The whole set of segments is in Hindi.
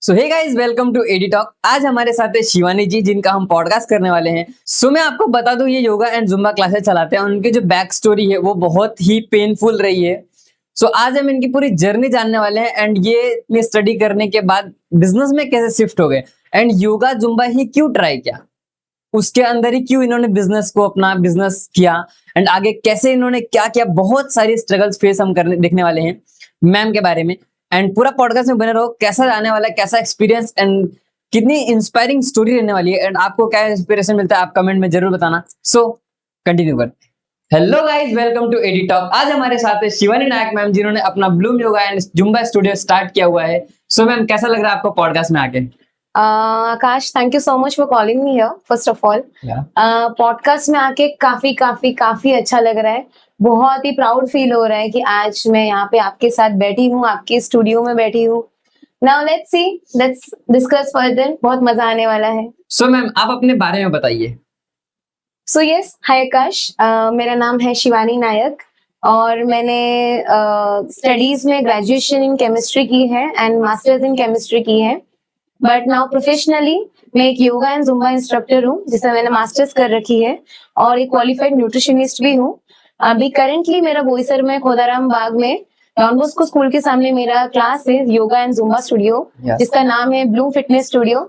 So hey guys, welcome to AD talk. आज हमारे साथ है शिवानी जी, जिनका हम पॉडकास्ट करने वाले हैं। मैं आपको बता दूं, ये योगा एंड जुम्बा क्लासेस चलाते हैं। उनकी जो बैक स्टोरी है वो बहुत ही पेनफुल रही है। आज हम इनकी पूरी जर्नी जानने वाले हैं एंड ये इतनी स्टडी करने के बाद बिजनेस में कैसे शिफ्ट हो गए एंड योगा जुम्बा ही क्यों ट्राई किया, उसके अंदर ही क्यों इन्होंने बिजनेस को अपना बिजनेस किया एंड आगे कैसे इन्होंने क्या किया। बहुत सारी स्ट्रगल्स फेस हम करने देखने वाले हैं मैम के बारे में। एंड पूरा पॉडकास्ट में बने रहो, कैसा आने वाला है, कैसा एक्सपीरियंस एंड कितनी इंस्पायरिंग स्टोरी रहने वाली है एंड आपको क्या इंस्पिरेशन मिलता है आप कमेंट में जरूर बताना। कंटिन्यू कर। Hello guys, welcome to AD talk. आज हमारे साथ है शिवानी नायक मैम, जिन्होंने अपना bloom yoga and Zumba studio start किया हुआ है। मैम, कैसा लग रहा है आपको पॉडकास्ट में आके? Akash, thank you so much for calling me here first of all. Podcast में आके काफी अच्छा लग रहा है। बहुत ही प्राउड फील हो रहा है कि आज मैं यहाँ पे आपके साथ बैठी हूँ, आपके स्टूडियो में बैठी हूँ। Now let's discuss further. बहुत मजा आने वाला है। मैम, आप अपने बारे में बताइए। हाय आकाश, मेरा नाम है शिवानी नायक और मैंने स्टडीज में ग्रेजुएशन इन केमिस्ट्री की है एंड मास्टर्स इन केमिस्ट्री की है। बट नाउ प्रोफेशनली मैं एक योगा एंड जुम्बा इंस्ट्रक्टर हूँ, जिसमें मैंने मास्टर्स कर रखी है और एक क्वालिफाइड न्यूट्रिशनिस्ट भी हूँ। अभी करेंटली मेरा बोईसर में खोदाराम बाग में डॉन बॉस्को स्कूल के सामने मेरा क्लास है योगा एंड जुम्बा स्टूडियो, जिसका नाम है Bloom fitness studio.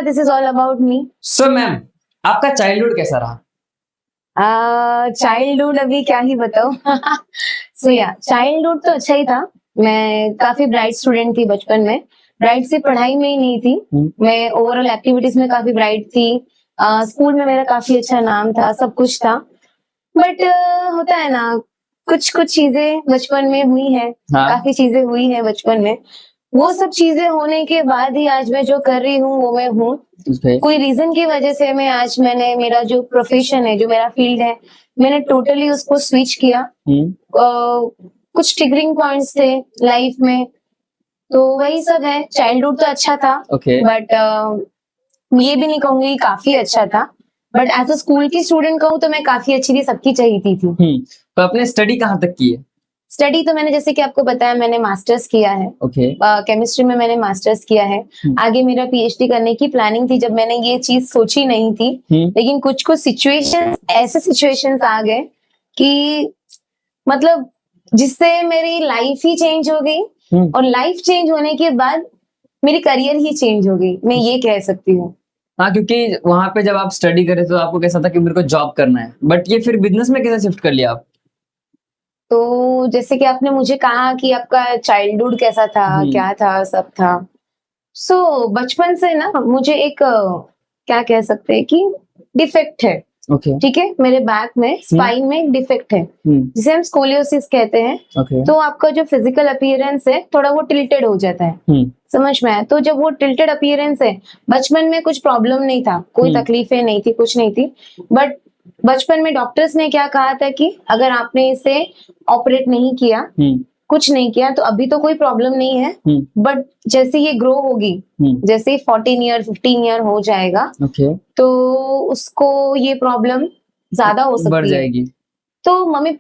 This is all about me. Ma'am, आपका चाइल्डहुड कैसा रहा? चाइल्डहुड अभी क्या ही बताऊं। चाइल्डहुड तो अच्छा ही था। मैं काफी ब्राइट स्टूडेंट थी बचपन में। ब्राइट सिर्फ पढ़ाई में ही नहीं थी, मैं ओवरऑल एक्टिविटीज में काफी ब्राइट थी। स्कूल में मेरा काफी अच्छा नाम था, सब कुछ था। बट होता है ना, कुछ चीजें बचपन में हुई है। काफी चीजें हुई है बचपन में। वो सब चीजें होने के बाद ही आज मैं जो कर रही हूँ वो मैं हूँ। कोई रीजन की वजह से मैंने मेरा जो प्रोफेशन है, जो मेरा फील्ड है, मैंने टोटली उसको स्विच किया। कुछ ट्रिगरिंग पॉइंट्स थे लाइफ में, तो वही सब है। चाइल्डहुड तो अच्छा था, बट ये भी नहीं कहूंगी काफी अच्छा था। बट एज अ स्कूल की स्टूडेंट कहूँ तो मैं काफी अच्छी थी, सबकी चाहिए थी। तो आपने स्टडी कहाँ तक की है? स्टडी तो मैंने जैसे कि आपको बताया, मैंने मास्टर्स किया है। केमिस्ट्री में मैंने मास्टर्स किया है। आगे मेरा पीएचडी करने की प्लानिंग थी, जब मैंने ये चीज सोची नहीं थी। लेकिन कुछ ऐसे सिचुएशंस आ गए कि मतलब जिससे मेरी लाइफ ही चेंज हो गई और लाइफ चेंज होने के बाद मेरी करियर ही चेंज हो गई, मैं ये कह सकती हूँ। हाँ, क्योंकि वहां पे जब आप स्टडी करे तो आपको कैसा था कि मेरे को जॉब करना है, बट ये फिर बिजनेस में कैसे शिफ्ट कर लिया आप? तो जैसे कि आपने मुझे कहा कि आपका चाइल्डहुड कैसा था, क्या था, सब था। बचपन से ना मुझे एक क्या कह सकते हैं कि डिफेक्ट है। ठीक है, मेरे बैक में स्पाइन में एक डिफेक्ट है, जिसे हम स्कोलियोसिस कहते हैं। तो आपका जो फिजिकल अपीयरेंस है थोड़ा वो टिल्टेड हो जाता है। समझ में आया? तो जब वो टिल्टेड अपीयरेंस है, बचपन में कुछ प्रॉब्लम नहीं था, कोई तकलीफें नहीं थी, कुछ नहीं थी। बट बचपन में डॉक्टर्स ने क्या कहा था कि अगर आपने इसे ऑपरेट नहीं किया, कुछ नहीं किया, तो अभी तो कोई प्रॉब्लम नहीं है। बट जैसे ये ग्रो होगी, जैसे 14 ईयर 15 ईयर हो जाएगा, तो उसको ये प्रॉब्लम ज्यादा हो सकती बढ़ जाएगी। तो मम्मी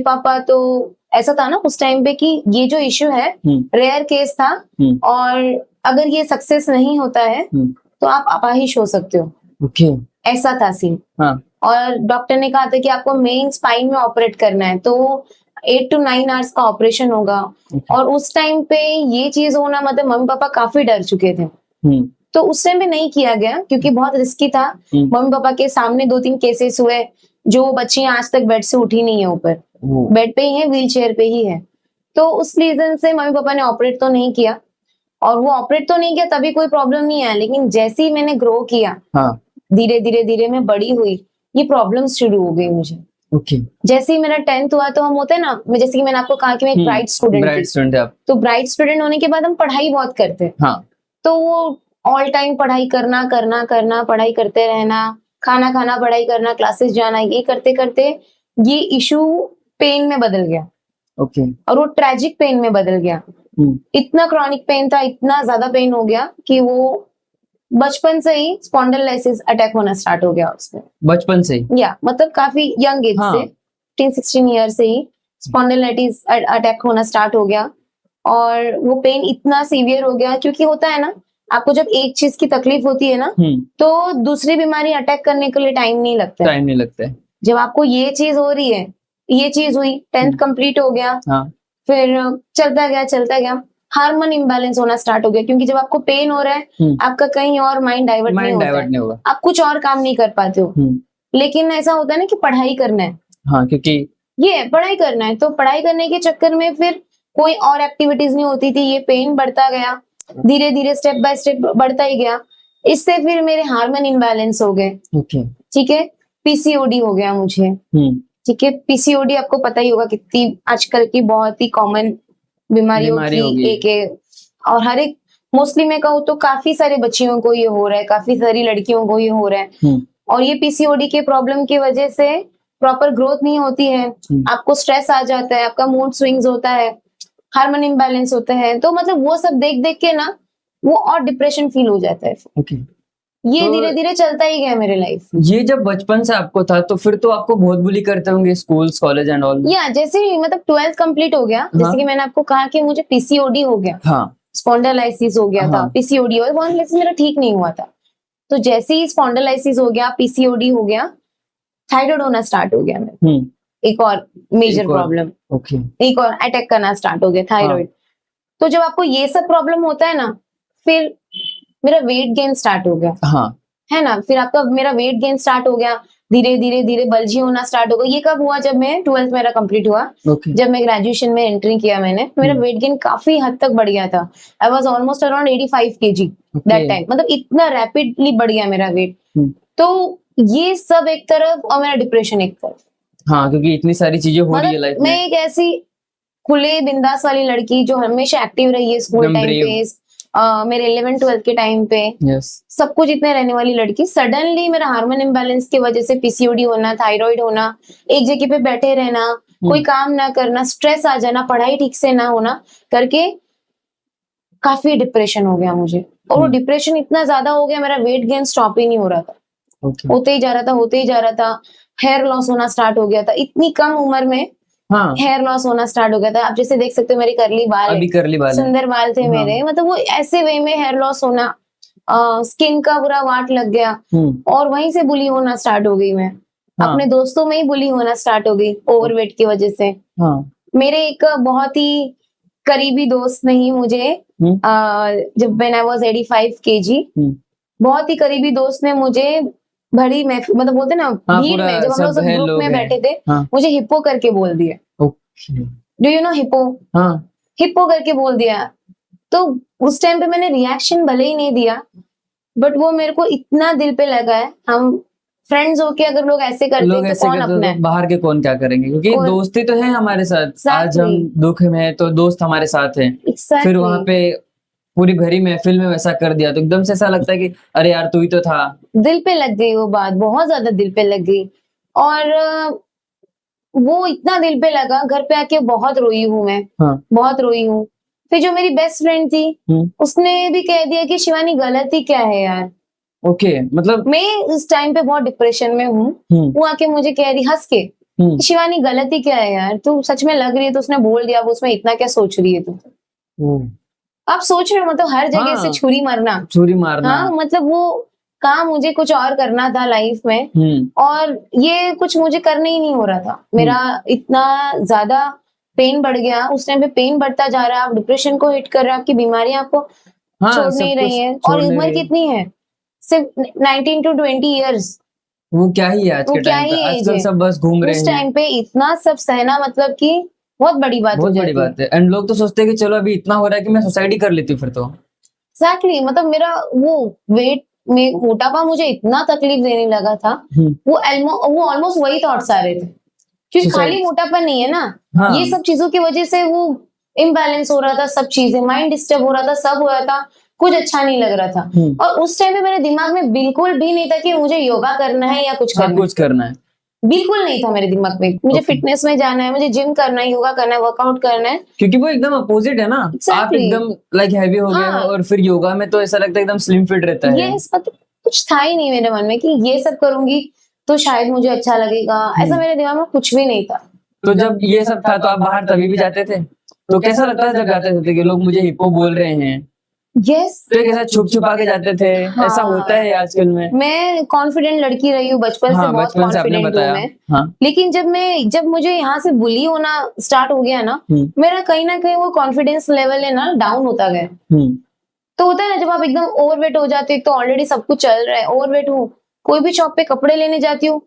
पापा तो ऐसा था ना उस टाइम पे कि ये जो इश्यू है रेयर केस था, और अगर ये सक्सेस नहीं होता है तो आप अपाहिज हो सकते हो। ऐसा था सीन। और डॉक्टर ने कहा था कि आपको मेन स्पाइन में ऑपरेट करना है, तो 8 to 9 आवर्स का ऑपरेशन होगा। और उस टाइम पे ये चीज होना, मतलब मम्मी पापा काफी डर चुके थे। तो उस टाइम पे नहीं किया गया क्योंकि बहुत रिस्की था। मम्मी पापा के सामने 2-3 केसेस हुए, जो बच्चियां आज तक बेड से उठी नहीं है, ऊपर बेड पे ही है, व्हील चेयर पे ही है। तो उस रीजन से मम्मी पापा ने ऑपरेट तो नहीं किया, और वो ऑपरेट तो नहीं किया तभी कोई प्रॉब्लम नहीं आया। लेकिन जैसे ही मैंने ग्रो किया, धीरे धीरे मैं बड़ी हुई, ये प्रॉब्लम शुरू हो गई मुझे। जैसे ही मेरा 10th हुआ, तो हम होते हैं ना, जैसे कि मैंने आपको कहा कि मैं एक ब्राइट स्टूडेंट थी। तो ब्राइट स्टूडेंट होने के बाद हम पढ़ाई बहुत करते हैं। तो वो ऑल टाइम पढ़ाई करना, पढ़ाई करते रहना, खाना खाना, पढ़ाई करना, क्लासेस जाना, ये करते करते ये इशू पेन में बदल गया। और वो ट्रेजिक पेन में बदल गया। इतना क्रॉनिक पेन था, इतना ज्यादा पेन हो गया कि वो बचपन से ही स्पॉन्डिलोलाइसिस अटैक होना स्टार्ट हो गया उसमें। बचपन से ही? मतलब काफी यंग एज से, 15-16 ईयर से ही स्पॉन्डिलाइटिस अटैक होना स्टार्ट हो गया। और वो पेन इतना सीवियर हो गया, क्योंकि होता है ना, आपको जब एक चीज की तकलीफ होती है ना, तो दूसरी बीमारी अटैक करने के लिए टाइम नहीं लगता है। टाइम नहीं लगता है। जब आपको ये चीज हो रही है, ये चीज हुई, 10th कंप्लीट हो गया, फिर चलता गया, हार्मोन इम्बैलेंस होना स्टार्ट हो गया, क्योंकि जब आपको पेन हो रहा है, आपका कहीं और माइंड डाइवर्ट नहीं होगा, आप कुछ और काम नहीं कर पाते हो। लेकिन ऐसा होता है ना कि पढ़ाई करना है, हाँ, क्योंकि ये पढ़ाई करना है, तो पढ़ाई करने के चक्कर में फिर कोई और एक्टिविटीज नहीं होती थी, ये पेन बढ़ता गया, धीरे धीरे स्टेप बाय स्टेप बढ़ता ही गया। इससे फिर मेरे हार्मोन इम्बैलेंस हो गए। ठीक है, पीसीओडी हो गया मुझे। ठीक है, पीसीओडी आपको पता ही होगा कितनी आजकल की बहुत ही कॉमन बीमारियों की एक है, और हर एक, मोस्टली मैं कहूँ तो काफी सारे बच्चियों को ये हो रहा है, काफी सारी लड़कियों को ये हो रहा है। और ये पीसीओडी के प्रॉब्लम की वजह से प्रॉपर ग्रोथ नहीं होती है, आपको स्ट्रेस आ जाता है, आपका मूड स्विंग्स होता है, हार्मोन इम्बैलेंस होता है, तो मतलब वो सब देख देख के ना वो और डिप्रेशन फील हो जाता है। ये तो धीरे धीरे चलता ही गया मेरे लाइफ। ये जब बचपन से आपको था, तो फिर तो आपको बहुत बुली करते होंगे स्कूल्स, कॉलेज एंड ऑल। या जैसे ही मतलब 12th कंप्लीट हो गया, जैसे कि मैंने आपको कहा कि मुझे पीसीओडी हो गया, स्पॉन्डिलाइसिस हो गया था, पीसीओडी, और स्पॉन्डिलाइसिस मेरा ठीक नहीं हुआ था। तो जैसे ही स्पॉन्डिलाइसिस हो गया, पीसीओडी हो गया, थायराइड होना स्टार्ट हो गया मेरा, एक और मेजर प्रॉब्लम, एक और अटैक करना स्टार्ट हो गया, थायराइड। तो जब आपको ये सब प्रॉब्लम होता है ना, फिर मेरा वेट गेन स्टार्ट हो गया, है ना, फिर आपका मेरा वेट गेन स्टार्ट हो गया, धीरे धीरे धीरे बल्जी होना स्टार्ट हो गया। ये कब हुआ? जब मैं 12th मेरा कंप्लीट हुआ, जब मैं ग्रेजुएशन में एंट्री किया मैंने, मेरा वेट गेन काफी हद तक बढ़ गया था। I was almost around 85 kg that time, मतलब इतना रैपिडली बढ़ गया मेरा वेट। तो ये सब एक तरफ, और मेरा डिप्रेशन एक तरफ। हाँ, क्योंकि इतनी सारी चीजें हो रही है लाइफ में। मैं एक ऐसी खुले बिंदास वाली लड़की जो हमेशा एक्टिव रही है स्कूल टाइम पे, मेरे 11th 12th के टाइम पे, सब कुछ इतने रहने वाली लड़की, सडनली मेरा हार्मोन इम्बैलेंस की वजह से पीसीओडी होना, थायराइड होना, एक जगह पे बैठे रहना, कोई काम ना करना, स्ट्रेस आ जाना, पढ़ाई ठीक से ना होना करके काफी डिप्रेशन हो गया मुझे। और वो डिप्रेशन इतना ज्यादा हो गया, मेरा वेट गेन स्टॉप ही नहीं हो रहा था, होते ही जा रहा था। हेयर लॉस होना स्टार्ट हो गया था, इतनी कम उम्र में हेयर लॉस होना स्टार्ट हो गया था। आप जैसे देख सकते हो मेरे करली बाल, अभी करली बाल, सुंदर बाल थे मेरे, मतलब वो ऐसे वे में हेयर लॉस होना, स्किन का पूरा वाट लग गया, और वहीं से बुली होना स्टार्ट हो गई मैं। अपने दोस्तों में ही बुली होना स्टार्ट हो गई ओवरवेट की वजह से। मेरे एक बहुत ही करीबी दोस्त ने ही मुझे, जब व्हेन आई वाज 85 kg, बहुत ही करीबी दोस्त ने मुझे भरी में, मतलब बोलते ना भीड़ में, जब हम लोग सब ग्रुप में बैठे थे, मुझे हिप्पो करके बोल दिया। Do you know hippo? Hippo करके बोल दिया। तो उस टाइम पे मैंने रिएक्शन भले ही नहीं दिया, बट वो मेरे को इतना दिल पे लगा है। हम फ्रेंड्स होके अगर लोग ऐसे करते हैं तो कौन अपना है? बाहर के कौन क्या करेंगे, क्योंकि दोस्ती तो है हमारे साथ। आज हम दुख में तो दोस्त हमारे साथ हैं, फिर वहां पे पूरी भरी महफिल में वैसा कर दिया तो एकदम से ऐसा लगता है कि अरे यार तू ही तो था। दिल पे लग गई वो बात, बहुत ज्यादा दिल पे लग गई, और वो इतना दिल पे लगा, घर पे आके बहुत रोई हूँ मैं, बहुत रोई हूँ। फिर जो मेरी बेस्ट फ्रेंड थी, उसने भी कह दिया कि शिवानी गलती क्या है यार। मतलब मैं उस टाइम पे बहुत डिप्रेशन में हूँ, वो आके मुझे कह रही हंस के, शिवानी गलती क्या है यार, तू सच में लग रही है तो उसने बोल दिया, अब उसमें इतना क्या सोच रही है तू। आप सोच रहे हो, मतलब हर जगह से छुरी मारना, मतलब वो काम मुझे कुछ और करना था लाइफ में, और ये कुछ मुझे करने ही नहीं हो रहा था। मेरा इतना ज्यादा पेन बढ़ गया, उस टाइम पे पेन बढ़ता जा रहा है, आप डिप्रेशन को हिट कर रहे हो, आपकी बीमारियां आपको छोड़ नहीं रही है, और उम्र कितनी है, सिर्फ 19 to 20 years। वो क्या ही है आज के टाइम पे, आजकल सब बस घूम रहे हैं। उस टाइम पे इतना सब सहना मतलब कि बहुत बड़ी बात हो जाती है। एंड लोग तो सोचते हैं कि चलो अभी इतना हो रहा है कि मैं सुसाइड ही कर लेती हूँ फिर तो। एग्जैक्टली, मतलब मेरा वो वेट में मोटापा मुझे इतना तकलीफ देने लगा था, वो ऑलमोस्ट वही थॉट्स आ रहे थे, क्योंकि खाली मोटापा नहीं है ना, ये सब चीजों की वजह से वो इम्बैलेंस हो रहा था, सब चीजें, माइंड डिस्टर्ब हो रहा था, सब हो रहा था, कुछ अच्छा नहीं लग रहा था। और उस टाइम पे मेरे दिमाग में बिल्कुल भी नहीं था कि मुझे योगा करना है या कुछ करना है, बिल्कुल नहीं था मेरे दिमाग में। मुझे फिटनेस में जाना है, मुझे जिम करना है, योगा करना है, वर्कआउट करना है, क्योंकि वो एकदम अपोजिट है ना। आप एकदम लाइक हैवी हो गए हो, और फिर योगा में तो ऐसा लगता है एकदम स्लिम फिट रहता है। मतलब कुछ था ही नहीं मेरे मन में कि ये सब करूंगी तो शायद मुझे अच्छा लगेगा, ऐसा मेरे दिमाग में कुछ भी नहीं था। तो जब ये सब था तो आप बाहर तभी भी जाते थे? तो कैसा लगता है जब जाते थे कि लोग मुझे हिप्पो बोल रहे हैं? यस, तो एक ऐसा छुप छुपा के जाते थे, हाँ। ऐसा होता है आजकल में? मैं कॉन्फिडेंट लड़की रही हूँ बचपन से, हाँ, बहुत बचपन से आपने कॉन्फिडेंट हूँ बताया। मैं। हाँ। लेकिन जब मुझे यहाँ से बुली होना स्टार्ट हो गया ना, मेरा कहीं ना कहीं वो कॉन्फिडेंस लेवल है ना डाउन होता गया। तो होता है ना, जब आप एकदम ओवरवेट हो जाते हो, एक तो ऑलरेडी सब कुछ चल रहा है, ओवरवेट हूँ, कोई भी शॉप पे कपड़े लेने जाती हूँ,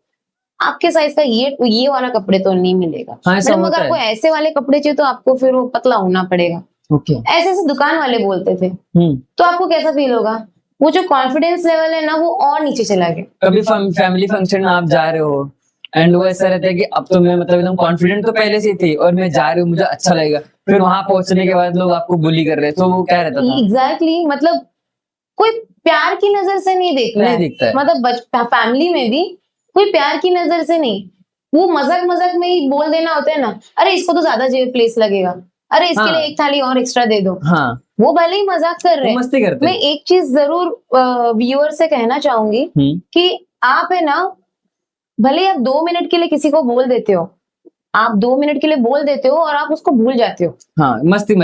आपके साइज का ये वाला कपड़े तो नहीं मिलेगा। हाँ, ऐसा मैडम होता अगर आपको है। ऐसे वाले कपड़े चाहिए तो आपको फिर वो पतला होना पड़ेगा। ओके। ऐसे ऐसे दुकान वाले बोलते थे। तो आपको कैसा फील होगा? वो जो कॉन्फिडेंस लेवल है ना वो और नीचे चला गया। कभी फैमिली फंक्शन में आप जा रहे हो एंड वो ऐसा रहता है कि अब तो मैं मतलब एकदम कॉन्फिडेंट तो पहले से ही थी और मैं जा रही हूँ, मुझे अच्छा लगेगा, फिर वहां पहुंचने के बाद लोग आपको बुली कर रहे हैं, तो वो क्या रहता था? एग्जैक्टली, मतलब कोई प्यार की नजर से नहीं देख रहा नहीं है। दिखता है। मतलब फैमिली में भी कोई प्यार की नजर से नहीं, वो मजाक मजाक में ही बोल देना होता है ना, अरे इसको तो ज्यादा प्लेस लगेगा, अरे इसके लिए एक थाली और एक्स्ट्रा दे दो। हाँ, वो भले ही मजाक कर रहे वो हैं। मस्ती करते मैं हैं। एक चीज जरूर व्यूअर से कहना चाहूंगी कि आप है ना, भले ही आप 2 मिनट के लिए किसी को बोल देते हो, आप 2 मिनट के लिए बोल देते हो और आप उसको भूल जाते हो। हाँ, मस्ती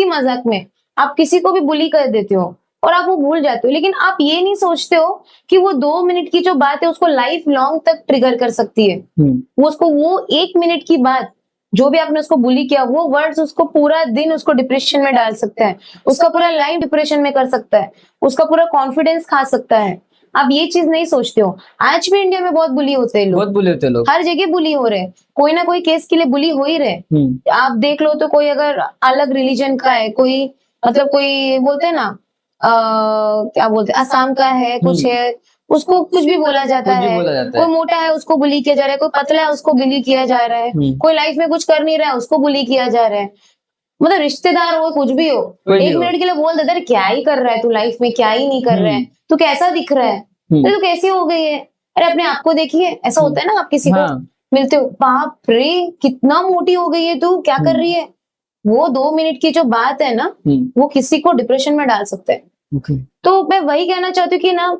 मजाक में आप किसी को भी बुली कर देते हो और आप वो भूल जाते हो, लेकिन आप ये नहीं सोचते हो कि वो 2 मिनट की जो बात है उसको लाइफ लॉन्ग तक ट्रिगर कर सकती है। वो 1 मिनट की बात, जो भी आपने उसको बुली किया, वो वर्ड्स उसको पूरा दिन उसको डिप्रेशन में डाल सकता है, उसका पूरा लाइफ डिप्रेशन में कर सकता है, उसका पूरा कॉन्फिडेंस खा सकता है। आप ये चीज नहीं सोचते हो। आज भी इंडिया में बहुत बुली होते हैं लोग, बहुत बुली होते हैं लोग, हर जगह बुली हो रहे हैं, कोई ना कोई केस के लिए बुली हो ही रहे। आप देख लो तो कोई अगर अलग रिलीजन का है, कोई मतलब कोई बोलते हैं ना क्या बोलते हैं, असम का है, कुछ है, उसको कुछ भी बोला जाता है। कोई मोटा है उसको बुली किया जा रहा है, कोई पतला है उसको बुली किया जा रहा है, कोई लाइफ में कुछ कर नहीं रहा है उसको बुली किया जा रहा है। मतलब रिश्तेदार हो कुछ भी हो, 1 मिनट के लिए बोल देता है क्या ही कर रहा है तू लाइफ में, क्या ही नहीं कर रहा है तू, कैसा दिख रहा है, तू कैसी हो गई है, अरे अपने आप को देखिए। ऐसा होता है ना, आप किसी को मिलते हो, बाप रे कितना मोटी हो गई है तू, क्या कर रही है। वो 2 मिनट की जो बात है ना, वो किसी को डिप्रेशन में डाल सकते हैं। तो मैं वही कहना चाहती हूँ कि ना,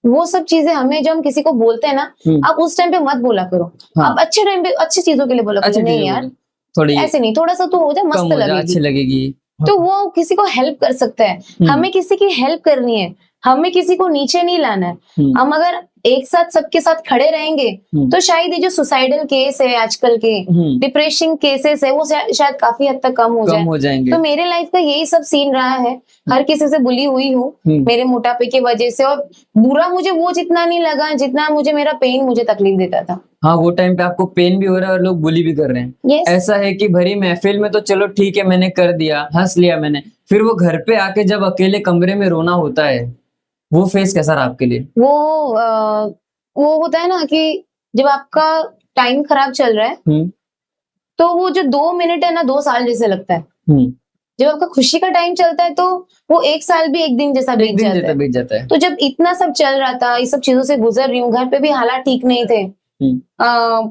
वो सब चीजें हमें जब हम किसी को बोलते हैं ना, आप उस टाइम पे मत बोला करो। आप अच्छे टाइम पे अच्छी चीजों के लिए बोला करो। नहीं यार थोड़ी ऐसे नहीं, थोड़ा सा तो हो जाए, मस्त लगेगी, अच्छी लगेगी। तो वो किसी को हेल्प कर सकता है। हमें किसी की हेल्प करनी है, हमें किसी को नीचे नहीं लाना है। हम अगर एक साथ सबके साथ खड़े रहेंगे तो शायद ये जो सुसाइडल केस है आजकल के, डिप्रेशन केसेस है, वो शायद काफी हद तक कम हो जाएंगे। तो मेरे लाइफ का यही सब सीन रहा है। हर किसी से बुली हुई हूँ मेरे मोटापे की वजह से, और बुरा मुझे वो जितना नहीं लगा जितना मुझे मेरा पेन मुझे तकलीफ देता था। हाँ, वो टाइम पे आपको पेन भी हो रहा है और लोग बुली भी कर रहे हैं। yes. ऐसा है कि भरी महफिल में तो चलो ठीक है, मैंने कर दिया, हंस लिया मैंने, फिर वो घर पे आके जब अकेले कमरे में रोना होता है, वो फेस कैसा रहा आपके लिए? वो होता है ना कि जब आपका टाइम खराब चल रहा है तो वो जो 2 मिनट है ना 2 साल जैसे लगता है। जब आपका खुशी का टाइम चलता है तो वो 1 साल भी 1 दिन जैसा बीत जाता है। तो जब इतना सब चल रहा था, ये सब चीजों से गुजर रही हूँ, घर पे भी हालात ठीक नहीं थे,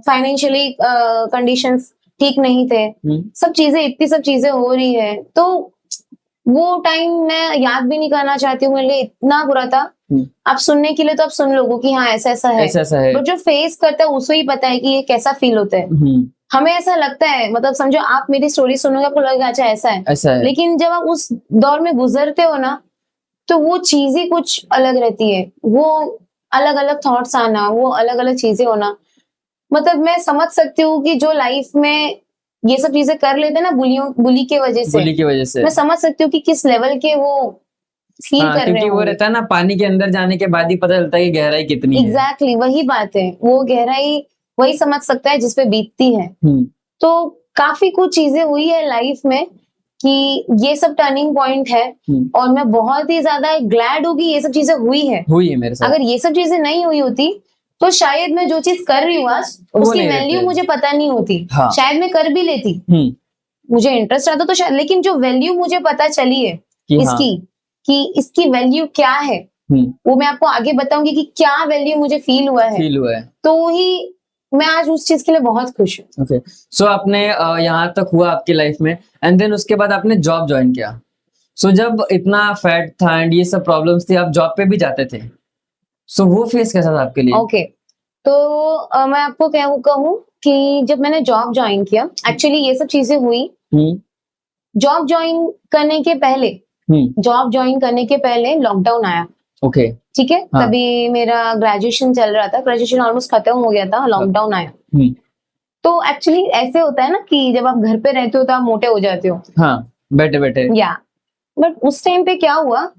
फाइनेंशियली कंडीशंस ठीक नहीं थे, सब चीजें इतनी सब चीजें हो रही है, तो वो टाइम मैं याद भी नहीं करना चाहती हूँ, मेरे लिए इतना बुरा था। आप सुनने के लिए तो आप सुन लोगो कि हाँ ऐसा ऐसा है, बट जो फेस करता है उसको ही पता है कि ये कैसा फील होता है। हमें ऐसा लगता है, मतलब समझो आप मेरी स्टोरी सुनोगे आपको लगेगा अच्छा ऐसा है, लेकिन जब आप उस दौर में गुजरते हो ना तो वो चीजें कुछ अलग रहती है, वो अलग अलग थॉट्स आना, वो अलग अलग चीजें होना। मतलब मैं समझ सकती हूँ कि जो लाइफ में ये सब चीजें कर लेते हैं ना बुली की वजह से मैं समझ सकती हूँ कि किस लेवल के वो फील कर रहे हैं। वो रहता है ना, पानी के अंदर जाने के बाद ही पता चलता है कि गहराई कितनी है। एग्जैक्टली वही बात है, वो गहराई वही समझ सकता है जिसपे बीतती है। तो काफी कुछ चीजें हुई है लाइफ में कि ये सब टर्निंग पॉइंट है, और मैं बहुत ही ज्यादा ग्लैड हूँ कि ये सब चीजें हुई है मेरे साथ। अगर ये सब चीजें नहीं हुई होती तो शायद मैं जो चीज कर रही हूँ आज उसकी वैल्यू मुझे पता नहीं होती। हाँ। शायद मैं कर भी लेती, मुझे इंटरेस्ट आता तो शायद, लेकिन जो वैल्यू मुझे पता चली है कि इसकी वैल्यू क्या है, वो मैं आपको आगे बताऊंगी कि क्या वैल्यू मुझे फील हुआ है। तो ही मैं आज उस चीज के लिए बहुत खुश हूँ। ओके, सो आपने यहाँ तक हुआ आपकी लाइफ में, एंड देन उसके बाद आपने जॉब ज्वाइन किया। सो जब इतना फैट था एंड ये सब प्रॉब्लम्स थी, आप जॉब पे भी जाते थे, सो वो फेस कैसा था आपके लिए? ओके, तो मैं आपको क्या कहूँ कि जब मैंने जॉब ज्वाइन किया, एक्चुअली ये सब चीजें हुई जॉब ज्वाइन करने के पहले जॉब ज्वाइन करने के पहले लॉकडाउन आया। ओके। ठीक है, हाँ। तभी मेरा ग्रेजुएशन चल रहा था, ग्रेजुएशन ऑलमोस्ट खत्म हो गया था, लॉकडाउन आया। तो एक्चुअली ऐसे होता है ना कि जब आप घर पे रहते हो तो आप मोटे हो जाते हो। हाँ, बैठे बैठे। या बट उस टाइम पे क्या हुआ,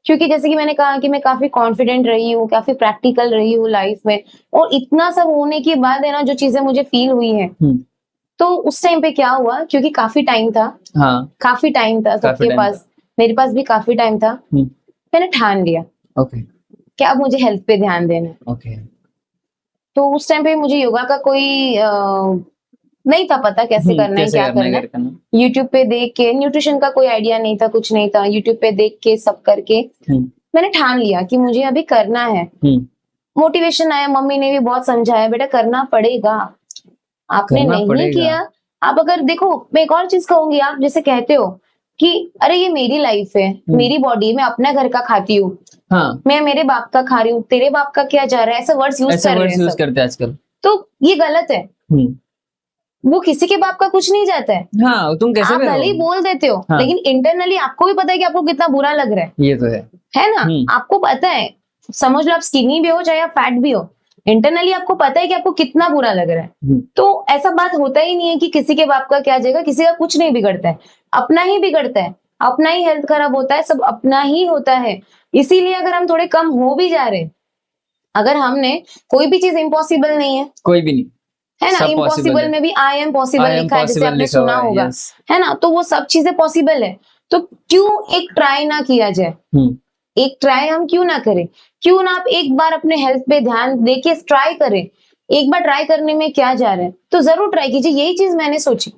क्योंकि जैसे कि मैंने कहा कि मैं काफी कॉन्फिडेंट रही हूँ, काफी प्रैक्टिकल रही हूँ लाइफ में, और इतना सब होने के बाद है ना जो चीजें मुझे फील हुई है, तो उस टाइम पे क्या हुआ, क्योंकि काफी टाइम था, काफी टाइम था सबके पास, मेरे पास भी काफी टाइम था, मैंने ठान लिया ओके कि अब मुझे हेल्थ पे ध्यान देना है। ओके। तो उस टाइम पे मुझे योगा का कोई नहीं था पता कैसे करना है, क्या करना है। यूट्यूब पे देख के, न्यूट्रिशन का कोई आइडिया नहीं था, कुछ नहीं था, यूट्यूब पे देख के सब करके मैंने ठान लिया कि मुझे अभी करना है। मोटिवेशन आया, मम्मी ने भी बहुत समझाया, बेटा करना पड़ेगा, आपने नहीं किया। आप अगर देखो, मैं एक और चीज कहूंगी, आप जैसे कहते हो कि अरे ये मेरी लाइफ है, मेरी बॉडी, मैं अपना घर का खाती हूँ, मैं मेरे बाप का खा रही हूँ, तेरे बाप का क्या जा रहा है, ऐसे वर्ड्स यूज करते हैं आजकल, तो ये गलत है। वो किसी के बाप का कुछ नहीं जाता है। हाँ, तुम कैसे आप भले ही बोल देते हो, लेकिन इंटरनली आपको भी पता है कि आपको कितना बुरा लग रहा है। ये तो है ना? आपको पता है, समझ लो आप स्किनी भी हो चाहे आप फैट भी हो, इंटरनली आपको पता है कि आपको कितना बुरा लग रहा है। तो ऐसा बात होता ही नहीं है कि किसी के बाप का क्या जाएगा, किसी का कुछ नहीं बिगड़ता है, अपना ही बिगड़ता है, अपना ही हेल्थ खराब होता है, सब अपना ही होता है। इसीलिए अगर हम थोड़े कम हो भी जा रहे, अगर हमने, कोई भी चीज इम्पॉसिबल नहीं है, कोई भी नहीं है ना, इम्पॉसिबल में भी आई एम पॉसिबल लिखा है, जैसे आपने सुना होगा, है ना, तो वो सब चीजें पॉसिबल है। तो क्यों एक ट्राई ना किया जाए, एक ट्राई हम क्यों ना करें, क्यों ना आप एक बार अपने हेल्थ पे ध्यान देके ट्राई करें, एक बार ट्राई करने में क्या जा रहा है, तो जरूर ट्राई कीजिए। यही चीज मैंने सोची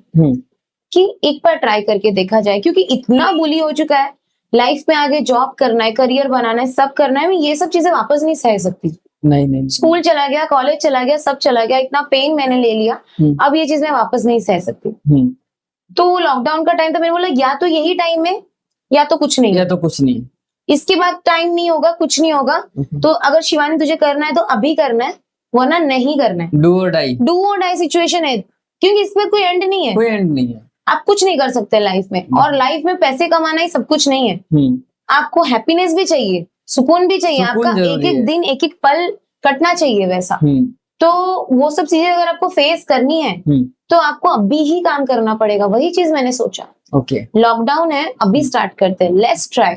कि एक बार ट्राई करके देखा जाए, क्योंकि इतना बुली हो चुका है लाइफ में, आगे जॉब करना है, करियर बनाना है, सब करना है, मैं ये सब चीजें वापस नहीं सह सकती। नहीं। स्कूल चला गया, कॉलेज चला गया, सब चला गया, इतना पेन मैंने ले लिया, अब ये चीज मैं वापस नहीं सह सकती। तो लॉकडाउन का टाइम था, मैंने बोला या तो यही टाइम है या तो कुछ नहीं, इसके बाद टाइम नहीं होगा, कुछ नहीं होगा। तो अगर शिवानी तुझे करना है तो अभी करना है, वरना नहीं करना है। डू और डाई सिचुएशन है, क्योंकि इसमें कोई एंड नहीं है, आप कुछ नहीं कर सकते लाइफ में, और लाइफ में पैसे कमाना ही सब कुछ नहीं है। आपको हैप्पीनेस भी चाहिए, सुकून भी चाहिए, आपका एक एक दिन, एक एक पल कटना चाहिए वैसा। तो वो सब चीजें अगर आपको फेस करनी है तो आपको अभी ही काम करना पड़ेगा। वही चीज मैंने सोचा, लॉकडाउन है, अभी स्टार्ट करते हैं, लेट्स ट्राई।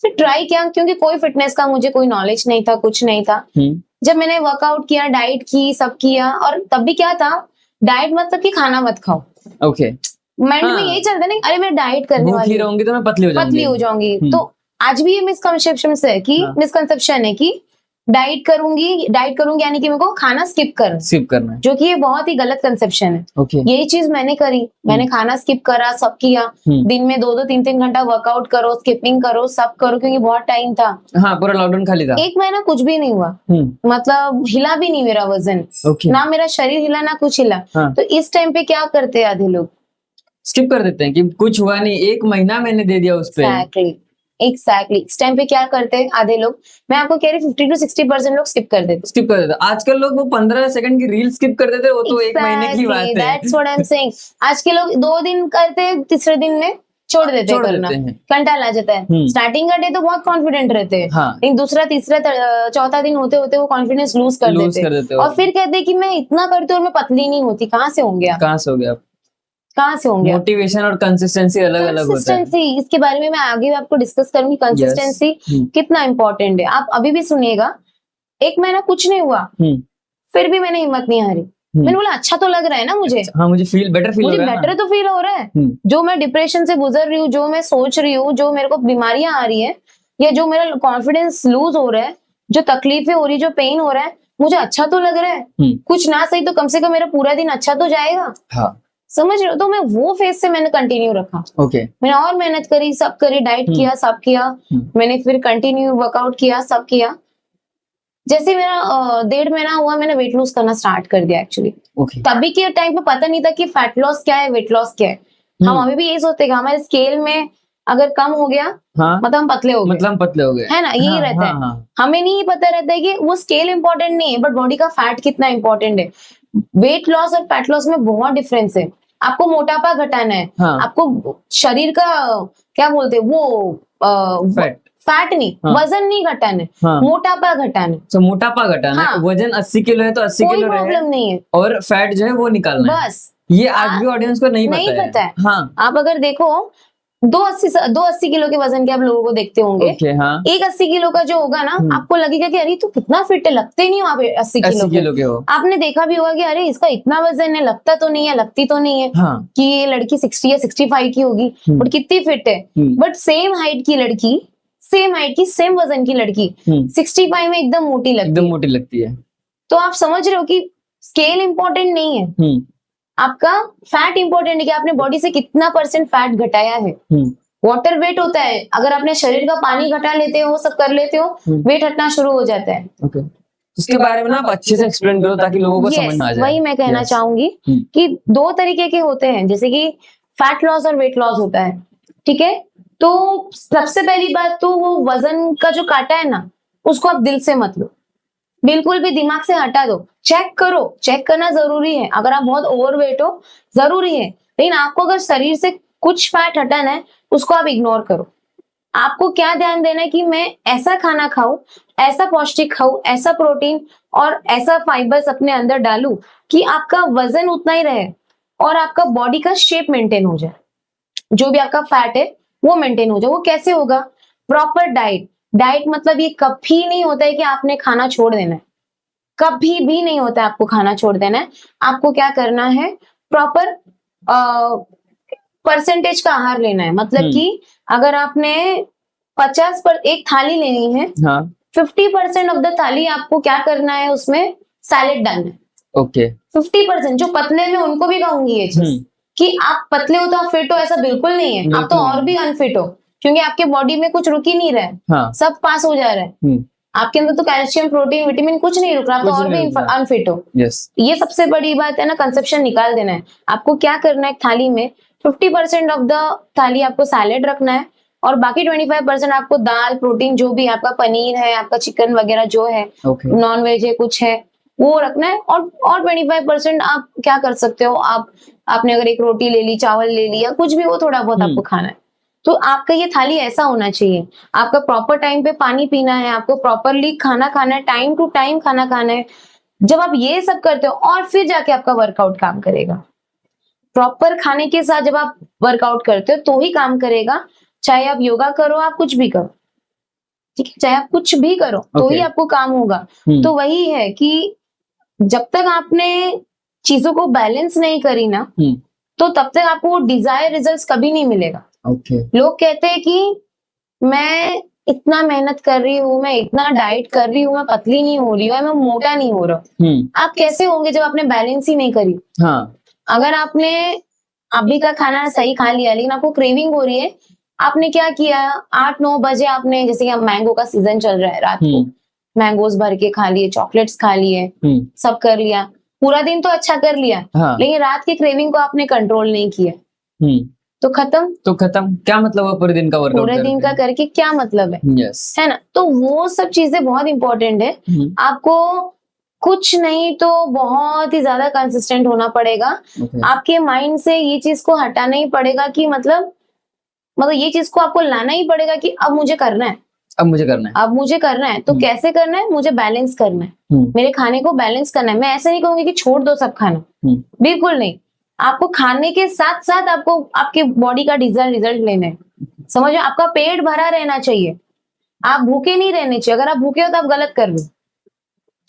फिर ट्राई किया, क्योंकि कोई फिटनेस का मुझे कोई नॉलेज नहीं था, कुछ नहीं था। जब मैंने वर्कआउट किया, डाइट की, सब किया, और तब भी क्या था, डाइट मतलब कि खाना मत खाओ। माइंड में यही चलता नहीं, अरे मैं डाइट करने वाली रहूंगी तो मैं पतली हो जाऊंगी। तो आज भी ये मिसकंसेप्शन है कि डाइट करूंगी यानी कि मेरे को खाना स्किप करना है, जो कि ये बहुत ही गलत कंसेप्शन है। यही चीज मैंने करी, मैंने खाना स्किप करा, सब किया, दिन में 2-2 3-3 घंटा वर्कआउट करो, स्किपिंग करो, सब करो, क्योंकि बहुत टाइम था। पूरा लॉकडाउन खाली था, 1 महीना कुछ भी नहीं हुआ, मतलब हिला भी नहीं मेरा वजन, ना मेरा शरीर हिला, ना कुछ हिला। तो इस टाइम पे क्या करते हैं आधे लोग, स्किप कर देते हैं कि कुछ हुआ नहीं, 1 महीना मैंने दे दिया उस पे। एग्जैक्टली इस टाइम पे क्या करते हैं आधे लोग, मैं आपको कह रही 50 to 60% लोग स्किप कर देते। आजकल लोग वो 15 सेकंड की रील स्किप कर देते, वो तो 1 महीने की बात है। That's what I'm saying. आज के लोग 2 दिन करते हैं, तीसरे दिन में छोड़ देते हैं करना, कंटाल आ जाता है। स्टार्टिंग का डे तो बहुत कॉन्फिडेंट रहते हैं, लेकिन दूसरा, तीसरा, चौथा दिन होते होते वो कॉन्फिडेंस लूज कर देते हैं, और फिर कहते हैं कि मैं इतना करती हूँ और मैं पतली नहीं होती। कहाँ से होंगे आप? मोटिवेशन और कंसिस्टेंसी अलग होता है। इसके बारे में मैं आगे आपको डिस्कस करूंगी, कंसिस्टेंसी कितना इंपॉर्टेंट है। आप अभी भी सुनिएगा, 1 महीना कुछ नहीं हुआ, फिर भी मैंने हिम्मत नहीं हारी। मैंने बोला अच्छा तो लग रहा है ना मुझे, मुझे बेटर तो फील हो रहा है। जो मैं डिप्रेशन से गुजर रही हूँ, जो मैं सोच रही हूँ, जो मेरे को बीमारियां आ रही है, या जो मेरा कॉन्फिडेंस लूज हो रहा है, जो तकलीफें हो रही, जो पेन हो रहा है, मुझे अच्छा तो लग रहा है। कुछ ना सही तो कम से कम मेरा पूरा दिन अच्छा तो जाएगा। समझ रहे हो? तो मैं वो फेज से मैंने कंटिन्यू रखा। मैंने और मेहनत करी, सब करी, डाइट किया, सब किया। मैंने फिर कंटिन्यू वर्कआउट किया, सब किया। जैसे मेरा 1.5 महीना हुआ, मैंने वेट लॉस करना स्टार्ट कर दिया एक्चुअली। तभी के टाइम पे पता नहीं था कि फैट लॉस क्या है, वेट लॉस क्या है। हम अभी भी यही सोचते हैं, हमारे स्केल में अगर कम हो गया मतलब हम पतले हो गए, है ना, यही रहता है। हमें नहीं पता रहता है कि वो स्केल इंपॉर्टेंट नहीं है, बट बॉडी का फैट कितना इंपॉर्टेंट है। वेट लॉस और फैट लॉस में बहुत डिफरेंस है। आपको मोटापा घटाना है, हाँ, आपको शरीर का क्या बोलते हैं वो फैट, फैट नहीं, हाँ, वजन नहीं घटाना है, हाँ, मोटापा घटाना है। तो मोटापा घटाना है, हाँ। वजन 80 किलो है तो 80 कोई किलो रहे प्रॉब्लम नहीं है, और फैट जो है वो निकालना है। बस। ये आज भी ऑडियंस को नहीं नहीं पता पता है। हाँ, आप अगर देखो 280 किलो के वजन के आप लोगों को देखते होंगे, ओके, हाँ, एक 80 किलो का जो होगा ना, आपको लगेगा कि अरे तू कितना फिट है, लगते नहीं हो आप 80 80 किलो किलो के हो, आपने देखा भी होगा कि अरे इसका इतना वजन है, लगता तो नहीं है, लगती तो नहीं है हाँ, कि ये लड़की 60 या 65 की होगी, बट कितनी फिट है। बट सेम हाइट की लड़की, सेम हाइट की, सेम वजन की लड़की 65 में एकदम मोटी लगती एकदम है। मोटी लगती है। तो आप समझ रहे हो कि स्केल इंपॉर्टेंट नहीं है, आपका फैट इंपॉर्टेंट है कि आपने बॉडी से कितना % फैट घटाया है। वाटर वेट होता है, अगर आपने शरीर का पानी घटा लेते हो, सब कर लेते हो, वेट हटना शुरू हो जाता है। ओके, इसके बारे में ना आप अच्छे से एक्सप्लेन करो ताकि लोगों को समझ में आ जाए। वही मैं कहना Yes. चाहूंगी कि 2 तरीके के होते हैं, जैसे कि फैट लॉस और वेट लॉस होता है, ठीक है। तो सबसे पहली बात तो वो वजन का जो काटा है ना, उसको आप दिल से मत लो, बिल्कुल भी दिमाग से हटा दो। चेक करो, चेक करना जरूरी है, अगर आप बहुत ओवरवेट हो जरूरी है, लेकिन आपको अगर शरीर से कुछ फैट हटाना है उसको आप इग्नोर करो। आपको क्या ध्यान देना है कि मैं ऐसा खाना खाऊं, ऐसा पौष्टिक खाऊं, ऐसा प्रोटीन और ऐसा फाइबर्स अपने अंदर डालूं कि आपका वजन उतना ही रहे और आपका बॉडी का शेप मेंटेन हो जाए, जो भी आपका फैट है वो मेंटेन हो जाए। वो कैसे होगा? Proper diet. डाइट मतलब ये कभी नहीं होता है कि आपने खाना छोड़ देना है, कभी भी नहीं होता है आपको खाना छोड़ देना है। आपको क्या करना है, प्रॉपर परसेंटेज का आहार लेना है। मतलब कि अगर आपने 50 पर एक थाली लेनी है, हाँ, 50% ऑफ द थाली आपको क्या करना है, उसमें सैलेड डालना है। ओके, 50% जो पतले हैं उनको भी कहूंगी ये चीज कि आप पतले हो तो आप फिट हो, ऐसा बिल्कुल नहीं है। आप तो और भी अनफिट हो, क्योंकि आपके बॉडी में कुछ रुक ही नहीं रहा है, हाँ, सब पास हो जा रहा है। आपके अंदर तो कैल्शियम, प्रोटीन, विटामिन कुछ नहीं रुक रहा, आप तो और भी अनफिट हो। ये सबसे बड़ी बात है ना, कंसेप्शन निकाल देना है। आपको क्या करना है, थाली में 50% ऑफ द थाली आपको सैलेड रखना है और बाकी 25% आपको दाल, प्रोटीन, जो भी आपका पनीर है, आपका चिकन वगैरह जो है, नॉन वेज है, कुछ है, वो रखना है। और 25% आप क्या कर सकते हो, आपने अगर एक रोटी ले ली, चावल ले लिया, कुछ भी, वो थोड़ा बहुत आपको खाना है। तो आपका ये थाली ऐसा होना चाहिए। आपका प्रॉपर टाइम पे पानी पीना है, आपको प्रॉपरली खाना खाना है, टाइम टू टाइम खाना खाना है। जब आप ये सब करते हो और फिर जाके आपका वर्कआउट काम करेगा। प्रॉपर खाने के साथ जब आप वर्कआउट करते हो तो ही काम करेगा। चाहे आप योगा करो, आप कुछ भी करो, ठीक है, चाहे आप कुछ भी करो तो ही आपको काम होगा। तो वही है कि जब तक आपने चीजों को बैलेंस नहीं करी ना, तो तब तक आपको डिजायर रिजल्ट्स कभी नहीं मिलेगा। लोग कहते हैं कि मैं इतना मेहनत कर रही हूँ, मैं इतना डाइट कर रही हूँ, मैं पतली नहीं हो रही हूँ, मैं मोटा नहीं हो रहा। आप कैसे होंगे जब आपने बैलेंस ही नहीं करी? अगर आपने अभी का खाना सही खा लिया लेकिन आपको क्रेविंग हो रही है, आपने क्या किया, 8-9 बजे आपने, जैसे कि मैंगो का सीजन चल रहा है, रात को मैंगोस भर के खा लिए, चॉकलेट्स खा लिए, सब कर लिया, पूरा दिन तो अच्छा कर लिया, लेकिन रात की क्रेविंग को आपने कंट्रोल नहीं किया, तो खत्म। क्या मतलब है पूरे दिन का वर्कआउट? पूरे दिन का करके क्या मतलब है? है ना? तो वो सब चीजें बहुत इंपॉर्टेंट है। आपको कुछ नहीं तो बहुत ही ज्यादा कंसिस्टेंट होना पड़ेगा। आपके माइंड से ये चीज को हटाना ही पड़ेगा कि मतलब ये चीज को आपको लाना ही पड़ेगा कि अब मुझे करना है, अब मुझे करना है। तो कैसे करना है? मुझे बैलेंस करना है, मेरे खाने को बैलेंस करना है। मैं ऐसा नहीं कहूंगी कि छोड़ दो सब खाना, बिल्कुल नहीं। आपको खाने के साथ साथ आपको आपके बॉडी का डिजायर रिजल्ट लेना है। समझो, आपका पेट भरा रहना चाहिए, आप भूखे नहीं रहने चाहिए। अगर आप भूखे हो तो आप गलत कर रहे हो,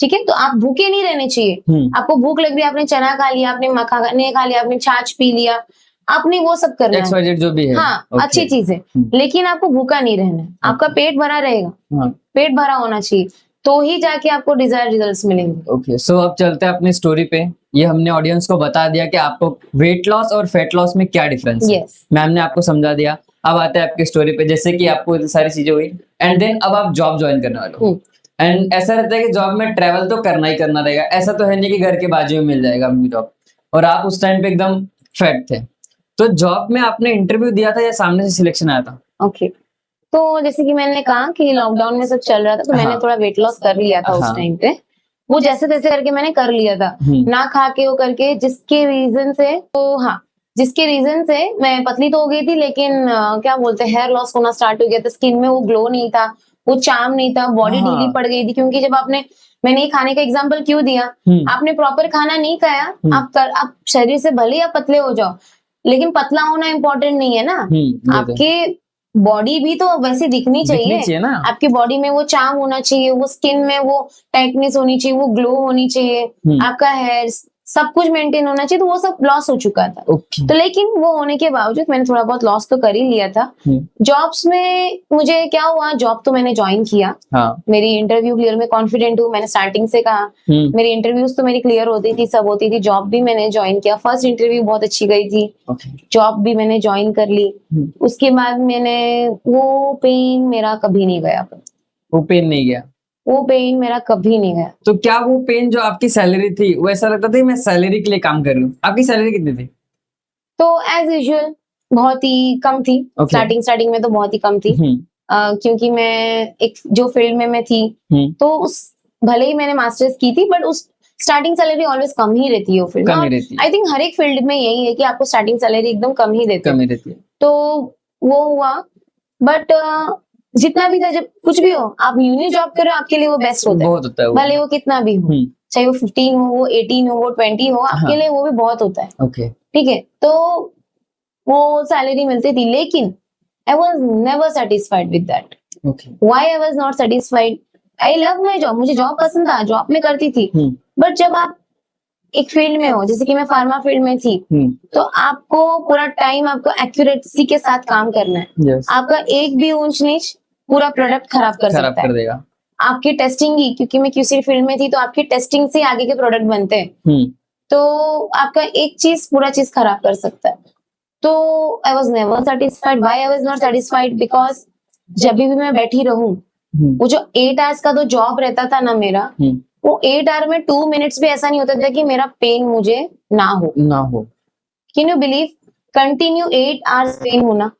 ठीक है? तो आप भूखे नहीं रहने चाहिए। आपको भूख लग रही है, आपने चना खा लिया, आपने मखाने खा लिया, आपने छाछ पी लिया, आपने वो सब करना है, जो भी है, हाँ, अच्छी चीज है, लेकिन आपको भूखा नहीं रहना है। आपका पेट भरा रहेगा, पेट भरा होना चाहिए, तो ही जाके आपको डिजायर रिजल्ट्स मिलेंगे। सो अब चलते हैं अपनी स्टोरी पे। ये हमने ऑडियंस को बता दिया कि आपको वेट लॉस और फैट लॉस में क्या डिफरेंस है। मैम ने आपको समझा दिया। अब आते हैं आपकी स्टोरी पे, जैसे कि आपको इतनी सारी चीजें हुई एंड देन अब आप जॉब ज्वाइन करने वाले हो। एंड ऐसा रहता है कि जॉब में ट्रैवल तो करना ही करना रहेगा, ऐसा तो है नहीं कि घर के बाजू में मिल जाएगा आपकी जॉब। और आप उस टाइम पे एकदम फैट थे, तो जॉब में आपने इंटरव्यू दिया था या सामने से सिलेक्शन आया था? ओके, तो जैसे कि मैंने कहा कि लॉकडाउन में सब चल रहा था, तो मैंने थोड़ा वेट लॉस कर लिया था उस टाइम पे। वो जैसे तैसे करके मैंने कर लिया था, ना खा के वो करके, जिसके रीजन से। तो हाँ, जिसके रीजन से मैं पतली तो हो गई थी, लेकिन क्या बोलते हैं, हेयर लॉस होना स्टार्ट हो गया था, स्किन में वो ग्लो नहीं था, वो चार्म नहीं था, बॉडी हाँ। ढीली पड़ गई थी। क्योंकि जब मैंने ये खाने का एग्जाम्पल क्यों दिया, आपने प्रॉपर खाना नहीं खाया, आप शरीर से भले ही आप पतले हो जाओ, लेकिन पतला होना इम्पोर्टेंट नहीं है ना। आपके बॉडी भी तो वैसे दिखनी चाहिए ना। आपकी बॉडी में वो चार्म होना चाहिए, वो स्किन में वो टाइटनेस होनी चाहिए, वो ग्लो होनी चाहिए, आपका हेयर सब कुछ मेंटेन होना चाहिए। तो वो सब लॉस हो चुका था। तो लेकिन वो होने के बावजूद मैंने थोड़ा बहुत लॉस तो कर ही लिया था। जॉब्स में मुझे क्या हुआ, जॉब तो मैंने ज्वाइन किया। मेरी इंटरव्यू क्लियर, में कॉन्फिडेंट हूँ, मैंने स्टार्टिंग से कहा। मेरी इंटरव्यूज तो मेरी क्लियर होती थी, सब होती थी। जॉब भी मैंने ज्वाइन किया, फर्स्ट इंटरव्यू बहुत अच्छी गई थी, जॉब भी मैंने ज्वाइन कर ली। उसके बाद मैंने वो पेन मेरा कभी नहीं गया। वो पेन नहीं गया? वो पेन मेरा कभी नहीं गया। तो क्या वो पेन जो आपकी सैलरी थी, वो ऐसा लगता था मैं सैलरी के लिए काम कर रही हूँ? आपकी सैलरी कितनी थी? तो एज यूजुअल बहुत ही कम थी। स्टार्टिंग में तो बहुत ही कम थी। क्योंकि मैं एक जो फील्ड में मैं थी, तो उस भले ही मैंने मास्टर्स की थी, बट उस स्टार्टिंग सैलरी ऑलवेज कम ही रहती है वो फील्ड में। आई थिंक हर एक फील्ड में यही है कि आपको स्टार्टिंग सैलरी एकदम कम ही देती है। तो वो हुआ, बट जितना भी था, जब कुछ भी हो, आप यूनियन जॉब करो, आपके लिए वो बेस्ट होता है। भले वो कितना भी हो, चाहे वो 15 हो, वो 18 हो, वो 20 हो, आपके लिए वो भी बहुत होता है। ठीक है, तो वो सैलरी मिलती थी, लेकिन I was never satisfied with that. Why I was not satisfied? I love my job, मुझे जॉब पसंद था, जॉब में करती थी। बट जब आप एक फील्ड में हो, जैसे कि मैं फार्मा फील्ड में थी, तो आपको पूरा टाइम आपको एक्यूरेसी के साथ काम करना है। आपका एक भी ऊंच नीच पूरा प्रोडक्ट खराब कर सकता है। देगा। आपकी टेस्टिंग ही, क्योंकि मैं क्यूसी फील्ड में थी, तो आपकी टेस्टिंग से आगे के प्रोडक्ट बनते हैं। तो आपका एक चीज पूरा चीज खराब कर सकता है। तो I was never satisfied. Why I was not satisfied? Because जब भी मैं बैठी रहूं, वो जो 8 आवर्स का तो जॉब रहता था ना मेरा, वो 8 आवर में 2 मिनट्स भी ऐसा नहीं होता था कि मेरा पेन मुझे ना हो। Can you believe? Continue 8 hours pain होना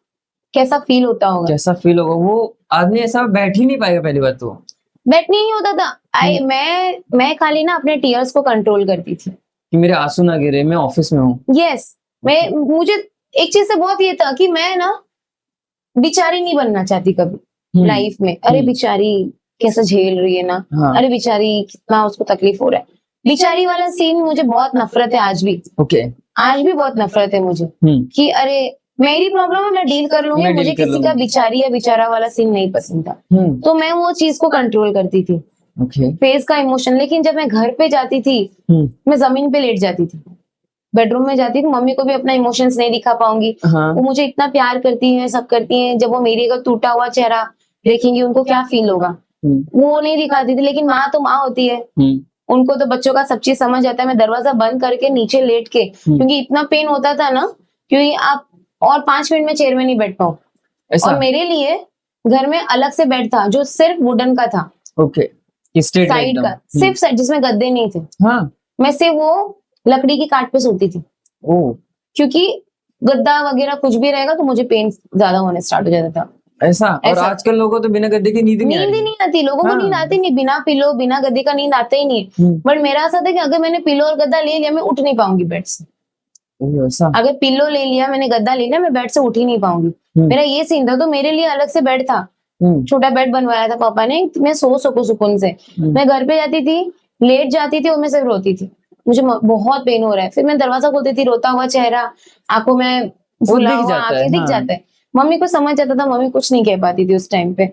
कैसा फील होता होगा? कैसा फील होगा? वो आदमी ऐसा बैठ ही नहीं पाएगा। पहली बात तो बैठ नहीं होता था। मैं खाली ना अपने टीयर्स को कंट्रोल करती थी कि मेरे आंसू ना गिरे, मैं ऑफिस में हूँ। यस, मुझे एक चीज से बहुत ये था कि मैं ना बेचारी नहीं बनना चाहती कभी लाइफ में। अरे बेचारी कैसा झेल रही है ना, अरे बेचारी कितना उसको तकलीफ हो रहा है, बेचारी वाला सीन मुझे बहुत नफरत है आज भी। आज भी बहुत नफरत है मुझे कि अरे मेरी प्रॉब्लम है, मैं डील कर लूंगी, मुझे किसी का बेचारी या बेचारा वाला सीन नहीं पसंद था। तो मैं वो चीज को कंट्रोल करती थी, फेस का इमोशन। लेकिन जब मैं घर पे जाती थी, मैं जमीन पे लेट जाती थी, बेडरूम में जाती थी, मम्मी को भी अपना इमोशंस नहीं दिखा पाऊंगी। वो मुझे इतना प्यार करती हैं, सब करती हैं, जब वो मेरे अगर टूटा हुआ चेहरा देखेंगी उनको क्या फील होगा, वो नहीं दिखाती थी। लेकिन माँ तो माँ होती है, उनको तो बच्चों का सब चीज समझ आता है। मैं दरवाजा बंद करके नीचे लेट के, क्योंकि इतना पेन होता था ना, क्योंकि आप और 5 मिनट में चेयर में नहीं बैठ पाओ। और मेरे लिए घर में अलग से बेड था जो सिर्फ वुडन का था, साइड का, सिर्फ साइड, जिसमें गद्दे नहीं थे। मैं सिर्फ वो लकड़ी की काट पे सोती थी, क्योंकि गद्दा वगैरह कुछ भी रहेगा तो मुझे पेन ज्यादा होने स्टार्ट हो जाता था। ऐसा। और आजकल लोगों को तो बिना गद्दे की नींद नहीं आती। लोगों को नींद आती नहीं, बिना पिलो बिना गद्दे का नींद आते ही नहीं। बट मेरा ऐसा था कि अगर मैंने पिलो और गद्दा ले लिया, मैं उठ नहीं पाऊंगी बेड से। अगर पिलो ले लिया, मैंने गद्दा ले लिया, मैं बेड से उठ ही नहीं पाऊंगी। मेरा ये सीन था। तो मेरे लिए अलग से बेड था, छोटा बेड बनवाया था पापा ने, मैं सो सकूं सुकून से। मैं घर पे जाती थी, लेट जाती थी और मैं सिर्फ रोती थी, मुझे बहुत पेन हो रहा है। फिर मैं दरवाजा खोलती थी, रोता हुआ चेहरा, आंखों में आंखें दिख जाता है। मम्मी को समझ जाता था, मम्मी कुछ नहीं कह पाती थी उस टाइम पे।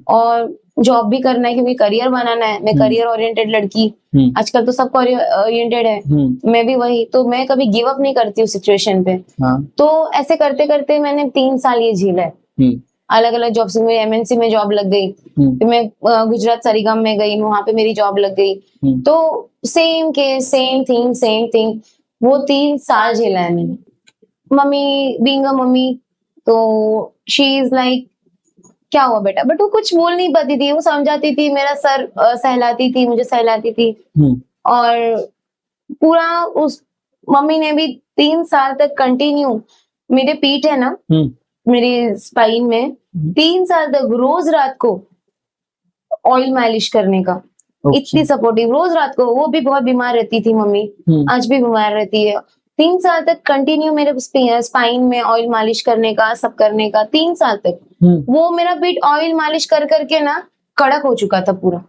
और जॉब भी करना है, क्योंकि करियर बनाना है। मैं करियर ओरिएंटेड लड़की, आजकल तो सब करियर ओरिएंटेड है, मैं भी वही। तो मैं कभी गिव अप नहीं करती उस सिचुएशन पे। तो ऐसे करते करते मैंने 3 साल ये झेला है। अलग अलग जॉब्स में, एमएनसी में जॉब लग गई, फिर मैं गुजरात सरीगम में गई, वहां पे मेरी जॉब लग गई। तो सेम केस, सेम थिंग, वो 3 साल झेला है मैंने। मम्मी बीइंग अ मम्मी, तो शी इज लाइक क्या हुआ बेटा, बट वो कुछ बोल नहीं पाती थी। वो समझाती थी, मेरा सर सहलाती थी, मुझे सहलाती थी। और पूरा उस मम्मी ने भी 3 साल तक कंटिन्यू, मेरे पीठ है ना, मेरी स्पाइन में 3 साल तक रोज रात को ऑयल मालिश करने का, इतनी सपोर्टिव, रोज रात को। वो भी बहुत बीमार रहती थी मम्मी, आज भी बीमार रहती है। 3 साल तक कंटिन्यू मेरे स्पाइन में ऑयल मालिश करने का, सब करने का, 3 साल तक वो मेरा पीठ ऑयल मालिश कर करके ना कड़क हो चुका था पूरा।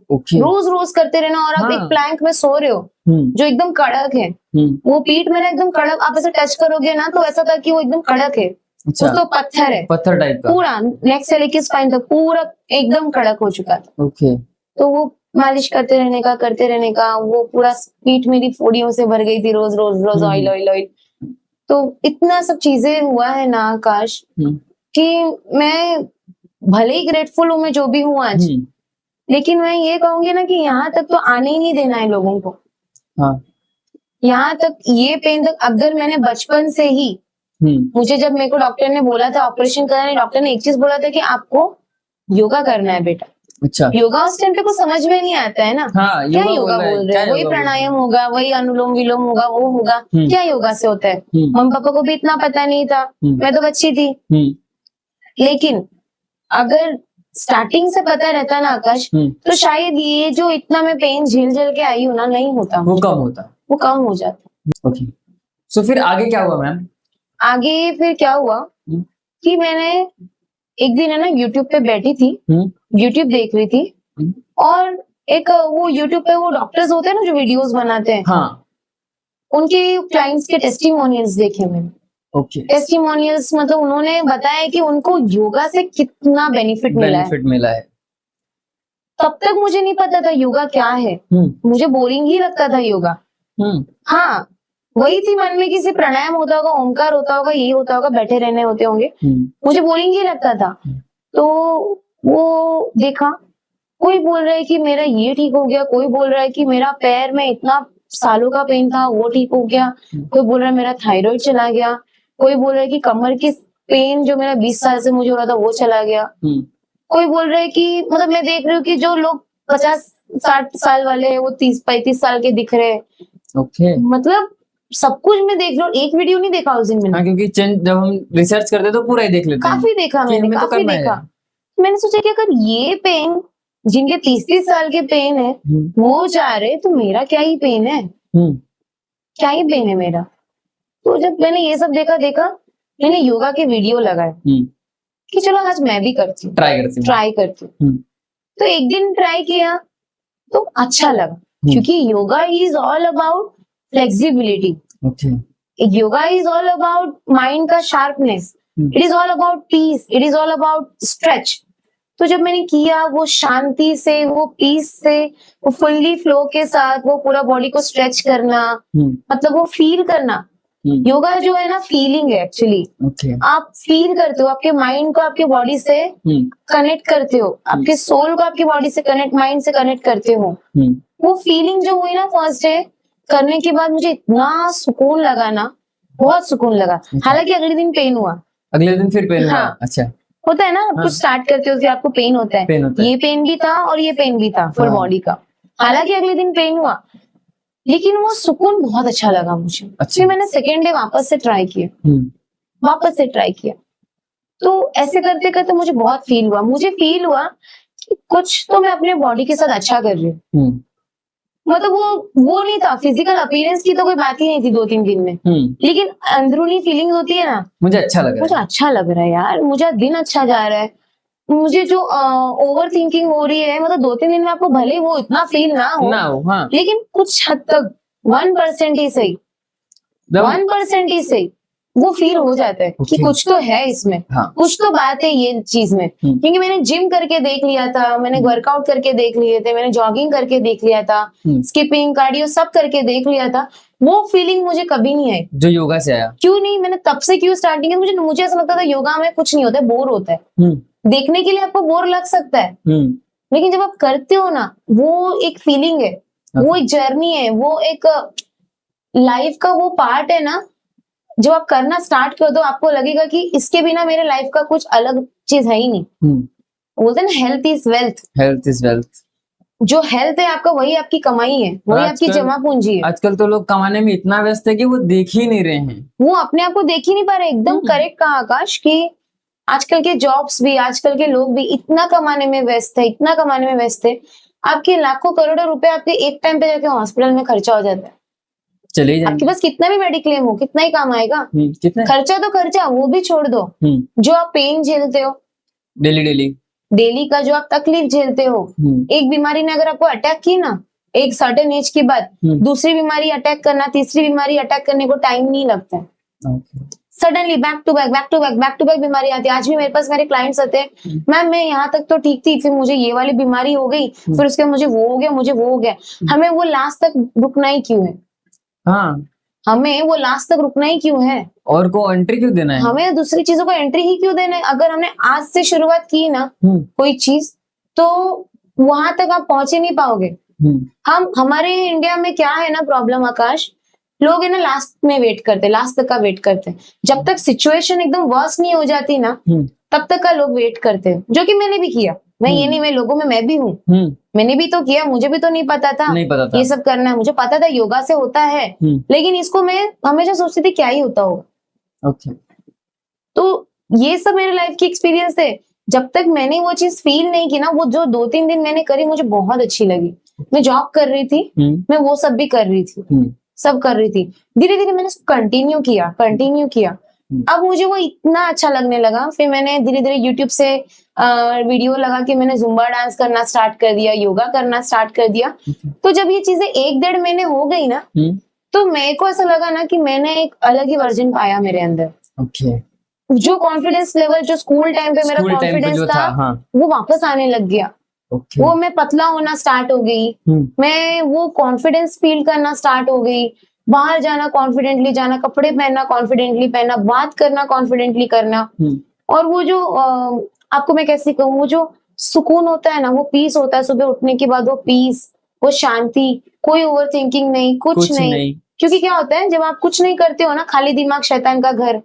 ओके। रोज रोज करते रहना, और आप हाँ। एक प्लैंक में सो रहे हो जो एकदम कड़क है, वो पीठ मेरा एकदम कड़क, आप ऐसे टच करोगे ना तो ऐसा था कि वो एकदम कड़क है। अच्छा, तो पत्थर है, पत्थर टाइप का। पूरा नेक से लेके स्पाइन तक पूरा एकदम कड़क हो चुका था। ओके। तो वो मालिश करते रहने का वो पूरा पीठ मेरी फोड़ियों से भर गई थी, रोज रोज रोज ऑयल ऑयल ऑयल। तो इतना सब चीजें हुआ है ना आकाश कि मैं भले ही ग्रेटफुल हूँ, मैं जो भी हूँ आज, लेकिन मैं ये कहूंगी ना कि यहाँ तक तो आने ही नहीं देना है लोगों को। हाँ। यहाँ तक ये पेन तक अगर मैंने बचपन से ही, मुझे जब मेरे को डॉक्टर ने बोला था ऑपरेशन करना है, डॉक्टर ने एक चीज बोला था कि आपको योगा करना है बेटा। अच्छा। योगा उस टाइम पे कुछ समझ में नहीं आता है ना। हाँ, क्या योगा बोल रहे हैं, वही प्राणायाम होगा, वही अनुलोम विलोम होगा, वो होगा, क्या योगा से होता है। मम्मी पापा को भी इतना पता नहीं था, मैं तो बच्ची थी। लेकिन अगर स्टार्टिंग से पता रहता ना आकाश, तो शायद ये जो इतना मैं पेन झेल के आई हूँ ना, नहीं होता, वो कम हो जाता। ओके। सो फिर आगे क्या हुआ मैम? आगे फिर क्या हुआ कि मैंने एक दिन है ना यूट्यूब पे बैठी थी, यूट्यूब देख रही थी, और एक वो यूट्यूब पे वो डॉक्टर्स होते हैं ना जो वीडियोस बनाते हैं, हाँ, उनके क्लाइंट्स के टेस्टिमोनियल्स देखे मैंने। ओके। टेस्टिमोनियल्स मतलब उन्होंने बताया कि उनको योगा से कितना बेनिफिट मिला है। तब तक मुझे नहीं पता था योगा क्या है, मुझे बोरिंग ही लगता था योगा। हाँ, वही थी मन में, किसी प्राणायाम होता होगा, ओमकार होता होगा, ये होता होगा, बैठे रहने होते होंगे, मुझे बोरिंग ही लगता था। तो वो देखा, कोई बोल रहा है कि मेरा ये ठीक हो गया, कोई बोल रहा है कि मेरा पैर में इतना सालों का पेन था वो ठीक हो गया, कोई बोल रहा है मेरा थायराइड चला गया, कोई बोल रहा है कि कमर की पेन जो मेरा 20 साल से मुझे हो रहा था वो चला गया, कोई बोल रहा है कि मतलब मैं देख रही हूँ कि जो लोग 50-60 साल वाले हैं वो 30-35 साल के दिख रहे हैं। ओके। मतलब सब कुछ मैं देख रही हूँ, एक वीडियो नहीं देखा उस दिन मैंने। हाँ, क्योंकि जब हम रिसर्च करते तो पूरा ही देख लेते हैं। काफी देखा मैंने, काफी देखा। मैंने सोचा कि अगर ये पेन जिनके 30-30 साल के पेन है वो जा रहे, तो मेरा क्या ही पेन है, क्या ही पेन है मेरा। तो जब मैंने ये सब देखा, मैंने योगा के वीडियो लगाए कि चलो आज मैं भी करती हूँ, ट्राई करती हूँ। तो एक दिन ट्राई किया तो अच्छा लगा, क्योंकि yoga is all about flexibility, yoga is all about mind का sharpness, it is all about peace, it is all about stretch. तो जब मैंने किया वो शांति से, वो पीस से, वो फुल्ली फ्लो के साथ वो पूरा बॉडी को स्ट्रेच करना, मतलब वो फील करना। योगा जो है ना फीलिंग है एक्चुअली। आप फील करते हो, आपके माइंड को आपके बॉडी से कनेक्ट करते हो, आपके सोल को आपकी बॉडी से कनेक्ट, माइंड से कनेक्ट करते हो। वो फीलिंग जो हुई ना फर्स्ट डे करने के बाद, मुझे इतना सुकून लगा ना, बहुत सुकून लगा। हालांकि अगले दिन पेन हुआ, अगले दिन फिर पेन हुआ। हाँ, अच्छा, होता है ना, आप कुछ स्टार्ट करते हो फिर आपको पेन होता है, ये पेन भी था और ये पेन भी था फुल बॉडी का। हालांकि अगले दिन पेन हुआ, लेकिन वो सुकून बहुत अच्छा लगा मुझे। फिर मैंने सेकेंड डे वापस से ट्राई किया, तो ऐसे करते करते मुझे बहुत फील हुआ कि कुछ तो मैं अपने बॉडी के साथ अच्छा कर रही हूँ। मतलब वो नहीं था, फिजिकल अपीयरेंस की तो कोई बात ही नहीं थी 2-3 दिन में, लेकिन अंदरूनी फीलिंग्स होती है ना, मुझे अच्छा लग रहा है यार, मुझे दिन अच्छा जा रहा है, मुझे जो ओवर थिंकिंग हो रही है, मतलब 2-3 दिन में आपको भले वो इतना फील ना हो, हाँ। लेकिन कुछ हद तक 1% ही सही, 1% ही सही वो फील हो जाता है कि कुछ तो है इसमें, कुछ तो बात है ये चीज में। क्योंकि मैंने जिम करके देख लिया था, मैंने वर्कआउट करके देख लिए थे, मैंने जॉगिंग करके देख लिया था, स्किपिंग, कार्डियो सब करके देख लिया था, वो फीलिंग मुझे कभी नहीं आई जो योगा से आया। क्यों नहीं, मैंने तब से क्यों स्टार्टिंग है, मुझे ऐसा लगता था योगा में कुछ नहीं होता है, बोर होता है। देखने के लिए आपको बोर लग सकता है, लेकिन जब आप करते हो ना, वो एक फीलिंग है, वो एक जर्नी है, वो एक लाइफ का वो पार्ट है ना। जब आप करना स्टार्ट कर दो, आपको लगेगा कि इसके बिना मेरे लाइफ का कुछ अलग चीज है ही नहीं। बोलते हैं ना, हेल्थ इज वेल्थ। जो हेल्थ है आपका, वही आपकी कमाई है, वही आपकी जमा पूंजी है। आजकल तो लोग कमाने में इतना व्यस्त है कि वो देख ही नहीं रहे हैं, वो अपने आप को देख ही नहीं पा रहे। एकदम करेक्ट कहा आकाश कि आजकल के जॉब्स भी, आजकल के लोग भी इतना कमाने में व्यस्त है, आपके लाखों करोड़ों रुपए आपके एक टाइम पे जाके हॉस्पिटल में खर्चा हो जाता है। चले आपके जाएंगे। पास कितना भी मेडिक्लेम हो, कितना ही काम आएगा। कितना खर्चा तो खर्चा, वो भी छोड़ दो। जो आप पेन झेलते हो डेली डेली डेली का, जो आप तकलीफ झेलते हो, एक बीमारी ने अगर आपको अटैक की ना, एक सर्टेन एज के बाद दूसरी बीमारी अटैक करना, तीसरी बीमारी अटैक करने को टाइम नहीं लगता है। सडनली बैक टू बैक बीमारी आती है। आज भी मेरे पास मेरे क्लाइंट्स आते हैं, मैम मैं यहाँ तक तो ठीक थी, फिर मुझे ये वाली बीमारी हो गई, फिर उसके मुझे वो हो गया, मुझे वो हो गया। हमें वो लास्ट तक रुकना ही क्यों है? हाँ, हमें वो लास्ट तक रुकना ही क्यों है? और को एंट्री क्यों देना है? हमें दूसरी चीजों को एंट्री ही क्यों देना है? अगर हमने आज से शुरुआत की ना कोई चीज, तो वहां तक आप पहुंच ही नहीं पाओगे। हमारे इंडिया में क्या है ना प्रॉब्लम आकाश, लोग है ना लास्ट में वेट करते, लास्ट तक का वेट करते। जब तक सिचुएशन एकदम वर्स नहीं हो जाती ना, तब तक का लोग वेट करते हैं, जो कि मैंने भी किया। मैं ये नहीं, मैं लोगों में मैं भी हूँ, मैंने भी तो किया। मुझे भी तो नहीं पता था ये सब करना है, मुझे पता था योगा से होता है, लेकिन इसको मैं हमेशा सोचती थी क्या ही होता होगा। तो ये सब मेरे लाइफ की एक्सपीरियंस थे। जब तक मैंने वो चीज फील नहीं की ना, वो जो 2-3 दिन मैंने करी मुझे बहुत अच्छी लगी। मैं जॉब कर रही थी, मैं वो सब भी कर रही थी, सब कर रही थी। धीरे धीरे मैंने कंटिन्यू किया। अब मुझे वो इतना अच्छा लगने लगा, फिर मैंने धीरे धीरे यूट्यूब से वीडियो लगा के मैंने जुम्बा डांस करना स्टार्ट कर दिया, योगा करना स्टार्ट कर दिया। तो जब ये चीजें 1-1.5 महीने हो गई ना, तो मेरे को ऐसा लगा ना कि मैंने एक अलग ही वर्जन पाया मेरे अंदर। जो कॉन्फिडेंस लेवल जो स्कूल टाइम पे मेरा कॉन्फिडेंस था, वो वापस आने लग गया। वो मैं पतला होना स्टार्ट हो गई, मैं वो कॉन्फिडेंस फील करना स्टार्ट हो गई। बाहर जाना कॉन्फिडेंटली जाना, कपड़े पहनना कॉन्फिडेंटली पहनना, बात करना कॉन्फिडेंटली करना। और वो जो आपको मैं कैसे कहूँ, वो जो सुकून होता है ना, वो पीस होता है सुबह उठने के बाद, वो पीस, वो शांति, कोई ओवर थिंकिंग नहीं, कुछ नहीं। क्योंकि क्या होता है, जब आप कुछ नहीं करते हो ना, खाली दिमाग शैतान का घर,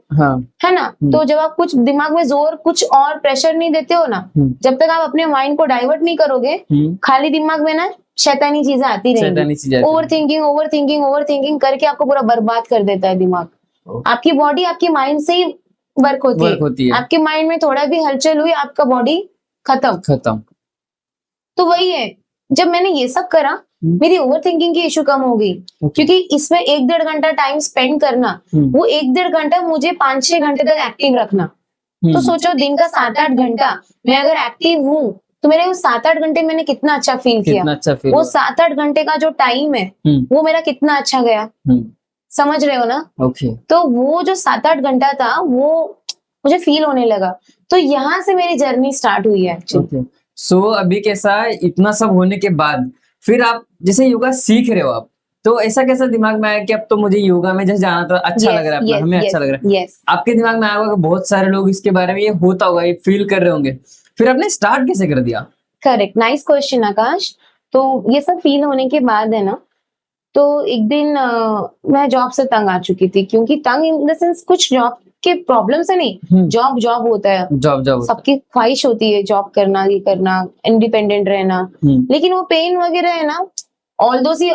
है ना। तो जब आप कुछ दिमाग में जोर, कुछ और प्रेशर नहीं देते हो ना, जब तक आप अपने माइंड को डाइवर्ट नहीं करोगे, खाली दिमाग में ना शैतानी चीजें आती रहेंगी। ओवर थिंकिंग करके आपको पूरा बर्बाद कर देता है दिमाग। आपकी बॉडी आपकी माइंड से ही वर्क होती है। आपके माइंड में थोड़ा भी हलचल हुई, आपका बॉडी खत्म। तो वही है, जब मैंने ये सब करा, मेरी ओवर थिंकिंग की इशू कम हो गई। क्योंकि इसमें 1-1.5 घंटा टाइम स्पेंड करना, वो 1-1.5 घंटा मुझे 5-6 घंटे तक एक्टिव रखना। तो सोचो, दिन का 7-8 घंटा मैं अगर एक्टिव हूँ, तो मेरे वो 7-8 घंटे मैंने कितना अच्छा फील किया। वो 7-8 घंटे का जो टाइम है, वो मेरा कितना अच्छा गया, समझ रहे हो ना? तो वो जो 7-8 घंटा था, वो मुझे फील होने लगा। तो यहाँ से मेरी जर्नी स्टार्ट हुई है एक्चुअली। सो अभी कैसा, इतना सब होने के बाद फिर आप जैसे योगा सीख रहे हो आप, तो ऐसा कैसा दिमाग में आया कि अब तो मुझे योगा में जैसे जाना तो अच्छा लग रहा है, हमें अच्छा लग रहा है। आपके दिमाग में आया होगा कि बहुत सारे लोग इसके बारे में ये होता होगा, ये फील कर रहे होंगे, फिर आपने स्टार्ट कैसे कर दिया? करेक्ट, नाइस क्वेश्चन आकाश। तो ये सब फील होने के बाद है ना, तो एक दिन मैं जॉब से तंग आ चुकी थी। क्योंकि तंग इन द सेंस कुछ जॉब के प्रॉब्लम से नहीं, जॉब होता है, जॉब सबकी ख्वाहिश होती है जॉब करना, ये करना, इंडिपेंडेंट रहना। लेकिन वो पेन वगैरह है ना, ऑल्दो सी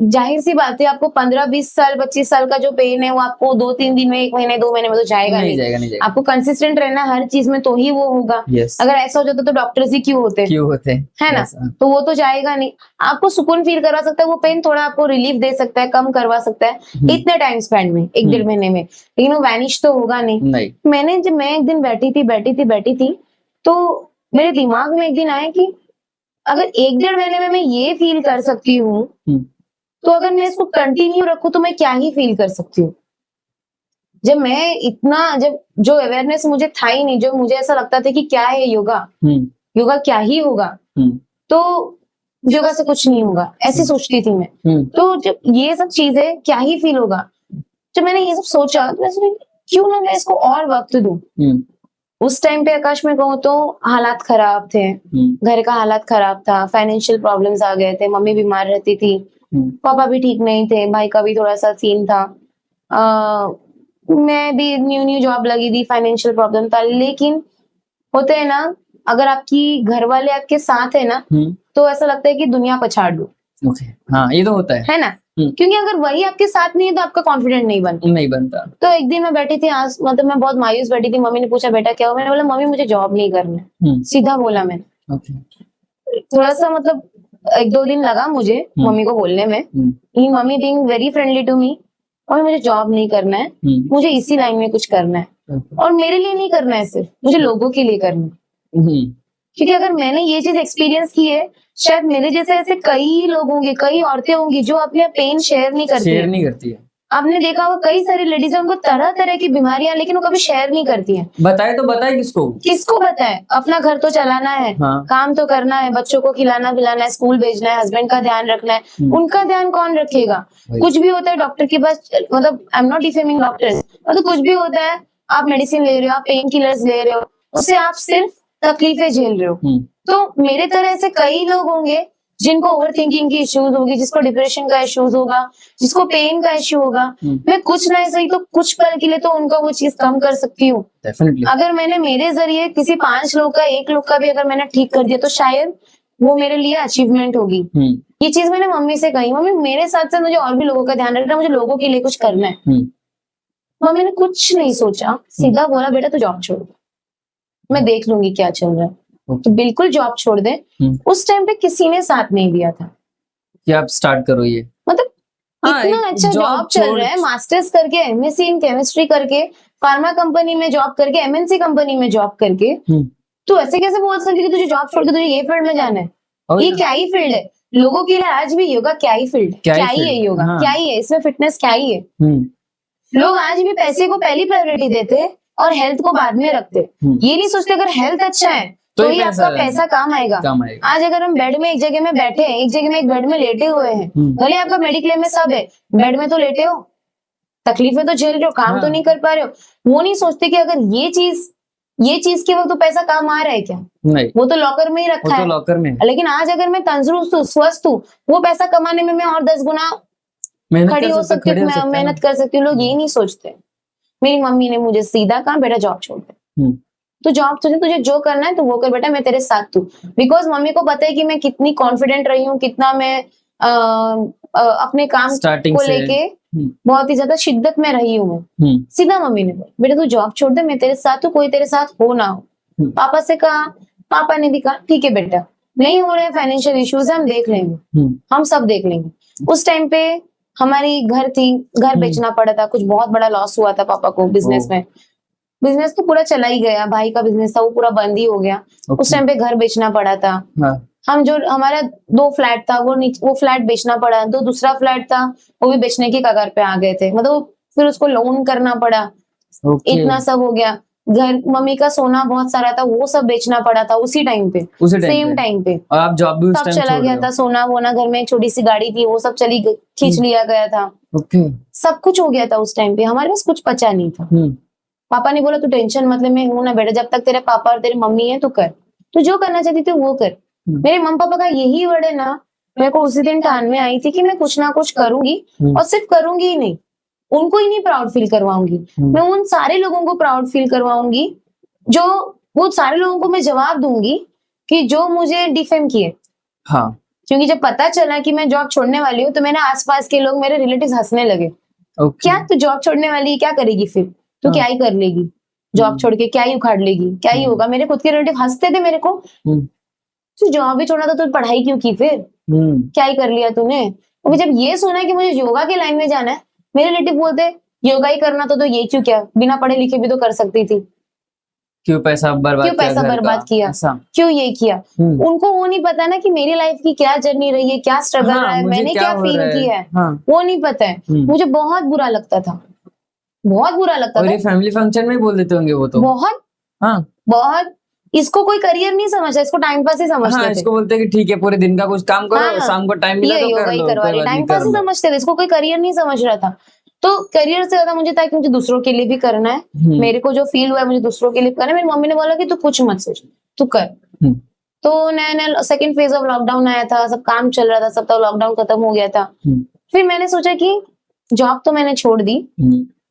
जाहिर सी बात है, आपको 15-20 साल 25 साल का जो पेन है, वो आपको 2-3 दिन में, 1 महीने 2 महीने में तो जाएगा नहीं। आपको कंसिस्टेंट रहना हर चीज में, तो ही वो होगा। अगर ऐसा हो जाता तो डॉक्टर्स ही क्यों होते है ना। तो वो तो जाएगा नहीं। आपको सुकून फील करवा सकता है वो पेन, थोड़ा आपको रिलीफ दे सकता है, कम करवा सकता है इतने टाइम स्पेंड में, 1-1.5 महीने में, लेकिन वो वैनिश तो होगा नहीं। मैं एक दिन बैठी थी, तो मेरे दिमाग में एक दिन आया कि अगर 1-1.5 महीने में मैं ये फील कर सकती हूँ, तो अगर मैं इसको कंटिन्यू रखूं तो मैं क्या ही फील कर सकती हूँ। जब जो अवेयरनेस मुझे था ही नहीं, जो मुझे ऐसा लगता था कि क्या है योगा क्या ही होगा, तो योगा से कुछ नहीं होगा, ऐसे सोचती थी मैं। तो जब ये सब चीजें क्या ही फील होगा, जब मैंने ये सब सोचा, तो क्यों ना मैं इसको और वक्त दूं। उस टाइम पे आकाश में कहूँ तो हालात खराब थे, घर का हालात खराब था, फाइनेंशियल प्रॉब्लम्स आ गए थे, मम्मी बीमार रहती थी, पापा भी ठीक नहीं थे, भाई का भी थोड़ा सा सीन था, मैं भी न्यू जॉब लगी थी, फाइनेंशियल प्रॉब्लम था। लेकिन होते है ना, अगर आपकी घर वाले आपके साथ है ना, तो ऐसा लगता है कि दुनिया पछाड़ दो। हाँ, ये तो होता है ना। क्योंकि अगर वही आपके साथ नहीं है तो आपका कॉन्फिडेंट नहीं बनता। तो एक दिन मैं बैठी थी, मतलब मैं बहुत मायूस बैठी थी। मम्मी ने पूछा बेटा क्या हुआ, मैंने बोला मम्मी मुझे जॉब नहीं करना है, सीधा बोला मैंने। थोड़ा सा मतलब एक दो दिन लगा मुझे मम्मी को बोलने में, mummy being very friendly to me, और मुझे जॉब नहीं करना है, मुझे इसी लाइन में कुछ करना है, और मेरे लिए नहीं करना है, सिर्फ मुझे लोगों के लिए करना है। क्योंकि अगर मैंने ये चीज एक्सपीरियंस की है, शायद मेरे जैसे ऐसे कई लोग होंगे, कई औरतें होंगी जो अपने पेन शेयर नहीं करती है। आपने देखा होगा कई सारी लेडीज उनको तरह तरह की बीमारियां, लेकिन वो कभी शेयर नहीं करती हैं। बताए तो बताए किसको बताए? अपना घर तो चलाना है, हाँ। काम तो करना है, बच्चों को खिलाना पिलाना है, स्कूल भेजना है, हस्बैंड का ध्यान रखना है, उनका ध्यान कौन रखेगा? कुछ भी होता है डॉक्टर के पास, मतलब I am not defaming doctors, मतलब कुछ भी होता है आप मेडिसिन ले रहे हो, आप पेन किलर्स ले रहे हो, उससे आप सिर्फ तकलीफें झेल रहे हो। तो मेरे तरह ऐसे कई लोग होंगे जिनको ओवर थिंकिंग की इश्यूज होगी, जिसको डिप्रेशन का इश्यूज होगा, जिसको पेन का इश्यू होगा। मैं कुछ नहीं सही तो कुछ पल के लिए तो उनका वो चीज कम कर सकती हूँ। अगर मैंने मेरे जरिए किसी 5 लोग का 1 लोग का भी अगर मैंने ठीक कर दिया तो शायद वो मेरे लिए अचीवमेंट होगी। ये चीज मैंने मम्मी से कही, मम्मी मेरे साथ साथ मुझे और भी लोगों का ध्यान रखना है, मुझे लोगों के लिए कुछ करना है। मम्मी ने कुछ नहीं सोचा, सीधा बोला बेटा तू जॉब छोड़, मैं देख लूंगी क्या चल रहा है। तो बिल्कुल जॉब छोड़ दे। उस टाइम पे किसी ने साथ नहीं दिया था कि आप स्टार्ट करो ये, मतलब इतना अच्छा जॉब चल रहा है, मास्टर्स करके, एमएससी इन केमिस्ट्री करके, फार्मा कंपनी में जॉब करके, एमएनसी कंपनी में जॉब करके, तो ऐसे कैसे बोल सकती कि तुझे जॉब छोड़ के तुझे ये फील्ड में जाना है? ये क्या ही फील्ड है? लोगों के लिए आज भी योगा क्या ही फील्ड, क्या ही है योगा, क्या ही है इसमें, फिटनेस क्या ही है? लोग आज भी पैसे को पहली प्रायोरिटी देते और हेल्थ को बाद में रखते। ये नहीं सोचते अगर हेल्थ अच्छा है तो ही आपका पैसा काम आएगा। आज अगर हम बेड में एक जगह में बैठे हैं, एक जगह में एक बेड में लेटे हुए हैं, भले आपका मेडिक्लेम में सब है, बेड में तो लेटे हो, तकलीफें तो झेल रहे हो, काम तो नहीं कर पा रहे हो, वो नहीं सोचते कि अगर ये चीज के वक्त तो पैसा काम आ रहा है क्या? नहीं, वो तो लॉकर में ही रखा है, लॉकर में। लेकिन आज अगर मैं तंदुरुस्त हूँ, स्वस्थ हूँ, वो पैसा कमाने में मैं और 10 गुना खड़ी हो सकती हूँ, मेहनत कर सकती हूँ। लोग ये नहीं सोचते। मेरी मम्मी ने मुझे सीधा कहा बेटा जॉब छोड़ दे, तो जॉब तुझे जो करना है तो वो कर बेटा, मैं तेरे साथ हूँ। बिकॉज मम्मी को पता है कि मैं कितनी कॉन्फिडेंट रही हूँ, कितना मैं अपने काम को लेके बहुत ही ज्यादा शिद्दत में रही हूँ। सीधा मम्मी ने बोला बेटा तू जॉब छोड़ दे, मैं तेरे साथ हूँ, कोई तेरे साथ हो ना हो। पापा से कहा, पापा ने भी कहा ठीक है बेटा, नहीं हो रहे फाइनेंशियल इश्यूज, हम देख लेंगे, हम सब देख लेंगे। उस टाइम पे हमारी घर थी, घर बेचना पड़ा था, कुछ बहुत बड़ा लॉस हुआ था पापा को बिजनेस में। बिजनेस तो पूरा चला ही गया, भाई का बिजनेस था वो पूरा बंद ही हो गया। उस टाइम पे घर बेचना पड़ा था। हम जो हमारा 2 फ्लैट था वो फ्लैट बेचना पड़ा, दूसरा फ्लैट था वो भी बेचने की कगार पे आ गए थे, मतलब फिर उसको लोन करना पड़ा। इतना सब हो गया। घर मम्मी का सोना बहुत सारा था, वो सब बेचना पड़ा था उसी टाइम पे, सेम टाइम पे। और आप जॉब भी उस टाइम चला गया था, सोना वोना, घर में एक छोटी सी गाड़ी थी वो सब खींच लिया गया था। सब कुछ हो गया था उस टाइम पे, हमारे पास कुछ बचा नहीं था। पापा ने बोला तू टेंशन मतलब मैं हूं ना बेटा, जब तक तेरे पापा और तेरी मम्मी है तू कर, तू जो करना चाहती थी वो कर। मेरे मम्मी पापा का यही वर्ड है ना, मेरे को उसी दिन ठान में आई थी कि मैं कुछ ना कुछ करूंगी, और सिर्फ करूंगी ही नहीं, उनको ही नहीं प्राउड फील करवाऊंगी, मैं उन सारे लोगों को प्राउड फील करवाऊंगी, जो वो सारे लोगों को मैं जवाब दूंगी कि जो मुझे डिफेम किए। हाँ, क्योंकि जब पता चला कि मैं जॉब छोड़ने वाली हूँ तो मेरे आसपास के लोग, मेरे रिलेटिव्स हंसने लगे। क्या तू जॉब छोड़ने वाली है, क्या करेगी फिर तो क्या ही कर लेगी, जॉब छोड़ के क्या ही उखाड़ लेगी, क्या ही होगा। मेरे खुद के रिलेटिव हंसते थे मेरे को, तू जॉब भी छोड़ा था तो पढ़ाई क्यों की फिर, क्या ही कर लिया तूने। और जब ये सुना कि मुझे योगा के लाइन में जाना है, मेरे रिलेटिव बोलते योगा ही करना तो ये क्यों, क्या बिना पढ़े लिखे भी तो कर सकती थी, क्यों पैसा बर्बाद किया, क्यों ये किया। उनको वो नहीं पता ना कि मेरी लाइफ की क्या जर्नी रही है, क्या स्ट्रगल रहा है, मैंने क्या फील किया है, वो नहीं पता है। मुझे बहुत बुरा लगता था, बहुत बुरा लगता था। और ये फैमिली फंक्शन में बोल देते होंगे वो तो, बहुत बहुत। इसको कोई करियर नहीं समझता, इसको टाइम पास ही समझते थे। इसको बोलते हैं कि ठीक है पूरे दिन का कुछ काम करो, शाम को टाइम मिला तो कर लो, टाइम पास ही समझते थे, इसको कोई करियर नहीं समझ रहा था। तो करियर से ज्यादा मुझे था कि मुझे दूसरों के लिए भी करना है, मेरे को जो फील हुआ है मुझे दूसरों के लिए करना है। मेरी मम्मी ने बोला कि तू कुछ मत सोच, तू कर। तो नया सेकंड फेज ऑफ लॉकडाउन आया था, सब काम चल रहा था, सब तो लॉकडाउन खत्म हो गया था। फिर मैंने सोचा कि जॉब तो मैंने छोड़ दी,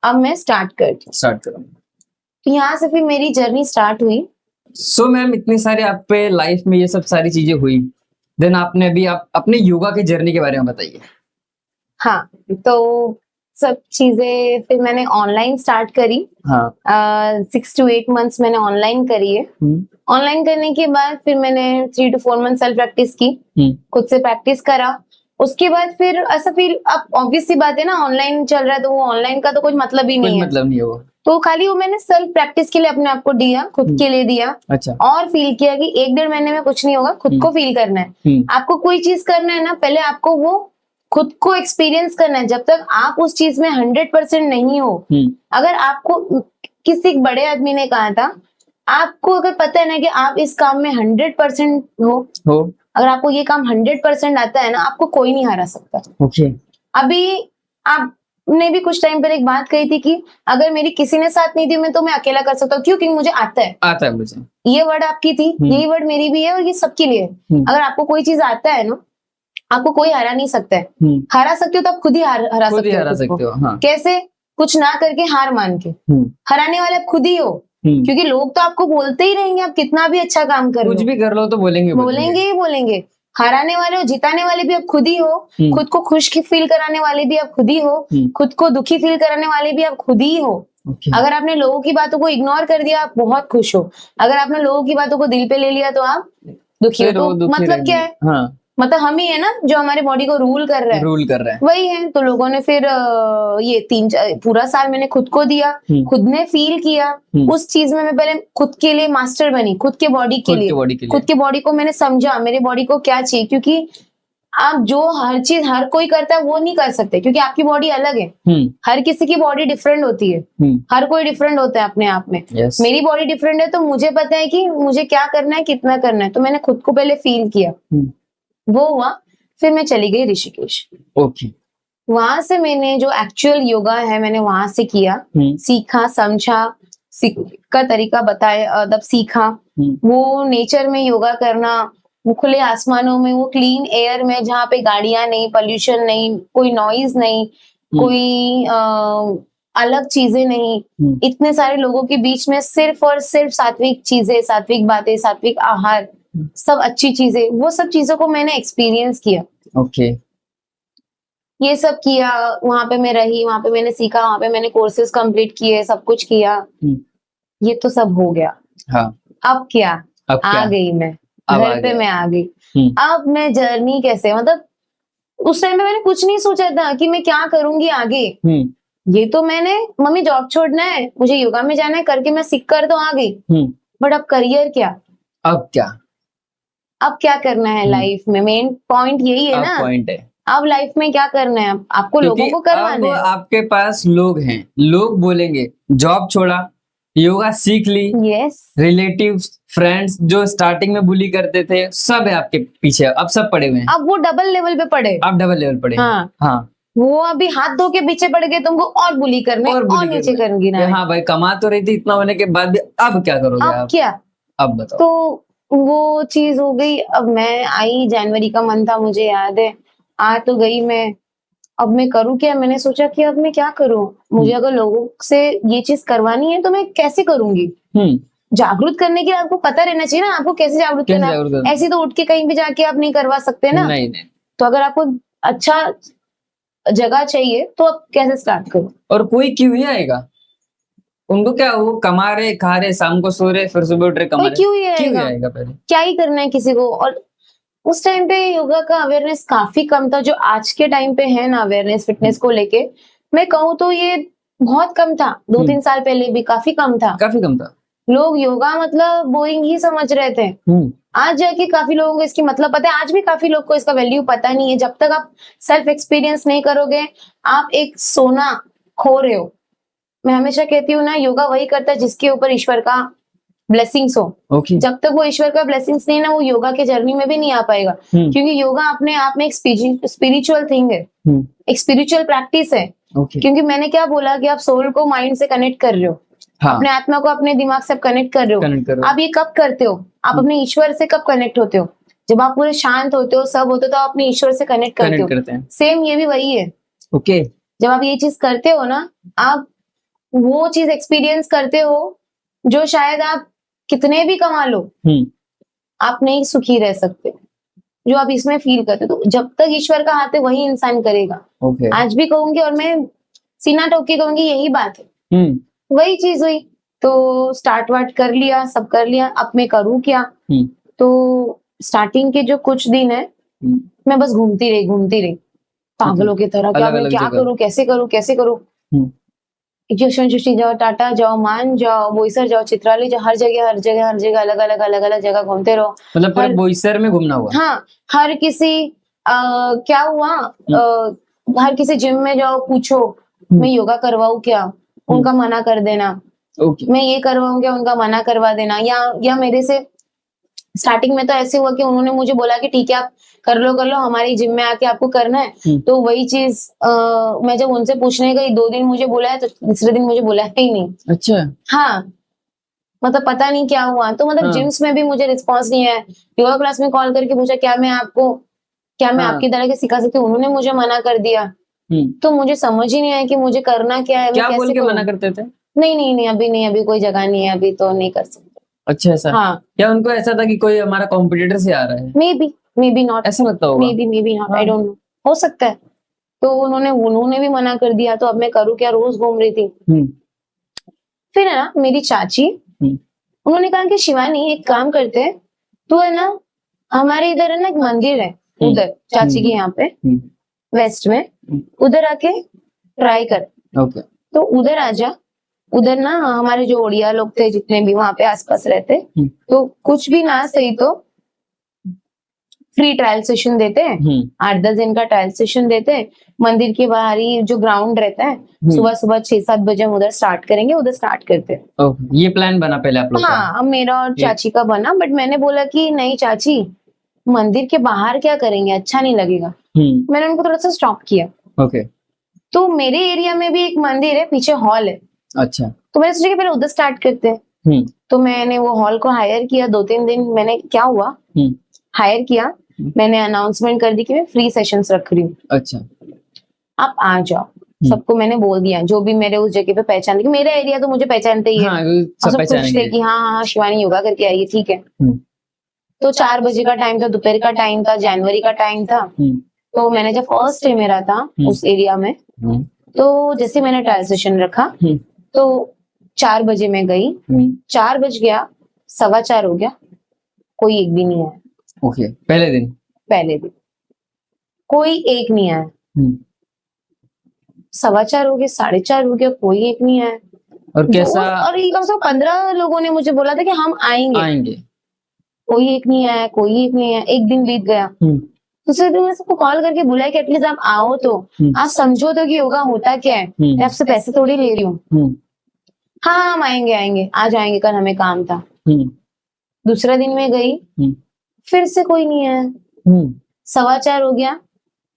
अब मैं स्टार्ट करूँ। तो यहाँ से फिर मेरी जर्नी स्टार्ट हुई। सो मैम इतनी सारी आप पे लाइफ में ये सब सारी चीजें हुई, देन आपने अभी आप अपने योगा की जर्नी के बारे में बताइए। हाँ, तो सब चीजें फिर मैंने ऑनलाइन स्टार्ट करी। हाँ, 6 to 8 months मैंने ऑनलाइन करी है। ऑनलाइन करने के बाद फिर मैंने 3 to 4 मंथ सेल्फ प्रैक्टिस की, खुद से प्रैक्टिस करा। उसके बाद फिर ऐसा फिर अब ऑब्वियस सी बात है ना, ऑनलाइन चल रहा है तो वो ऑनलाइन का तो कुछ मतलब ही नहीं है, मतलब नहीं है वो। तो खाली वो मैंने सेल्फ प्रैक्टिस के लिए अपने आप को दिया, खुद के लिए दिया। अच्छा। और फील किया कि 1-1.5 महीने में कुछ नहीं होगा, खुद को फील करना है। आपको कोई चीज करना है ना, पहले आपको वो खुद को एक्सपीरियंस करना है। जब तक आप उस चीज में 100% नहीं हो, अगर आपको किसी बड़े आदमी ने कहा था, आपको अगर पता है ना कि आप इस काम में 100% हो, अगर आपको ये काम 100% आता है ना, आपको कोई नहीं हरा सकता। ओके। अभी आपने भी कुछ टाइम पर एक बात कही थी कि अगर मेरी किसी ने साथ नहीं दी मैं तो मैं अकेला कर सकता हूँ, क्यों? क्योंकि मुझे आता है मुझे। ये वर्ड आपकी थी, यही वर्ड मेरी भी है और ये सबके लिए है। अगर आपको कोई चीज आता है ना, आपको कोई हरा नहीं सकता है। हरा सकते हो तो आप खुद ही हरा सकते हो। हाँ। कैसे? कुछ ना करके, हार मान के। हराने वाले आप खुद ही हो, क्योंकि लोग तो आपको बोलते ही रहेंगे, आप कितना भी अच्छा काम कर लो, कुछ भी कर लो तो बोलेंगे। हराने वाले हो, जिताने वाले भी आप खुद ही हो, खुद को खुश फील कराने वाले भी आप खुद ही हो, खुद को दुखी फील कराने वाले भी आप खुद ही हो। अगर आपने लोगों की बातों को इग्नोर कर दिया, आप बहुत खुश हो। अगर आपने लोगों की बातों को दिल पे ले लिया तो आप दुखी हो। तो मतलब क्या है? हाँ। मतलब हम ही है ना जो हमारे बॉडी को रूल कर रहा है, वही है। तो लोगों ने फिर ये पूरा साल मैंने खुद को दिया, खुद ने फील किया उस चीज में। मैं पहले खुद के लिए मास्टर बनी, खुद के बॉडी के लिए, खुद के बॉडी को मैंने समझा, मेरे बॉडी को क्या चाहिए। क्योंकि आप जो हर चीज हर कोई करता है वो नहीं कर सकते, क्योंकि आपकी बॉडी अलग है। हर किसी की बॉडी डिफरेंट होती है, हर कोई डिफरेंट होता है अपने आप में। मेरी बॉडी डिफरेंट है तो मुझे पता है कि मुझे क्या करना है, कितना करना है। तो मैंने खुद को पहले फील किया, वो हुआ। फिर मैं चली गई ऋषिकेश। ओके। वहां से मैंने जो एक्चुअल योगा है मैंने वहां से किया, सीखा, समझा, का तरीका बताया, तब सीखा। वो नेचर में योगा करना, वो खुले आसमानों में, वो क्लीन एयर में, जहाँ पे गाड़ियां नहीं, पोल्यूशन नहीं, कोई नॉइज नहीं, कोई अलग चीजें नहीं, इतने सारे लोगों के बीच में सिर्फ और सिर्फ सात्विक चीजें, सात्विक बातें, सात्विक आहार, सब अच्छी चीजें, वो सब चीजों को मैंने एक्सपीरियंस किया। ओके। ये सब किया, वहां पे मैं रही, वहां पे मैंने सीखा, वहां पे मैंने कोर्सेज कंप्लीट किए, सब कुछ किया। ये तो सब हो गया। हाँ। अब क्या? आ गई मैं घर पे, मैं आ गई। अब मैं जर्नी कैसे, मतलब उस टाइम में मैंने कुछ नहीं सोचा था कि मैं क्या करूंगी आगे। ये तो मैंने, मम्मी जॉब छोड़ना है, मुझे योगा में जाना है, करके मैं सीख कर तो आ गई। बट अब करियर क्या? अब क्या करना है लाइफ में? मेन पॉइंट यही है ना, पॉइंट है। अब लाइफ में क्या करना है? आपको लोगों को करवाना है। आपके पास लोग हैं, लोग बोलेंगे जॉब छोड़ा, योगा सीख ली, रिलेटिव्स, फ्रेंड्स जो स्टार्टिंग में बुली करते थे, सब है आपके पीछे, अब सब पड़े हुए हैं। अब वो डबल लेवल पे पड़े, आप डबल लेवल पड़े। हाँ। वो अभी हाथ धो के पीछे पड़ गए, तुमको और बुली करने और नीचे करनी ना। हाँ भाई, कमा तो रही थी इतना होने के बाद भी, अब क्या करोगे? अब क्या? अब बताओ। तो वो चीज हो गई। अब मैं आई, जनवरी का मंथ था, मुझे याद है, आ तो गई मैं। अब मैं करूँ क्या? मैंने सोचा कि अब मैं क्या करूँ, मुझे अगर लोगों से ये चीज करवानी है तो मैं कैसे करूंगी? जागरूक करने के लिए आपको पता रहना चाहिए ना, आपको कैसे जागरूक करना। ऐसे तो उठ के कहीं भी जाके आप नहीं करवा सकते ना। नहीं। तो अगर आपको अच्छा जगह चाहिए तो आप कैसे स्टार्ट करो? और कोई क्यों ही आएगा? उनको क्या, वो कमा रहे, खा रहे, शाम को सो रहे, फिर सुबह उठ रहे, कमा रहे। क्यों ही आएगा पहले? क्या ही करना है किसी को? और उस टाइम पे योगा का अवेयरनेस काफी कम था, जो आज के टाइम पे है ना अवेयरनेस फिटनेस को लेके, मैं कहूँ तो ये बहुत कम था। 2-3 साल पहले भी काफी कम था। लोग योगा मतलब बोरिंग ही समझ रहे थे। आज जाके काफी लोगों को इसकी मतलब पता है। आज भी काफी लोग को इसका वैल्यू पता नहीं है। जब तक आप सेल्फ एक्सपीरियंस नहीं करोगे, आप एक सोना खो रहे हो। मैं हमेशा कहती हूँ ना, योगा वही करता है जिसके ऊपर ईश्वर का ब्लेसिंग्स हो। जब तक वो ईश्वर का ब्लेसिंग्स नहीं ना, वो योगा के जर्नी में भी नहीं आ पाएगा। क्योंकि योगा अपने आप में एक स्पिरिचुअल थिंग है, एक स्पिरिचुअल प्रैक्टिस है। क्योंकि मैंने क्या बोला कि आप सोल को माइंड से कनेक्ट कर रहे हो, अपने आत्मा को अपने दिमाग से कनेक्ट कर रहे हो। आप ये कब करते हो? आप अपने ईश्वर से कब कनेक्ट होते हो? जब आप पूरे शांत होते हो, सब होते हो, तो आप अपने ईश्वर से कनेक्ट करते हो। सेम ये भी वही है। जब आप ये चीज करते हो ना, आप वो चीज एक्सपीरियंस करते हो जो शायद आप कितने भी कमा लो, आप नहीं सुखी रह सकते, जो आप इसमें फील करते। तो जब तक ईश्वर का हाथ है वही इंसान करेगा। आज भी कहूंगी और मैं सीना ठोक के कहूंगी, यही बात है। वही चीज हुई। तो स्टार्ट वार्ट कर लिया, सब कर लिया, अब मैं करूँ क्या? तो स्टार्टिंग के जो कुछ दिन है मैं बस घूमती रही पागलों की तरह, क्या मैं अलग-अलग क्या जगह। करूँ, कैसे करूँ? यशवंत सृष्टि जाओ, टाटा जाओ, मान जाओ, बोईसर जाओ, चित्राली जाओ, हर जगह अलग-अलग जगह घूमते रहो। मतलब पूरे हर बोईसर में घूमना हुआ। हाँ, हर किसी क्या हुआ, हर किसी जिम में जाओ, पूछो मैं योगा करवाऊँ क्या? उनका मना कर देना। ओके। मैं ये करवाऊँ क्या? उनका मना करवा देना। या मेरे से स्टार्टिंग में तो ऐसे हुआ कि उन्होंने मुझे बोला कि ठीक है आप कर लो, हमारी जिम में आके आपको करना है। तो वही चीज मैं जब उनसे पूछने गई, 2 दिन मुझे बुलाया, तो तीसरे दिन मुझे बुलाया ही नहीं। अच्छा। हाँ, मतलब पता नहीं क्या हुआ। तो मतलब हाँ। जिम्स में भी मुझे रिस्पॉन्स नहीं है। योगा क्लास में कॉल करके पूछा क्या मैं हाँ। आपकी तरह के सिखा सकती हूँ? उन्होंने मुझे मना कर दिया। तो मुझे समझ ही नहीं आया कि मुझे करना क्या है, मैं क्या बोल कैसे के करूँ? मना करते थे? नहीं, अभी कोई जगह नहीं है, अभी तो नहीं कर सकते। अच्छा, ऐसा। हाँ, या उनको ऐसा था कि कोई हमारा कॉम्पिटिटर से आ रहा है? मे बी नॉट, ऐसा लगता होगा। मे बी नॉट, हाँ। आई डोंट नो, हो सकता है। तो उन्होंने भी मना कर दिया, तो अब मैं करूँ क्या? रोज घूम रही थी। फिर है ना मेरी चाची, उन्होंने कहा कि शिवानी एक काम करते हैं, तू है ना हमारे इधर है ना एक मंदिर है उधर चाची के यहाँ पे वेस्ट में, उधर आके ट्राई कर। ओके। तो उधर आजा, उधर ना हमारे जो ओड़िया लोग थे जितने भी वहां पे आसपास रहते, तो कुछ भी ना सही तो फ्री ट्रायल सेशन देते हैं, 8-10 दिन का ट्रायल सेशन देते हैं। मंदिर के बाहर ही जो ग्राउंड रहता है, सुबह 6-7 बजे हम उधर स्टार्ट करेंगे, उधर स्टार्ट करते हैं। ओके, ये प्लान बना पहले आप लोग का? हाँ, अब मेरा और चाची का बना, बट मैंने बोला कि नहीं चाची, मंदिर के बाहर क्या करेंगे, अच्छा नहीं लगेगा। मैंने उनको थोड़ा सा स्टॉप किया। ओके। तो मेरे एरिया में भी एक मंदिर है, पीछे हॉल है, अच्छा। तो मैंने सोचा कि पहले उधर स्टार्ट करते हैं। तो मैंने वो हॉल को हायर किया, 2-3 दिन मैंने क्या हुआ हायर किया, मैंने अनाउंसमेंट कर दी कि मैं फ्री सेशंस रख रही हूँ, अच्छा। आप आ जाओ। सबको मैंने बोल दिया, जो भी मेरे उस जगह पे पहचान, मेरा एरिया तो मुझे पहचानते ही है। हाँ, और सब सब खुश थे पहचानेंगे। कि हाँ शिवानी योगा करके आई है, ठीक है। तो 4 बजे का टाइम था, दोपहर का टाइम था, जनवरी का टाइम था। तो मैंने जब फर्स्ट डे मेरा था उस एरिया में, तो जैसे मैंने ट्रायल सेशन रखा, तो 4 बजे मैं गई, 4 बज गया, 4:15 हो गया, कोई एक भी नहीं आया। ओके, पहले दिन कोई एक नहीं आया। 4:15 हो गए, 4:30 हो गया, कोई एक नहीं आया। और कैसा? और ये कम से कम 15 लोगों ने मुझे बोला था कि हम आएंगे, कोई एक नहीं आया, एक दिन बीत गया। दूसरे दिन मैं सबको कॉल करके बुलाया कि एटलीस्ट आप आओ, तो आप समझो तो कि योगा होता क्या है, मैं आपसे पैसे थोड़ी ले रही हूँ। हाँ हम आएंगे, आज आएंगे, कल हमें काम था। दूसरा दिन मैं गई, फिर से कोई नहीं आया। 4:15 हो गया,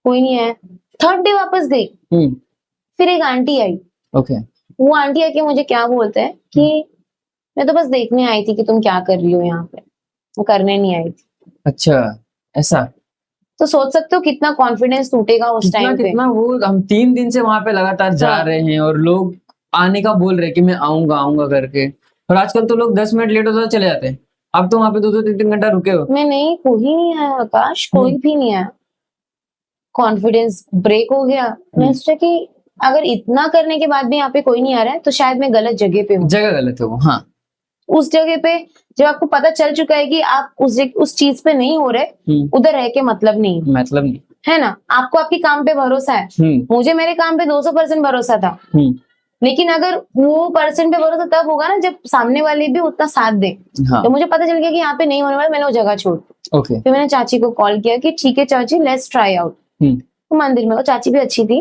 कोई नहीं आया। थर्ड डे वापस गई, फिर एक आंटी आई। ओके। वो आंटी आके मुझे क्या बोलते हैं कि मैं तो बस देखने आई थी कि तुम क्या कर रही हो यहाँ पे, वो करने नहीं आई थी। अच्छा, ऐसा? तो सोच सकते हो कितना कॉन्फिडेंस टूटेगा उस टाइम पे। कितना वो हम 3 दिन से वहां पे लगातार जा रहे हैं और लोग आने का बोल रहे कि मैं आऊंगा करके, और आजकल तो लोग 10 मिनट लेट होता चले जाते हैं। अब तो वहां पे 2-3 घंटा रुके हो। मैं नहीं, कोई नहीं आया आकाश, कोई भी नहीं आया। कॉन्फिडेंस ब्रेक हो गया। मैं सोचा कि अगर इतना करने के बाद भी यहाँ पे कोई नहीं आ रहा है, तो शायद मैं गलत जगह पे हूँ। जगह गलत है वो। हाँ, उस जगह पे जब आपको पता चल चुका है कि आप उस चीज पे नहीं हो रहे, उधर रह के मतलब नहीं है ना। आपको आपके काम पे भरोसा है, मुझे मेरे काम पे 200% भरोसा था। लेकिन अगर वो पर्सन पे भरोसा तब होगा ना जब सामने वाले भी उतना साथ दे। तो मुझे पता चल गया कि यहाँ पे नहीं होने वाला, मैंने वो जगह छोड़। फिर मैंने चाची को कॉल किया कि ठीक है चाची, लेट्स ट्राई आउट। तो मंदिर में वो चाची भी अच्छी थी,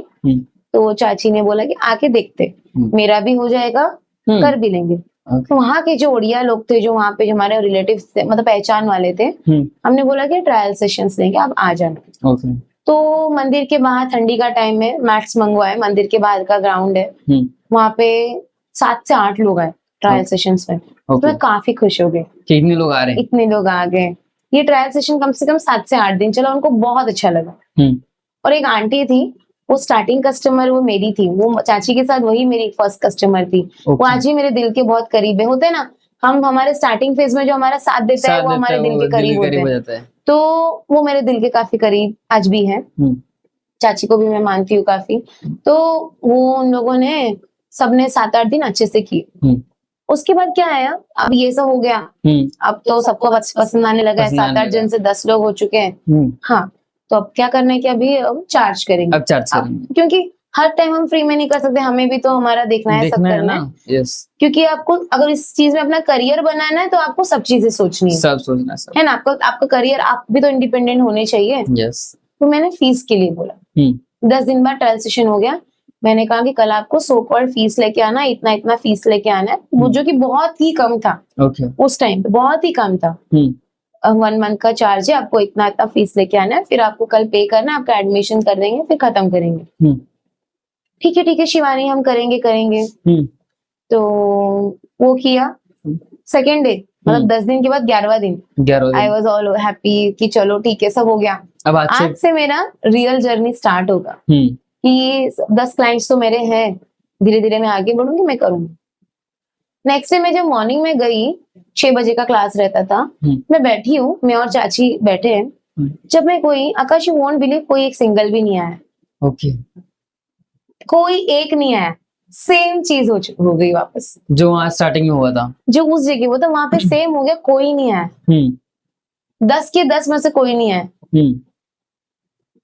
तो चाची ने बोला कि आके देखते, मेरा भी हो जाएगा, कर भी लेंगे। तो वहाँ के जो ओड़िया लोग थे, जो वहाँ पे हमारे रिलेटिव थे, मतलब पहचान वाले थे, हमने बोला कि ट्रायल सेशंस लेंगे, आप आ जाना। तो मंदिर के बाहर ठंडी का टाइम है, मैट्स मंगवाए, मंदिर के बाहर का ग्राउंड है, वहाँ पे 7 से 8 लोग आए ट्रायल सेशंस में। तो मैं काफी खुश हो गई कि इतने लोग आ रहे हैं। इतने लोग आ गए। ये ट्रायल सेशन कम से कम 7 से 8 दिन चला, उनको बहुत अच्छा लगा। और एक आंटी थी, वो स्टार्टिंग कस्टमर वो मेरी थी, वो चाची के साथ वही मेरी फर्स्ट कस्टमर थी। वो आज भी मेरे दिल के बहुत करीब है। होते ना हम हमारे स्टार्टिंग फेज में जो हमारा साथ देता है, वो हमारे दिल के करीब होते हैं। तो वो मेरे दिल के काफी करीब आज भी है। चाची को भी मैं मानती हूँ काफी। तो वो उन लोगों ने सबने 7-8 दिन अच्छे से किए। उसके बाद क्या आया, अब ये सब हो गया, अब तो सबको पसंद आने लगा है, पसंद आने 7-8 जन से 10 लोग हो चुके हैं। हाँ, तो अब क्या करना है कि अभी चार्ज करेंगे, अब चार्ज करेंगे, क्योंकि हर टाइम हम फ्री में नहीं कर सकते, हमें भी तो हमारा देखना है, सब करना है। यस, क्योंकि आपको अगर इस चीज में अपना करियर बनाना है तो आपको सब चीजें सोचनी है, सब सोचना है ना। आपका करियर, आप भी तो इंडिपेंडेंट होने चाहिए। यस। तो मैंने फीस के लिए बोला। 10 दिन बाद ट्रायल सेशन हो गया, मैंने कहा कि कल आपको सो कॉल्ड फीस लेके आना, इतना इतना फीस लेके आना है, वो जो कि बहुत ही कम था उस टाइम पे, बहुत ही कम था। 1 मंथ का चार्ज है, आपको इतना इतना फीस लेके आना है, फिर आपको कल पे करना है, आपका एडमिशन कर देंगे, फिर खत्म करेंगे। ठीक है शिवानी, हम करेंगे। तो वो किया। सेकेंड डे, मतलब 10 दिन के बाद 11वां दिन, आई वॉज ऑल हैप्पी कि चलो ठीक है, सब हो गया। अब आज से मेरा रियल जर्नी स्टार्ट होगा कि 10 क्लाइंट्स तो मेरे हैं, धीरे धीरे मैं आगे बढ़ूंगी, मैं करूंगी। नेक्स्ट डे मैं जब मॉर्निंग में गई, 6 बजे का क्लास रहता था, मैं बैठी हूँ, मैं और चाची बैठे हैं। जब मैं कोई, आकाश यू वोंट बिलीव, कोई एक सिंगल भी नहीं आया। कोई एक नहीं आया, सेम चीज हो गई वापस, जो वहां स्टार्टिंग में हुआ था, जो उस जगह वो था, वहां पे सेम हो गया, कोई नहीं आया। 10 के 10 में से कोई नहीं आया।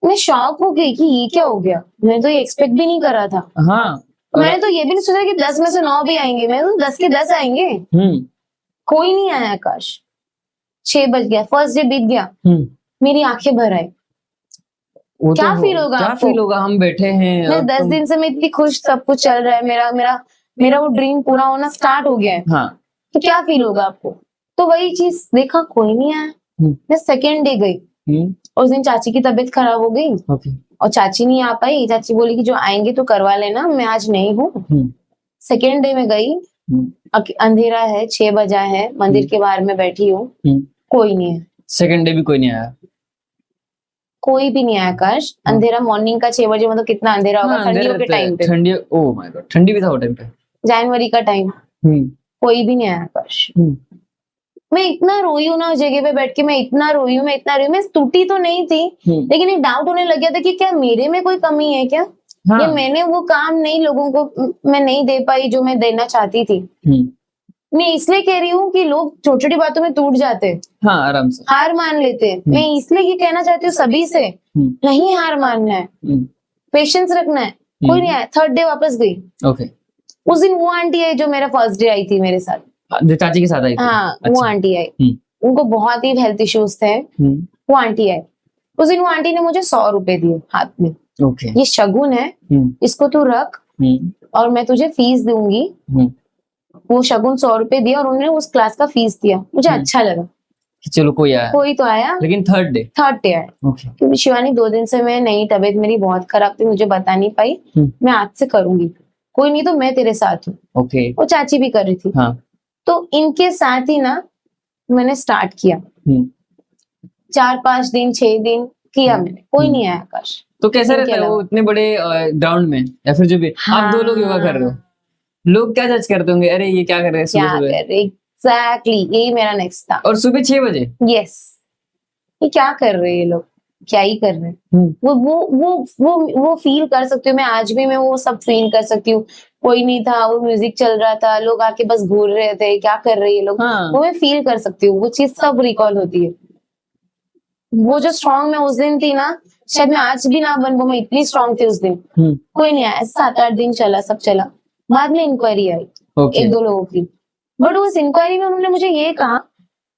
मैं शॉक हो गई कि ये क्या हो गया, मैंने तो ये एक्सपेक्ट भी नहीं करा था। हाँ, मैंने तो ये भी नहीं सोचा कि 10 में से 9 भी आएंगे, मैं तो 10 के 10 आएंगे। कोई नहीं आया आकाश। 6 बज गया, फर्स्ट डे बीत गया, मेरी आंखें भर आई। क्या फील होगा, क्या फील होगा, हम बैठे हैं, मैं 10 दिन से मैं इतनी खुश, सब कुछ चल रहा है, मेरा वो ड्रीम पूरा होना स्टार्ट हो गया है। हाँ। तो क्या फील होगा आपको। तो वही चीज देखा, कोई नहीं आया। मैं सेकेंड डे गई, उस दिन चाची की तबीयत खराब हो गई, और चाची नहीं आ पाई। चाची बोली कि जो आएंगे तो करवा लेना, मैं आज नहीं हूँ। सेकेंड डे में गई, अंधेरा है, 6 बजा है, मंदिर के बाहर में बैठी हूँ, कोई नहीं है। सेकेंड डे भी कोई नहीं आया, कोई भी नहीं आया आकाश। अंधेरा, मॉर्निंग का 6 बजे, मतलब कितना अंधेरा होगा, ठंडियों के टाइम पे, ठंडी, ओह माय गॉड, ठंडी भी था वो टाइम पे, जनवरी का टाइम। कोई भी नहीं आया आकाश। मैं इतना रोई हूँ ना उस जगह पे बैठ के, मैं इतना रोई हूँ, मैं टूटी तो नहीं थी, लेकिन एक डाउट होने लग गया था कि क्या मेरे में कोई कमी है क्या। हाँ। ये मैंने वो काम नहीं, लोगों को मैं नहीं दे पाई जो मैं देना चाहती थी। मैं इसलिए कह रही हूँ कि लोग छोटी छोटी बातों में टूट जाते हैं, हाँ, आराम से हार मान लेते हैं। मैं इसलिए ये कहना चाहती हूँ सभी से, नहीं हार मानना है, पेशेंस रखना है। कोई नहीं आया, थर्ड डे वापस गई। ओके। उस दिन वो आंटी है जो मेरा फर्स्ट डे आई थी मेरे साथ, जो चाची के साथ आई थी। हाँ, अच्छा। वो आंटी आई, उनको बहुत ही हेल्थ इश्यूज थे। वो आंटी आई, उस दिन वो आंटी ने मुझे 100 रुपए दिए हाथ में। ओके। ये शगुन है, इसको तू रख, और मैं तुझे फीस दूंगी। वो शगुन 100 रुपए दिया, और उन्होंने उस क्लास का फीस दिया। मुझे अच्छा लगा, चलो कोई आया, कोई तो आया। लेकिन थर्ड डे आया, क्योंकि शिवानी 2 दिन से मैं नहीं, तबीयत मेरी बहुत खराब थी, मुझे बता नहीं पाई। मैं आज से करूंगी, कोई नहीं तो मैं तेरे साथ हूँ। ओके। वो चाची भी कर रही थी। हाँ। तो इनके साथ ही ना मैंने स्टार्ट किया। 4-5 दिन 6 दिन किया मैंने, कोई नहीं आया आकाश। तो कैसा रहता है वो इतने बड़े ग्राउंड में, या फिर जो भी आप 2 लोग योगा कर रहे हो, लोग क्या जज करते होंगे, अरे ये क्या कर रहे हैं सुबह सुबह। एग्जैक्टली, यही मेरा नेक्स्ट था। और सुबह 6 बजे, यस, ये क्या कर रहे हैं ये लोग, क्या ही कर रहे हैं। वो फील कर सकती हूँ मैं, आज भी मैं वो सब फील कर सकती हूँ। कोई नहीं था, वो म्यूजिक चल रहा था, लोग आके बस घूर रहे थे, क्या कर रहे हैं ये लोग। हाँ। वो मैं फील कर सकती हूँ, वो चीज सब रिकॉल होती है। वो जो स्ट्रॉन्ग मैं उस दिन थी ना, शायद मैं आज भी ना बन, वो मैं इतनी स्ट्रॉन्ग थी उस दिन। कोई नहीं आया, 7-8 दिन चला, सब चला। बाद में इंक्वायरी आई, 1-2 लोगों की, बट उस इंक्वायरी में उन्होंने मुझे ये कहा,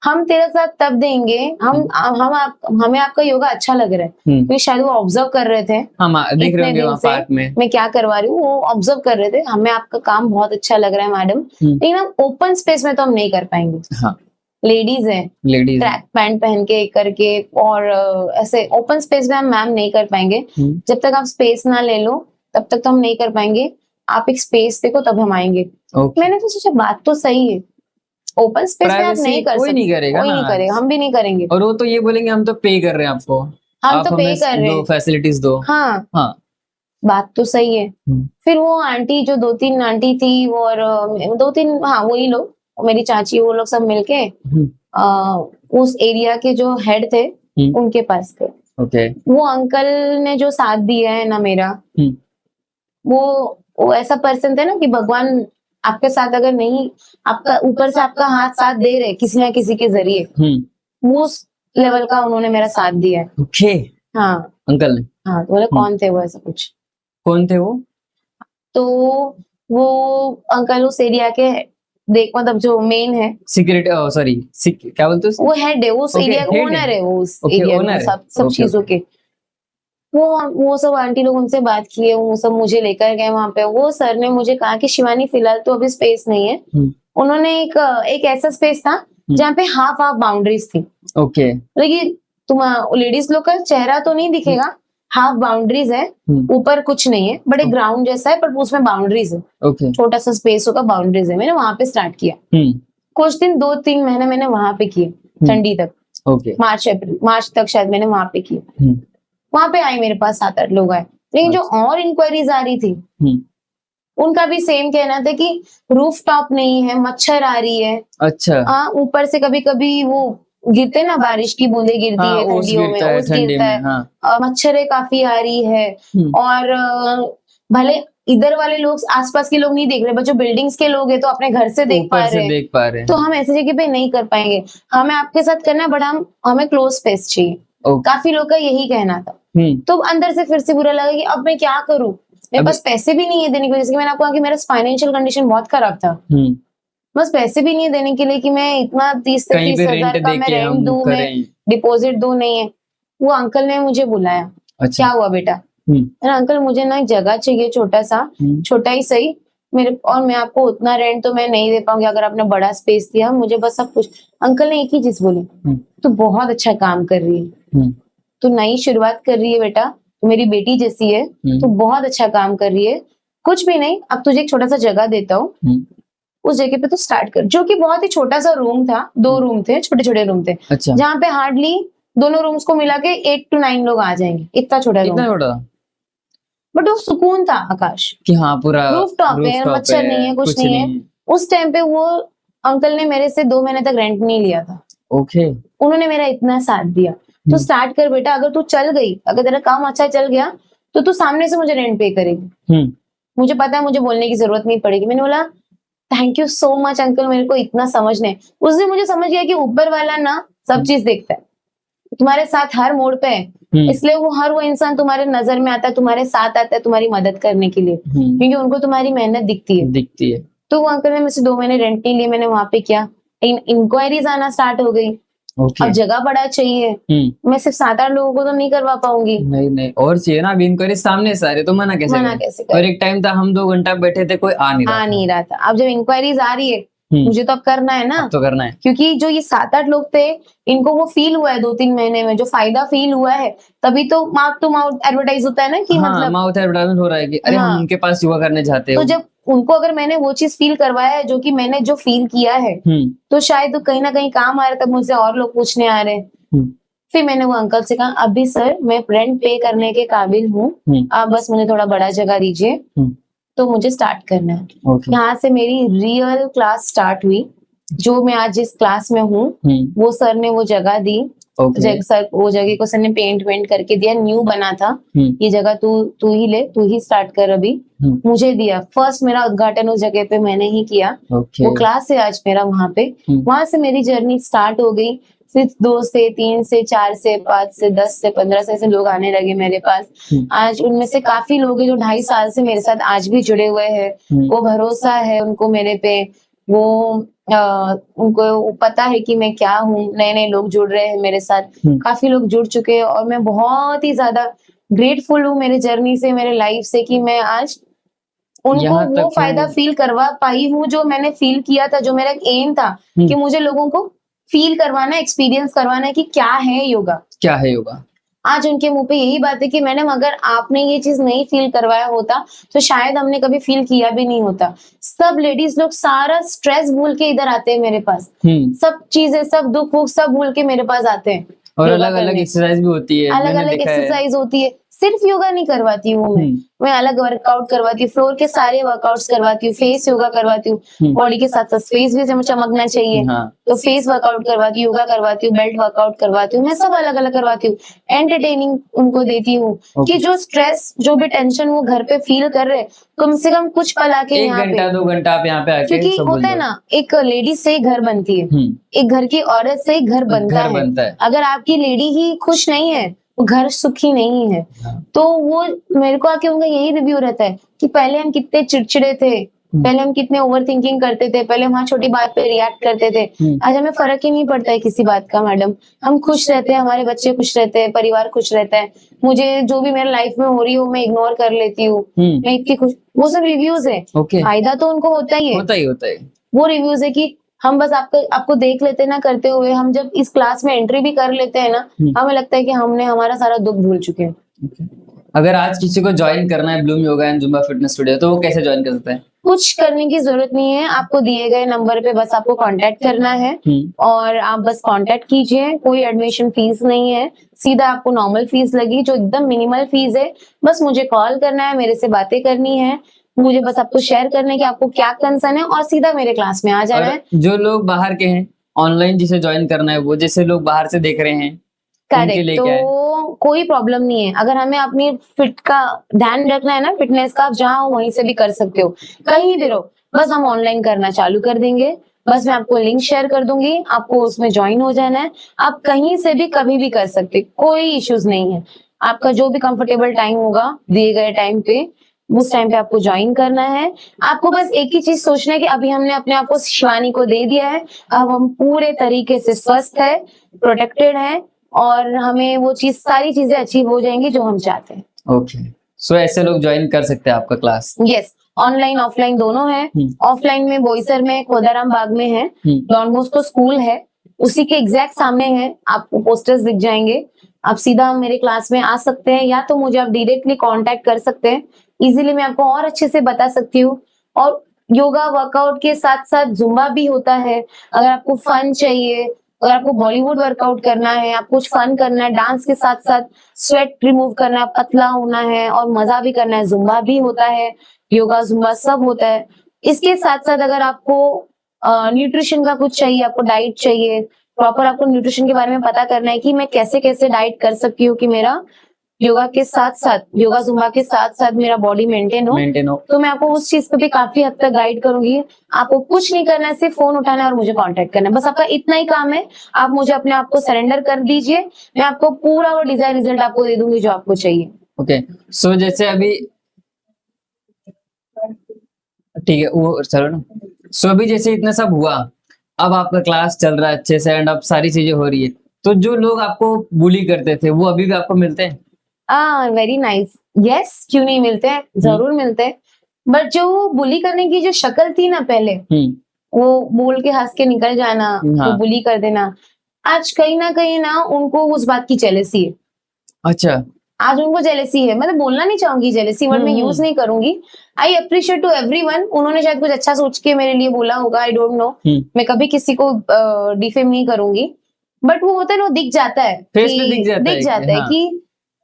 हम तेरे साथ तब देंगे, हमें आपका योगा अच्छा लग रहा है। क्योंकि शायद वो ऑब्जर्व कर रहे थे, देख रहे होंगे वहाँ पार्क में मैं क्या करवा रही हूँ, वो ऑब्जर्व कर रहे थे, हमें आपका काम बहुत अच्छा लग रहा है मैडम, लेकिन हम ओपन स्पेस में तो हम नहीं कर पाएंगे। हाँ। लेडीज है, ट्रैक पैंट पहन के करके, और ऐसे ओपन स्पेस में हम मैम नहीं कर पाएंगे। जब तक आप स्पेस ना ले लो तब तक तो हम नहीं कर पाएंगे, आप एक स्पेस देखो तब हम आएंगे। मैंने तो सोचा बात तो सही है, ओपन स्पेस में आप नहीं कर सकते, कोई नहीं करेगा, हम भी नहीं करेंगे। और वो तो ये बोलेंगे हम तो पे कर रहे हैं आपको, हम तो पे कर रहे हैं, फैसिलिटीज दो। हाँ हाँ, बात तो सही है। फिर वो आंटी जो 2-3 आंटी थी, और 2-3, हाँ वही लोग, मेरी चाची, वो लोग सब मिलके उस एरिया के जो हेड थे उनके पास थे। ओके। वो अंकल ने जो साथ दिया है ना मेरा, वो ऐसा पर्सन थे ना कि भगवान आपके साथ अगर नहीं, आपका ऊपर से आपका हाथ साथ दे रहे किसी ना किसी के जरिए, वो उस लेवल का उन्होंने मेरा साथ दिया है। ओके। हाँ अंकल ने? हाँ, तो बोले कौन थे वो, ऐसा कुछ। कौन थे वो? तो वो अंकल उस एरिया के देख, मतलब जो मेन है सिक्योरिटी, सॉरी क्या बोलते हैं? वो हेड है, वो उस Okay, एरिया का head है। ओनर है, वो उस Okay, एरिया owner में है। सब Okay, चीजों के। वो सब आंटी लोग उनसे बात किए, वो सब मुझे लेकर गए वहां पे। वो सर ने मुझे कहा कि शिवानी फिलहाल तो अभी स्पेस नहीं है। उन्होंने एक ऐसा स्पेस था जहाँ पे हाफ हाफ बाउंड्रीज थी। ओके। लेकिन तुम लेडीज लोग का चेहरा तो नहीं दिखेगा, हाफ बाउंड्रीज है, ऊपर कुछ नहीं है, बड़े ग्राउंड जैसा है पर उसमें बाउंड्रीज है। ओके। छोटा सा स्पेस होगा, बाउंड्रीज है। मैंने वहां पे स्टार्ट किया। कुछ दिन 2-3 महीने मैंने वहां पे किए, ठंडी तक। ओके। मार्च तक शायद मैंने वहां पे किए। वहां पे आए मेरे पास 7-8 लोग आए, लेकिन जो और इंक्वायरीज आ रही थी उनका भी सेम कहना था कि रूफ टॉप नहीं है, मच्छर आ रही है। अच्छा। ऊपर से कभी कभी वो गिरते ना, बारिश की बूंदे गिरती है ओस ठंडियों में, गिरता है ओस ठंडी गिरता में, है, हाँ। मच्छरें काफी आ रही है। और भले इधर वाले लोग, आसपास के लोग नहीं देख रहे, बट जो बिल्डिंग्स के लोग हैं तो अपने घर से देख पा ऊपर से रहे हैं। देख पा रहे हैं। तो हम ऐसी जगह पे नहीं कर पाएंगे, हमें आपके साथ करना है, बट हमें क्लोज स्पेस चाहिए। काफी लोग का यही कहना था। तो अंदर से फिर से बुरा लगा कि अब मैं क्या करूं, मेरे पास पैसे भी नहीं है देने के लिए। जैसे कि मैंने आपको कहा कि मेरा फाइनेंशियल कंडीशन बहुत खराब था, बस पैसे भी नहीं है देने के लिए कि मैं इतना 30 से 30 हजार का मैं रेंट दूं, मैं डिपॉजिट दूं, नहीं है। वो अंकल ने मुझे बुलाया। अच्छा। क्या हुआ बेटा? अंकल मुझे ना एक जगह चाहिए, छोटा सा, छोटा ही सही मेरे, और मैं आपको उतना रेंट तो मैं नहीं दे पाऊंगी अगर आपने बड़ा स्पेस दिया, मुझे बस सब कुछ। अंकल ने एक ही चीज बोली, तू बहुत अच्छा काम कर रही है, तू नई शुरुआत कर रही है बेटा, तू मेरी बेटी जैसी है, तू बहुत अच्छा काम कर रही है, कुछ भी नहीं, अब तुझे एक छोटा सा जगह देता हूँ, उस जगह पे तो स्टार्ट कर। जो कि बहुत ही छोटा सा रूम था, 2 रूम थे, छोटे छोटे रूम थे। अच्छा। जहाँ पे हार्डली दोनों रूम्स को मिला के 8 to 9 लोग आ जाएंगे, इतना छोटा रूम। इतना छोटा, बट वो सुकून था आकाश कि हाँ पूरा रूफ टॉप है, मच्छर नहीं है, कुछ नहीं है। उस टाइम पे वो अंकल ने मेरे से 2 महीने तक रेंट नहीं लिया था। ओके। उन्होंने मेरा इतना साथ दिया। तो स्टार्ट कर बेटा, अगर तू चल गई, अगर तेरा काम अच्छा चल गया तो तू सामने से मुझे रेंट पे करेगी, मुझे पता है, मुझे बोलने की जरूरत नहीं पड़ेगी। मैंने बोला thank you so much uncle, मेरे को इतना समझने। उस दिन मुझे समझ गया कि ऊपर वाला ना सब चीज देखता है, तुम्हारे साथ हर मोड़ पे है, इसलिए वो इंसान तुम्हारे नजर में आता है, तुम्हारे साथ आता है तुम्हारी मदद करने के लिए, क्योंकि उनको तुम्हारी मेहनत दिखती है। तो वो अंकल ने मुझसे 2 महीने रेंट नहीं लिए, मैंने वहां पे किया, इंक्वायरीज आना स्टार्ट हो गई। अब जगह बड़ा चाहिए, मैं सिर्फ 7-8 लोगों को तो नहीं करवा पाऊंगी। नहीं और चाहिए ना, अभी इंक्वायरी सामने सारे, तो मना कैसे करें? और एक टाइम था हम 2 घंटा बैठे थे, कोई आ नहीं रहा था। अब जब इंक्वायरीज आ रही है मुझे तो अब करना है ना, तो करना है, क्योंकि जो ये 7-8 लोग थे इनको वो फील हुआ है 2-3 महीने में, जो फायदा फील हुआ है, तभी तो माउथ टू माउथ एडवर्टाइज होता है ना कि मतलब माउथ एडवर्टाइजमेंट हो रहा है कि अरे हम उनके पास योगा करने जाते हैं। तो जब उनको अगर मैंने वो चीज फील करवाया है जो कि मैंने जो फील किया है, तो शायद कहीं ना कहीं काम आ रहा है, तब मुझसे और लोग पूछने आ रहे हैं। फिर मैंने वो अंकल से कहा अभी सर मैं रेंट पे करने के काबिल हूँ, आप बस मुझे थोड़ा बड़ा जगह दीजिए, तो मुझे स्टार्ट करना है। यहाँ से मेरी रियल क्लास स्टार्ट हुई। जो मैं आज जिस क्लास में हूँ वो सर ने वो जगह दी। सर वो जगह को सर ने पेंट करके दिया, न्यू बना था, ये जगह तू ही ले, तू ही स्टार्ट कर अभी, मुझे दिया। फर्स्ट मेरा उद्घाटन उस जगह पे मैंने ही किया। वो क्लास है आज मेरा वहां पे। वहां से मेरी जर्नी स्टार्ट हो गई। फिर 2 से 3 से 4 से 5 से 10 से 15 से ऐसे लोग आने लगे मेरे पास। आज उनमें से काफी लोग हैं जो 2.5 साल से मेरे साथ आज भी जुड़े हुए हैं। वो भरोसा है उनको मेरे पे, वो उनको पता है कि मैं क्या हूँ। नए नए लोग जुड़ रहे हैं मेरे साथ, काफी लोग जुड़ चुके हैं, और मैं बहुत ही ज्यादा ग्रेटफुल हूँ मेरे जर्नी से, मेरे लाइफ से, कि मैं आज उनको वो फायदा फील करवा पाई हूँ जो मैंने फील किया था, जो मेरा एम था कि मुझे लोगों को फील करवाना, एक्सपीरियंस करवाना है कि क्या है योगा, क्या है योगा। आज उनके मुंह पे यही बात है कि मैडम अगर आपने ये चीज नहीं फील करवाया होता तो शायद हमने कभी फील किया भी नहीं होता। सब लेडीज लोग सारा स्ट्रेस भूल के इधर आते हैं मेरे पास, सब चीजें, सब दुख वुख सब भूल के मेरे पास आते हैं। और अलग अलग एक्सरसाइज भी होती है, अलग अलग एक्सरसाइज होती है। सिर्फ योगा नहीं करवाती हूँ मैं अलग वर्कआउट करवाती हूँ, फ्लोर के सारे वर्कआउट्स करवाती हूँ, फेस योगा करवाती हूँ, बॉडी के साथ साथ फेस भी चमकना चाहिए, तो फेस वर्कआउट करवाती हूँ, योगा करवाती हूँ, बेल्ट वर्कआउट करवाती हूँ, मैं सब अलग अलग करवाती हूँ। एंटरटेनिंग उनको देती हूँ कि जो स्ट्रेस जो भी टेंशन वो घर पे फील कर रहे कम से कम कुछ पल आके यहाँ पे 1 घंटा 2 घंटा आप यहाँ पे आके क्योंकि सब होता है ना, एक लेडीज से ही घर बनती है, एक घर की औरत से ही घर बनता है। अगर आपकी लेडी ही खुश नहीं है, वो घर सुखी नहीं है। तो वो मेरे को आके उनका यही रिव्यू रहता है कि पहले हम कितने चिड़चिड़े थे, पहले हम कितने ओवर थिंकिंग करते थे, पहले हम छोटी बात पे रिएक्ट करते थे, आज हमें फर्क ही नहीं पड़ता है किसी बात का मैडम। हम खुश रहते हैं, हमारे बच्चे खुश रहते हैं, परिवार खुश रहता है, मुझे जो भी मेरे लाइफ में हो रही हो मैं इग्नोर कर लेती हूँ, मैं इतनी खुश। वो सब रिव्यूज है, फायदा तो उनको होता ही है। वो रिव्यूज है कि हम बस आपको देख लेते ना करते हुए, हम जब इस क्लास में एंट्री भी कर लेते हैं ना, हमें लगता है कि हमने हमारा सारा दुख भूल चुके हैं। अगर आज किसी को ज्वाइन करना है Bloom yoga and Zumba fitness studio, तो वो कैसे ज्वाइन कर सकता है? कुछ करने की जरूरत नहीं है, आपको दिए गए नंबर पे बस आपको कांटेक्ट करना है और आप बस कांटेक्ट कीजिए। कोई एडमिशन फीस नहीं है, सीधा आपको नॉर्मल फीस लगी जो एकदम मिनिमल फीस है। बस मुझे कॉल करना है, मेरे से बातें करनी है, मुझे बस आपको शेयर करना है कि आपको क्या कंसर्न है और सीधा मेरे क्लास में आ जाना है। जो लोग बाहर के हैं, ऑनलाइन जिसे ज्वाइन करना है, वो जैसे लोग बाहर से देख रहे हैं, करेक्ट, तो कोई प्रॉब्लम नहीं है। अगर हमें अपनी फिट का ध्यान रखना है ना, फिटनेस का, आप जहाँ हो वहीं से भी कर सकते हो, कहीं भी रहो, बस हम ऑनलाइन करना चालू कर देंगे। बस मैं आपको लिंक शेयर कर दूंगी, आपको उसमें ज्वाइन हो जाना है। आप कहीं से भी कभी भी कर सकते, कोई इश्यूज नहीं है। आपका जो भी कंफर्टेबल टाइम होगा दिए गए टाइम पे, उस टाइम पे आपको ज्वाइन करना है। आपको बस एक ही चीज सोचना है कि अभी हमने अपने आप को शिवानी को दे दिया है, अब हम पूरे तरीके से स्वस्थ है, प्रोटेक्टेड है और हमें वो चीज सारी चीजें अचीव हो जाएंगी जो हम चाहते हैं। ओके, सो ऐसे लोग ज्वाइन कर सकते हैं आपका क्लास? यस, ऑनलाइन ऑफलाइन दोनों है। ऑफलाइन में बोईसर में खोदाराम बाग में है, डॉन बॉस्को स्कूल है, उसी के एग्जैक्ट सामने है, आपको पोस्टर्स दिख जाएंगे। आप सीधा मेरे क्लास में आ सकते हैं या तो मुझे आप डायरेक्टली कांटेक्ट कर सकते हैं, इजीली मैं आपको और अच्छे से बता सकती हूँ। और योगा वर्कआउट के साथ साथ जुम्बा भी होता है। अगर आपको फन चाहिए, अगर आपको बॉलीवुड वर्कआउट करना है, आपको कुछ फन करना है, डांस के साथ साथ स्वेट रिमूव करना है, पतला होना है और मजा भी करना है, जुम्बा भी होता है, योगा जुम्बा सब होता है। इसके साथ साथ अगर आपको न्यूट्रिशन का कुछ चाहिए, आपको डाइट चाहिए, प्रॉपर आपको न्यूट्रिशन के बारे में पता करना है कि मैं कैसे कैसे डाइट कर सकती हूँ कि मेरा योगा के साथ साथ, योगा जुम्बा के साथ साथ मेरा बॉडी मेंटेन हो, तो मैं आपको उस चीज पे भी काफी हद तक गाइड करूंगी। आपको कुछ नहीं करना है, सिर्फ फोन उठाना है और मुझे कांटेक्ट करना है, बस आपका इतना ही काम है। आप मुझे अपने आप को सरेंडर कर दीजिए, मैं आपको पूरा वो डिजायर रिजल्ट आपको दे दूंगी जो आपको चाहिए। ओके, सो जैसे अभी ठीक है वो चलो ना, सो अभी जैसे इतना सब हुआ, अब आपका क्लास चल रहा है अच्छे से एंड अब सारी चीजें हो रही है, तो जो लोग आपको बुली करते थे वो अभी भी आपको मिलते हैं? वेरी नाइस, यस, क्यों नहीं मिलते हैं, जरूर मिलते हैं। बट जो बुली करने की जो शक्ल थी ना पहले, वो बोल के हंस के निकल जाना, वो बुली कर देना, आज कहीं ना उनको उस बात की जेलसी है। अच्छा, आज उनको जेलसी है, मतलब बोलना नहीं चाहूंगी जेलसी वर्ड में यूज नहीं करूंगी। आई अप्रिशिएट टू एवरीवन, उन्होंने शायद कुछ अच्छा सोच के मेरे लिए बोला होगा, आई डोंट नो, मैं कभी किसी को डिफेम नहीं करूंगी। बट वो होता है ना, दिख जाता है, दिख जाता है कि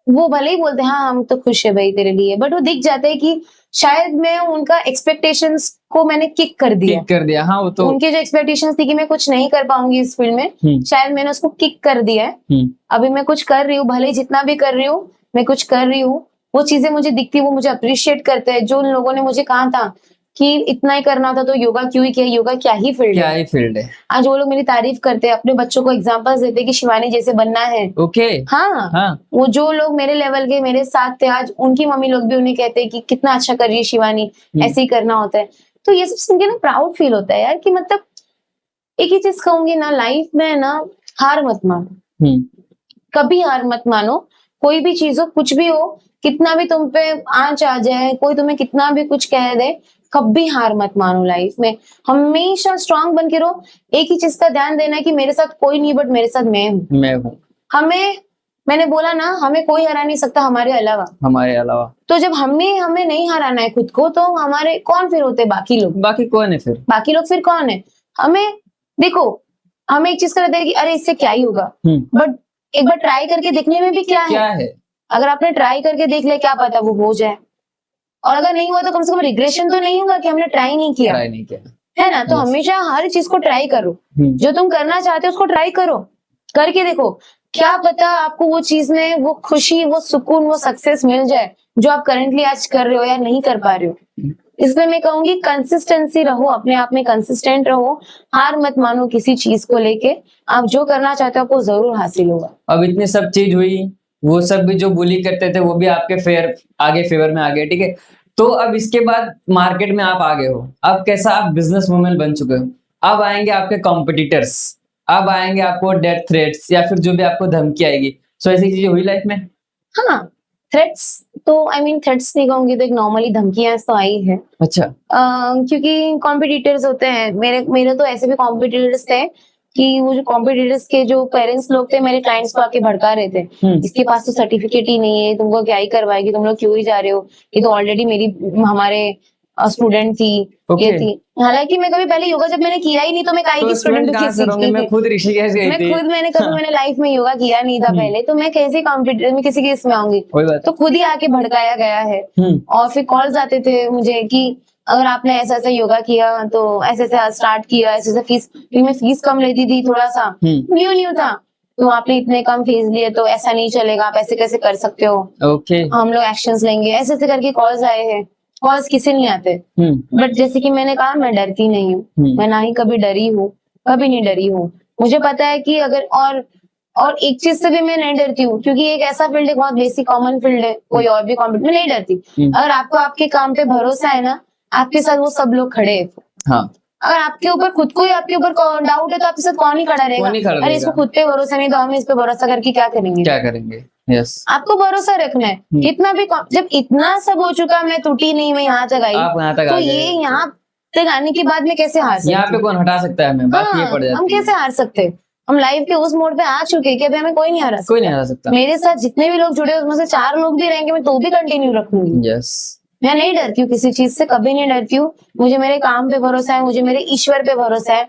वो भले ही बोलते हैं हाँ हम तो खुश है भाई तेरे लिए, बट वो दिख जाता है कि शायद मैं उनका एक्सपेक्टेशंस को मैंने किक कर दिया। हाँ, वो तो उनकी जो एक्सपेक्टेशंस थी कि मैं कुछ नहीं कर पाऊंगी इस फील्ड में, शायद मैंने उसको किक कर दिया है। अभी मैं कुछ कर रही हूँ, भले जितना भी कर रही हूँ, मैं कुछ कर रही हूँ, वो चीजें मुझे दिखती, वो मुझे अप्रिशिएट करते हैं। जो उन लोगों ने मुझे कहा था कि इतना ही करना था तो योगा क्यों ही किया, योगा क्या ही फील्ड है, आज वो लोग मेरी तारीफ करते हैं, अपने बच्चों को एग्जांपल्स देते हैं कि शिवानी जैसे बनना है। हाँ, वो जो लोग मेरे लेवल के मेरे साथ थे, आज उनकी मम्मी लोग भी उन्हें कहते हैं कि कितना अच्छा कर रही है शिवानी, ऐसे ही करना होता है। तो ये सब सुन के ना प्राउड फील होता है यार, कि मतलब एक ही चीज कहूंगी ना, लाइफ में ना हार मत मानो, कभी हार मत मानो। कोई भी चीज हो, कुछ भी हो, कितना भी तुम पे आंच आ जाए, कोई तुम्हें कितना भी कुछ कह दे, कभी हार मत मानो। लाइफ में हमेशा स्ट्रांग बन के रहो। एक ही चीज का ध्यान देना है कि मेरे साथ कोई नहीं, बट मेरे साथ मैं हूँ। मैंने बोला ना, हमें कोई हरा नहीं सकता हमारे अलावा। तो जब हमें नहीं हराना है खुद को, तो हमारे कौन फिर होते बाकी लोग? बाकी कौन है फिर? बाकी लोग फिर कौन है? हमें देखो, हमें एक चीज का रहता है कि अरे इससे क्या ही होगा, बट एक बार ट्राई करके देखने में भी क्या है। अगर आपने ट्राई करके देख लिया, क्या पता वो हो जाए, और अगर नहीं हुआ तो कम से कम रिग्रेशन तो नहीं होगा कि हमने ट्राई नहीं किया, है ना। तो हमेशा हर चीज को ट्राई करो, जो तुम करना चाहते हो उसको ट्राई करो, करके देखो, क्या पता आपको वो चीज में वो खुशी, वो सुकून, वो सक्सेस मिल जाए जो आप करंटली आज कर रहे हो या नहीं कर पा रहे हो। इसमें मैं कहूंगी कंसिस्टेंसी रहो, अपने आप में कंसिस्टेंट रहो, हार मत मानो किसी चीज को लेके, आप जो करना चाहते हो आपको जरूर हासिल होगा। अब इतनी सब चीज हुई, वो सब भी जो बुली करते थे वो भी आपके फेवर में आ गए, ठीक है। तो अब इसके बाद मार्केट में आप आ गए हो, अब कैसा आप बिजनेस वुमेन बन चुके हो, अब आएंगे आपके कॉम्पिटिटर्स, अब आएंगे आपको डेथ थ्रेट्स या फिर जो भी आपको धमकी आएगी। सो ऐसी चीजें हुई लाइफ में? हाँ, थ्रेट्स तो थ्रेट्स नहीं कहूंगी, तो एक नॉर्मली धमकियां तो आई है। अच्छा। क्योंकि कॉम्पिटिटर्स होते हैं, मेरे तो ऐसे भी कॉम्पिटिटर्स थे कि वो जो कॉम्पिटिटर्स के जो पेरेंट्स लोग थे मेरे क्लाइंट्स को आके भड़का रहे थे, इसके पास तो सर्टिफिकेट ही नहीं है, तुमको क्या ही करवाएगी, तुम लोग क्यों ही जा रहे हो, ये तो ऑलरेडी हमारे स्टूडेंट थी, ये थी। हालांकि मैं कभी पहले योगा जब मैंने किया ही नहीं, तो मैं काहे की स्टूडेंट मैं खुद ऋषिकेश गई थी, मैंने कभी मैंने लाइफ में योगा किया नहीं था पहले, तो मैं कैसे कॉम्पिटिटर में किसी के इसमें आऊंगी, तो खुद ही आके भड़काया गया है। और फिर कॉल्स आते थे मुझे कि अगर आपने ऐसा ऐसा योगा किया तो ऐसे ऐसे स्टार्ट किया, ऐसे ऐसे फीस, क्योंकि मैं फीस कम लेती थी, थोड़ा सा न्यू था, तो आपने इतने कम फीस लिए तो ऐसा नहीं चलेगा, आप ऐसे कैसे कर सकते हो, हम लोग एक्शंस लेंगे, ऐसे ऐसे करके कॉल्स आए हैं। कॉल्स किसी नहीं आते, बट जैसे कि मैंने कहा, मैं डरती नहीं हूँ, मैं ना ही कभी डरी हूँ, कभी नहीं डरी हूँ। मुझे पता है कि अगर और एक चीज से भी मैं नहीं डरती हूँ, क्योंकि एक ऐसा फील्ड है, बहुत बेसिक कॉमन फील्ड है, कोई और भी कॉम्पिटिट में नहीं डरती। अगर आपको आपके काम पे भरोसा है ना, आपके साथ वो सब लोग खड़े हैं। हाँ। अगर आपके ऊपर खुद को ही आपके ऊपर डाउट है तो आपके साथ कौन ही खड़ा रहेगा? अरे इसको खुद पे भरोसा नहीं, तो हम इस पे भरोसा करके क्या करेंगे? Yes. आपको भरोसा रखना है, कितना भी जब इतना सब हो चुका, मैं टूटी नहीं, मैं यहाँ तक आई, तो ये यहाँ तक आने के बाद में कैसे हार सकते? यहाँ पे कौन हटा सकता है हमें? बात ये पड़ जाती है, हम कैसे हार सकते? हम लाइफ के उस मोड़ पे आ चुके कि अभी हमें कोई नहीं हरा सकता। मेरे साथ जितने भी लोग जुड़े उसमें से 4 लोग भी रहेंगे, मैं तो भी कंटिन्यू रखूंगी। यस। मैं नहीं डरती हूँ किसी चीज से, कभी नहीं डरती हूँ। मुझे मेरे काम पे भरोसा है, मुझे मेरे ईश्वर पे भरोसा है,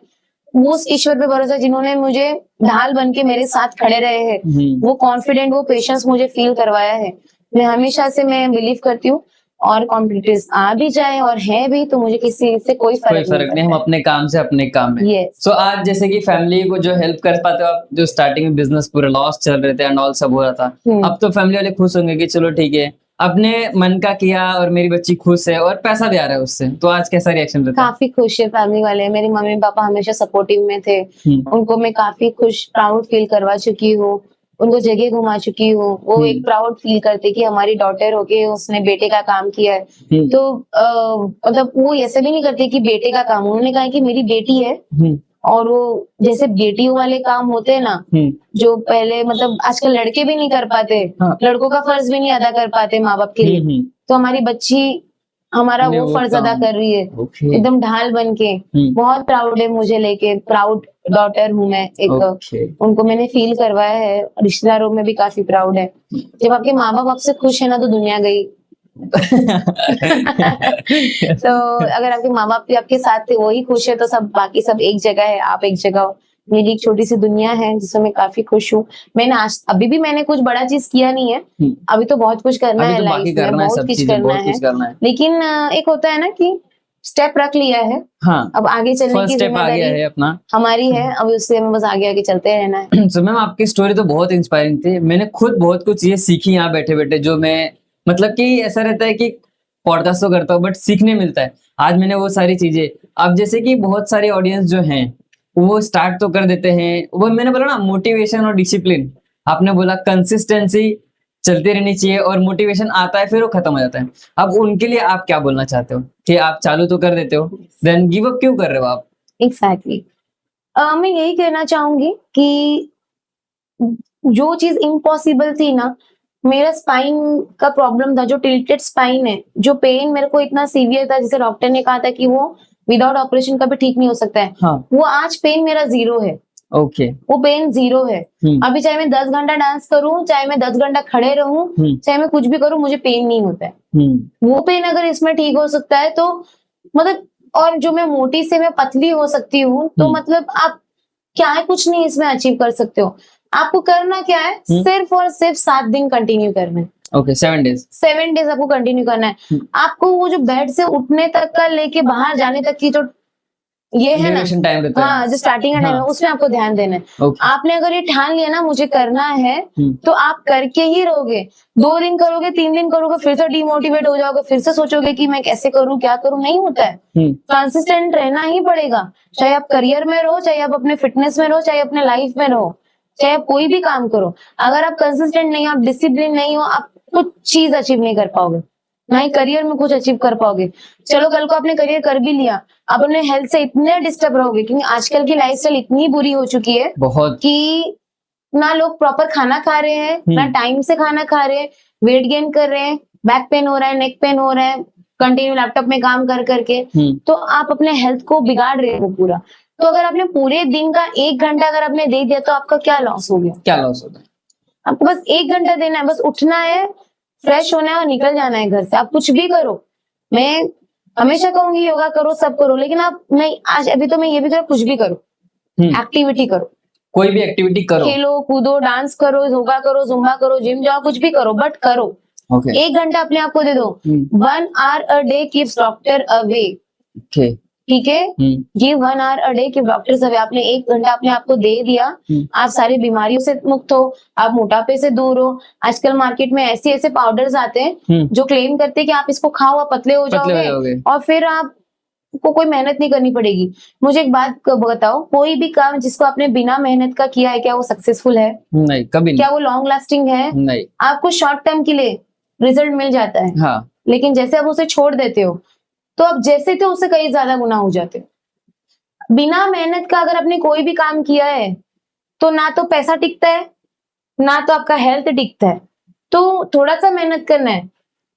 उस ईश्वर पे भरोसा जिन्होंने मुझे ढाल बन के मेरे साथ खड़े रहे हैं, वो कॉन्फिडेंट, वो पेशेंस मुझे फील करवाया है। मैं हमेशा से मैं बिलीव करती हूँ, और कॉम्पिटिटर्स आ भी जाए और है भी, तो मुझे किसी से कोई फर्क नहीं, हम अपने काम से अपने काम में। yes. So, आज जैसे कि फैमिली को जो हेल्प कर पाते हो आप, जो स्टार्टिंग में बिजनेस पूरा लॉस चल रहे थे एंड ऑल सब हो रहा था, अब तो फैमिली वाले खुश होंगे कि चलो ठीक है, अपने मन का किया और मेरी बच्ची खुश है और पैसा भी आ रहा है उससे, तो आज कैसा रिएक्शन रहता है? काफी खुश है फैमिली वाले, मेरी मम्मी पापा हमेशा सपोर्टिव में थे, उनको मैं काफी खुश, प्राउड फील करवा चुकी हूँ, उनको जगह घुमा चुकी हूँ, वो एक प्राउड फील करते कि हमारी डॉटर होके उसने बेटे का काम किया है। तो मतलब वो ऐसे भी नहीं करते कि बेटे का काम, उन्होंने कहा कि मेरी बेटी है, और वो जैसे बेटियों वाले काम होते हैं ना, जो पहले मतलब आजकल लड़के भी नहीं कर पाते, लड़कों का फर्ज भी नहीं अदा कर पाते माँ बाप के लिए, तो हमारी बच्ची हमारा वो फर्ज अदा कर रही है, एकदम ढाल बन के। बहुत प्राउड है मुझे लेके, प्राउड डॉटर हूँ मैं एक। उनको मैंने फील करवाया है, रिश्तेदारों में भी काफी प्राउड है। जब आपके माँ बाप आपसे खुश है ना, तो दुनिया गई। तो अगर आपके माँ बाप भी आपके साथ थे, वही खुश है, तो सब बाकी सब एक जगह है, आप एक जगह हो। मेरी एक छोटी सी दुनिया है जिसमें मैं काफी खुश हूँ। मैंने आज अभी भी मैंने कुछ बड़ा चीज किया नहीं है, अभी तो बहुत कुछ करना है लाइफ में, बहुत कुछ करना है, लेकिन एक होता है ना कि स्टेप रख लिया है। हाँ, अब आगे चलने की जिम्मेदारी है अपना, हमारी है, अब उससे हमें बस आगे आगे चलते रहना है। तो मैम आपकी स्टोरी तो बहुत इंस्पायरिंग थी, मैंने खुद बहुत कुछ चीजें सीखी यहाँ बैठे बैठे, जो मैं मतलब कि ऐसा रहता है कि पॉडकास्ट तो करता हूँ बट सीखने मिलता है। आज मैंने वो सारी चीजें, अब जैसे कि बहुत सारी ऑडियंस जो हैं वो स्टार्ट तो कर देते हैं, वो मैंने बोला ना मोटिवेशन और डिसिप्लिन, आपने बोला कंसिस्टेंसी चलती रहनी चाहिए, और मोटिवेशन आता है फिर वो खत्म हो जाता है। अब उनके लिए आप क्या बोलना चाहते हो कि आप चालू तो कर देते हो, देन गिव अप क्यों कर रहे हो आप? एग्जैक्टली मैं यही कहना चाहूंगी कि जो चीज इम्पॉसिबल थी ना, मेरा स्पाइन का प्रॉब्लम था, जो टिल्टेड स्पाइन है, जो पेन मेरे को इतना सीवियर था, जिसे डॉक्टर ने कहा था कि वो विदाउट ऑपरेशन कभी ठीक नहीं हो सकता है। हाँ। वो आज पेन मेरा 0 है। ओके। वो पेन 0 है। अभी चाहे मैं 10 घंटा डांस करूं, चाहे मैं 10 घंटा खड़े रहूं, चाहे मैं कुछ भी करूं, मुझे पेन नहीं होता है। वो पेन अगर इसमें ठीक हो सकता है तो मतलब, और जो मैं मोटी से मैं पतली हो सकती हूँ, तो मतलब आप क्या है, कुछ नहीं इसमें अचीव कर सकते हो। आपको करना क्या है, सिर्फ और सिर्फ 7 दिन कंटिन्यू करना है। ओके 7 डेज 7 डेज आपको कंटिन्यू करना है। आपको वो जो बेड से उठने तक का लेके बाहर जाने तक की जो ये है ना, टाइम रहता है। हाँ, जो स्टार्टिंग का टाइम है उसमें आपको ध्यान देना है। Okay. आपने अगर ये ठान लिया ना मुझे करना है, तो आप करके ही रहोगे। 2 दिन करोगे, 3 दिन करोगे, फिर से डिमोटिवेट हो जाओगे, फिर से सोचोगे कि मैं कैसे करूं, क्या करूं। नहीं होता है, कंसिस्टेंट रहना ही पड़ेगा। चाहे आप करियर में रहो, चाहे आप अपने फिटनेस में रहो, चाहे अपने लाइफ में रहो, चाहे आप कोई भी काम करो। अगर आप कंसिस्टेंट नहीं हो, आप डिसिप्लिन नहीं हो, आप कुछ चीज अचीव नहीं कर पाओगे, ना ही करियर में कुछ अचीव कर पाओगे। चलो कल को आपने करियर कर भी लिया, आप अपने हेल्थ से इतने डिस्टर्ब रहोगे, क्योंकि आजकल की लाइफस्टाइल इतनी बुरी हो चुकी है बहुत कि ना लोग प्रॉपर खाना खा रहे हैं, ना टाइम से खाना खा रहे हैं, वेट गेन कर रहे हैं, बैक पेन हो रहा है, नेक पेन हो रहा है, कंटिन्यू लैपटॉप में काम कर करके। तो आप अपने हेल्थ को बिगाड़ रहे हो पूरा। तो अगर आपने पूरे दिन का 1 घंटा अगर आपने दे दिया तो आपका क्या लॉस हो गया? क्या लॉस होता है? आपको बस 1 घंटा देना है, बस उठना है, फ्रेश होना है और निकल जाना है घर से। आप कुछ भी करो, मैं हमेशा कहूंगी योगा करो, सब करो, लेकिन आप नहीं, आज अभी तो मैं ये भी करो, कुछ भी करो, एक्टिविटी करो, कोई भी एक्टिविटी करो, खेलो कूदो, डांस करो, योगा करो, जुम्बा करो, जिम जाओ, कुछ भी करो, बट करो। 1 घंटा अपने आप को दे दो। 1 hour a day keeps doctor away। ठीक है, ये 1 hour a day keeps doctors away। आपने 1 घंटा अपने आप को दे दिया, आप सारी बीमारियों से मुक्त हो, आप मोटापे से दूर हो। आजकल मार्केट में ऐसे ऐसे पाउडर्स आते हैं जो क्लेम करते हैं कि आप इसको खाओ आप पतले हो जाओगे, और फिर आपको कोई मेहनत नहीं करनी पड़ेगी। मुझे एक बात बताओ, कोई भी काम जिसको आपने बिना मेहनत का किया है, क्या वो सक्सेसफुल है? नहीं, कभी नहीं। क्या वो लॉन्ग लास्टिंग है? नहीं। आपको शॉर्ट टर्म के लिए रिजल्ट मिल जाता है, हाँ। लेकिन जैसे आप उसे छोड़ देते हो तो अब जैसे थे उससे कई ज्यादा गुना हो जाते हो। बिना मेहनत का अगर आपने कोई भी काम किया है तो ना तो पैसा टिकता है, ना तो आपका हेल्थ टिकता है। तो थोड़ा सा मेहनत करना है,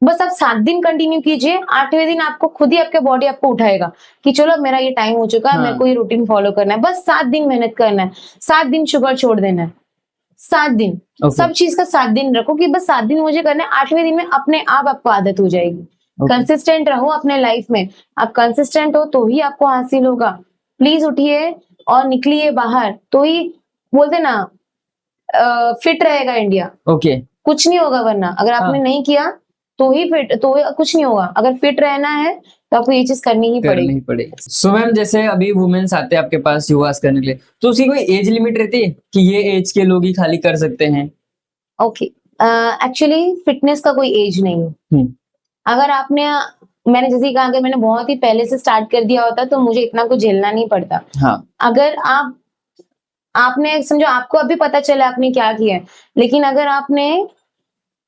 बस आप 7 दिन कंटिन्यू कीजिए। 8वें दिन आपको खुद ही आपके बॉडी आपको उठाएगा कि चलो मेरा ये टाइम हो चुका है, मेरे को ये रूटीन फॉलो करना है। बस 7 दिन मेहनत करना है, 7 दिन शुगर छोड़ देना है, 7 दिन सब चीज का 7 दिन रखो कि बस 7 दिन मुझे करना है। 8वें दिन में अपने आप आपको आदत हो जाएगी। कंसिस्टेंट रहो अपने लाइफ में, आप कंसिस्टेंट हो तो ही आपको हासिल होगा। प्लीज उठिए और निकलिए बाहर, तो ही बोलते ना फिट रहेगा इंडिया। कुछ नहीं होगा वरना, अगर आपने नहीं किया तो ही फिट, तो कुछ नहीं होगा। अगर फिट रहना है तो आपको ये चीज करनी ही पड़ेगी। सो मैम, जैसे अभी वुमेन्स आते हैं आपके पास योगा करने के लिए, तो उसकी कोई एज लिमिट रहती है कि ये एज के लोग ही खाली कर सकते हैं? ओके, एक्चुअली फिटनेस का कोई एज नहीं है। अगर आपने, मैंने जैसे कहा, अगर मैंने बहुत ही पहले से स्टार्ट कर दिया होता तो मुझे इतना कुछ झेलना नहीं पड़ता। अगर आपने समझो, आपको अभी पता चला आपने क्या किया है, लेकिन अगर आपने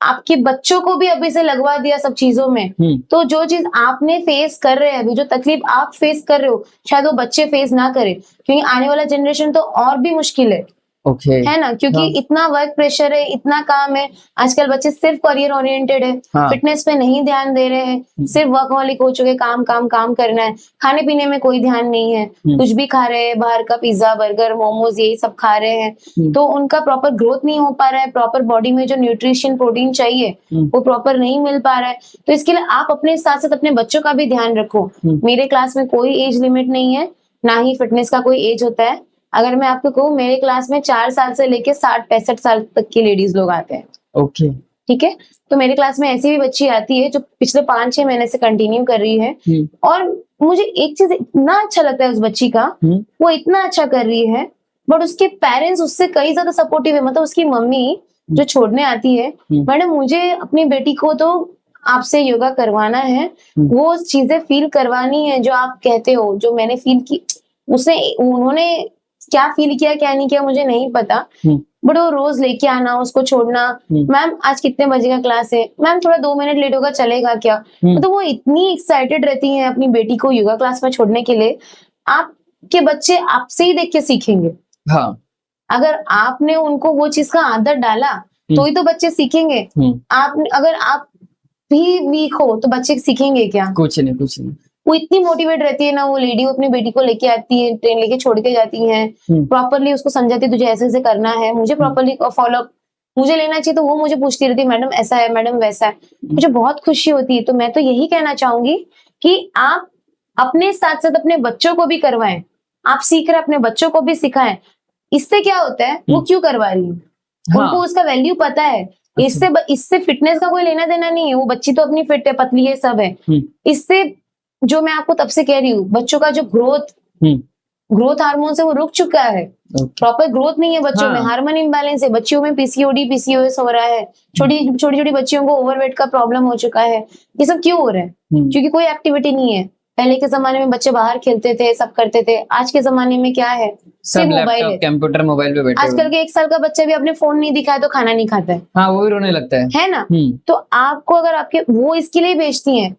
आपके बच्चों को भी अभी से लगवा दिया सब चीजों में, तो जो चीज आपने फेस कर रहे हैं अभी, जो तकलीफ आप फेस कर रहे हो, शायद वो बच्चे फेस ना करें, क्योंकि आने वाला जनरेशन तो और भी मुश्किल है। है ना, क्योंकि इतना वर्क प्रेशर है, इतना काम है। आजकल बच्चे सिर्फ करियर ओरिएंटेड है, फिटनेस पे नहीं ध्यान दे रहे हैं, सिर्फ वर्कहॉलिक हो चुके, काम काम काम करना है, खाने पीने में कोई ध्यान नहीं है, कुछ भी खा रहे हैं, बाहर का पिज्जा बर्गर मोमोज यही सब खा रहे हैं। तो उनका प्रॉपर ग्रोथ नहीं हो पा रहा है, प्रॉपर बॉडी में जो न्यूट्रिशन प्रोटीन चाहिए वो प्रॉपर नहीं मिल पा रहा है। तो इसके लिए आप अपने साथ साथ अपने बच्चों का भी ध्यान रखो। मेरे क्लास में कोई एज लिमिट नहीं है, ना ही फिटनेस का कोई एज होता है। अगर मैं आपको कहूँ, मेरे क्लास में 4 साल से लेके 60-65 साल तक की लेडीज लोग आते हैं। ठीक है, तो मेरे क्लास में ऐसी भी बच्ची आती है जो पिछले 5-6 महीने से कंटिन्यू कर रही है, और मुझे एक चीज इतना अच्छा लगता है उस बच्ची का, वो इतना अच्छा कर रही है, बट उसके पेरेंट्स उससे कई ज्यादा सपोर्टिव है। मतलब उसकी मम्मी जो छोड़ने आती है, मैडम मुझे अपनी बेटी को तो आपसे योगा करवाना है, वो चीजें फील करवानी है जो आप कहते हो, जो मैंने फील की। उन्होंने क्या फील किया क्या नहीं किया मुझे नहीं पता, बट वो रोज लेके आना, उसको छोड़ना, मैम आज कितने बजे का क्लास है, मैम थोड़ा 2 मिनट लेट होगा चलेगा क्या? तो वो इतनी एक्साइटेड रहती हैं अपनी बेटी को योगा क्लास में छोड़ने के लिए। आपके बच्चे आपसे ही देख के सीखेंगे। अगर आपने उनको वो चीज का आदत डाला तो ही तो बच्चे सीखेंगे। अगर आप भी वीक हो तो बच्चे सीखेंगे क्या? कुछ नहीं। वो इतनी मोटिवेट रहती है ना वो लेडी, वो अपनी बेटी को लेके आती है, ट्रेन लेके छोड़ के जाती है, प्रॉपरली उसको समझाती है तुझे ऐसे ऐसे करना है, मुझे प्रॉपरली फॉलो मुझे लेना चाहिए, तो वो मुझे पूछती रहती है मैडम ऐसा है, मैडम वैसा है। मुझे बहुत खुशी होती है। तो मैं तो यही कहना चाहूंगी कि आप अपने साथ साथ अपने बच्चों को भी करवाएं। आप सीख रहे अपने बच्चों को भी सिखाएं। इससे क्या होता है, वो क्यों करवा रही है, उनको उसका वैल्यू पता है। इससे फिटनेस का कोई लेना देना नहीं है, वो बच्ची तो अपनी फिट है, पतली है, सब है। इससे जो मैं आपको तब से कह रही हूँ, बच्चों का जो ग्रोथ हार्मोन से वो रुक चुका है, प्रॉपर ग्रोथ नहीं है बच्चों में, हार्मोन इम्बैलेंस है, बच्चियों में पीसीओडी पीसीओएस हो रहा है, छोटी छोटी बच्चियों को ओवरवेट का प्रॉब्लम हो चुका है। ये सब क्यों हो रहा है? क्योंकि कोई एक्टिविटी नहीं है। पहले के जमाने में बच्चे बाहर खेलते थे, सब करते थे। आज के जमाने में क्या है, सब मोबाइल है, कंप्यूटर, मोबाइल पे बैठे। आजकल के 1 साल का बच्चा भी अपने फोन नहीं दिखाए तो खाना नहीं खाता है। हाँ, वो भी रोने लगता है ना? तो आपको अगर आपके वो इसके लिए बेचती हैं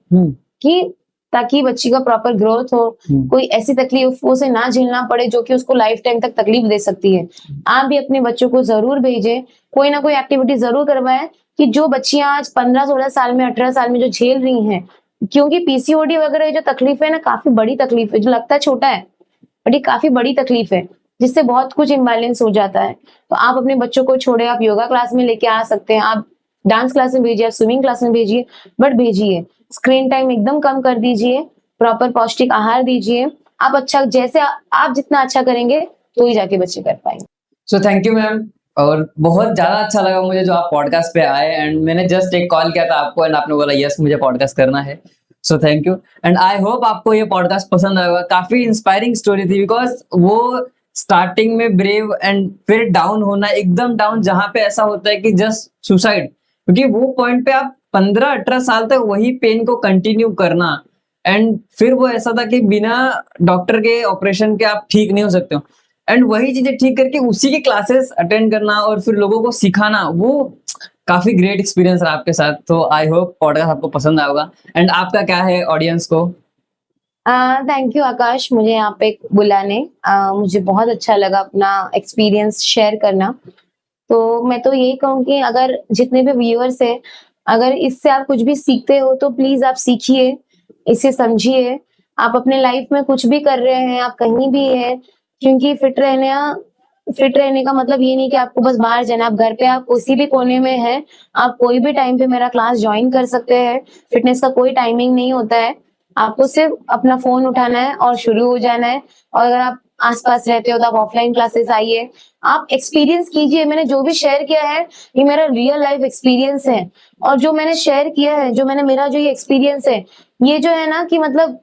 कि ताकि बच्ची का प्रॉपर ग्रोथ हो, कोई ऐसी तकलीफों से ना झेलना पड़े जो कि उसको लाइफ टाइम तक तकलीफ दे सकती है। आप भी अपने बच्चों को जरूर भेजें, कोई ना कोई एक्टिविटी जरूर करवाएं कि जो बच्चियां आज 15-16 साल में, 18 साल में जो झेल रही हैं, क्योंकि पीसीओडी वगैरह जो तकलीफ है ना, काफी बड़ी तकलीफ है, जो लगता है छोटा है बट ये काफी बड़ी तकलीफ है, जिससे बहुत कुछ इम्बैलेंस हो जाता है। तो आप अपने बच्चों को छोड़े, आप योगा क्लास में लेके आ सकते हैं, आप डांस क्लास में भेजिए, आप स्विमिंग क्लास में भेजिए, बट भेजिए स्क्रीन टाइम एकदम कम कर दीजिए, प्रॉपर पौष्टिक आहार दीजिए। आप अच्छा, जैसे आप जितना अच्छा करेंगे तो ही जाके बच्चे कर पाएंगे। सो थैंक यू मैम, और बहुत ज्यादा अच्छा लगा मुझे जो आप पॉडकास्ट पे आए, एंड मैंने जस्ट एक कॉल किया था आपको एंड आपने बोला यस मुझे पॉडकास्ट करना है। So thank you, and I hope आपको ये पॉडकास्ट पसंद आएगा। काफी इंस्पायरिंग स्टोरी थी, बिकॉज वो स्टार्टिंग में ब्रेव एंड फिर डाउन होना, एकदम डाउन, जहां पे ऐसा होता है कि जस्ट सुसाइड, क्योंकि वो पॉइंट पे आप 15-18 साल तक वही पेन को कंटिन्यू करना, एंड फिर वो ऐसा था कि बिना डॉक्टर के ऑपरेशन के आप ठीक नहीं हो सकते हो, एंड वही चीजें ठीक करके उसी की क्लासेस अटेंड करना और फिर लोगों को सिखाना, वो काफी ग्रेट एक्सपीरियंस रहा आपके साथ। तो आई होप पॉडकास्ट आपको पसंद आएगा। एंड आपका क्या है ऑडियंस को? थैंक यू आकाश, मुझे यहाँ पे बुलाने, मुझे बहुत अच्छा लगा अपना एक्सपीरियंस शेयर करना। तो मैं तो यही कहूँगी, अगर जितने भी व्यूअर्स हैं, अगर इससे आप कुछ भी सीखते हो तो प्लीज आप सीखिए, इसे समझिए। आप अपने लाइफ में कुछ भी कर रहे हैं, आप कहीं भी हैं, क्योंकि फिट रहने का मतलब ये नहीं कि आपको बस बाहर जाना, आप घर पे, आप किसी भी कोने में हैं, आप कोई भी टाइम पे मेरा क्लास ज्वाइन कर सकते हैं। फिटनेस का कोई टाइमिंग नहीं होता है, आपको सिर्फ अपना फोन उठाना है और शुरू हो जाना है। और अगर आप आसपास रहते हो तो आप ऑफलाइन क्लासेस आइए, आप एक्सपीरियंस कीजिए। मैंने जो भी शेयर किया है ये मेरा रियल लाइफ एक्सपीरियंस है, और जो मैंने शेयर किया है, मेरा जो ये एक्सपीरियंस है, ये जो है ना कि मतलब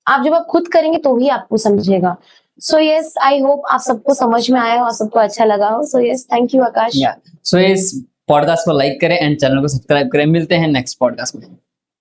आप जब आप खुद करेंगे तो ही आपको समझेगा। सो यस, आई होप आप सबको समझ में आया हो और सबको अच्छा लगा हो। सो यस, थैंक यू आकाश। सो इस पॉडकास्ट को लाइक करें एंड चैनल को सब्सक्राइब करें। मिलते हैं नेक्स्ट पॉडकास्ट में।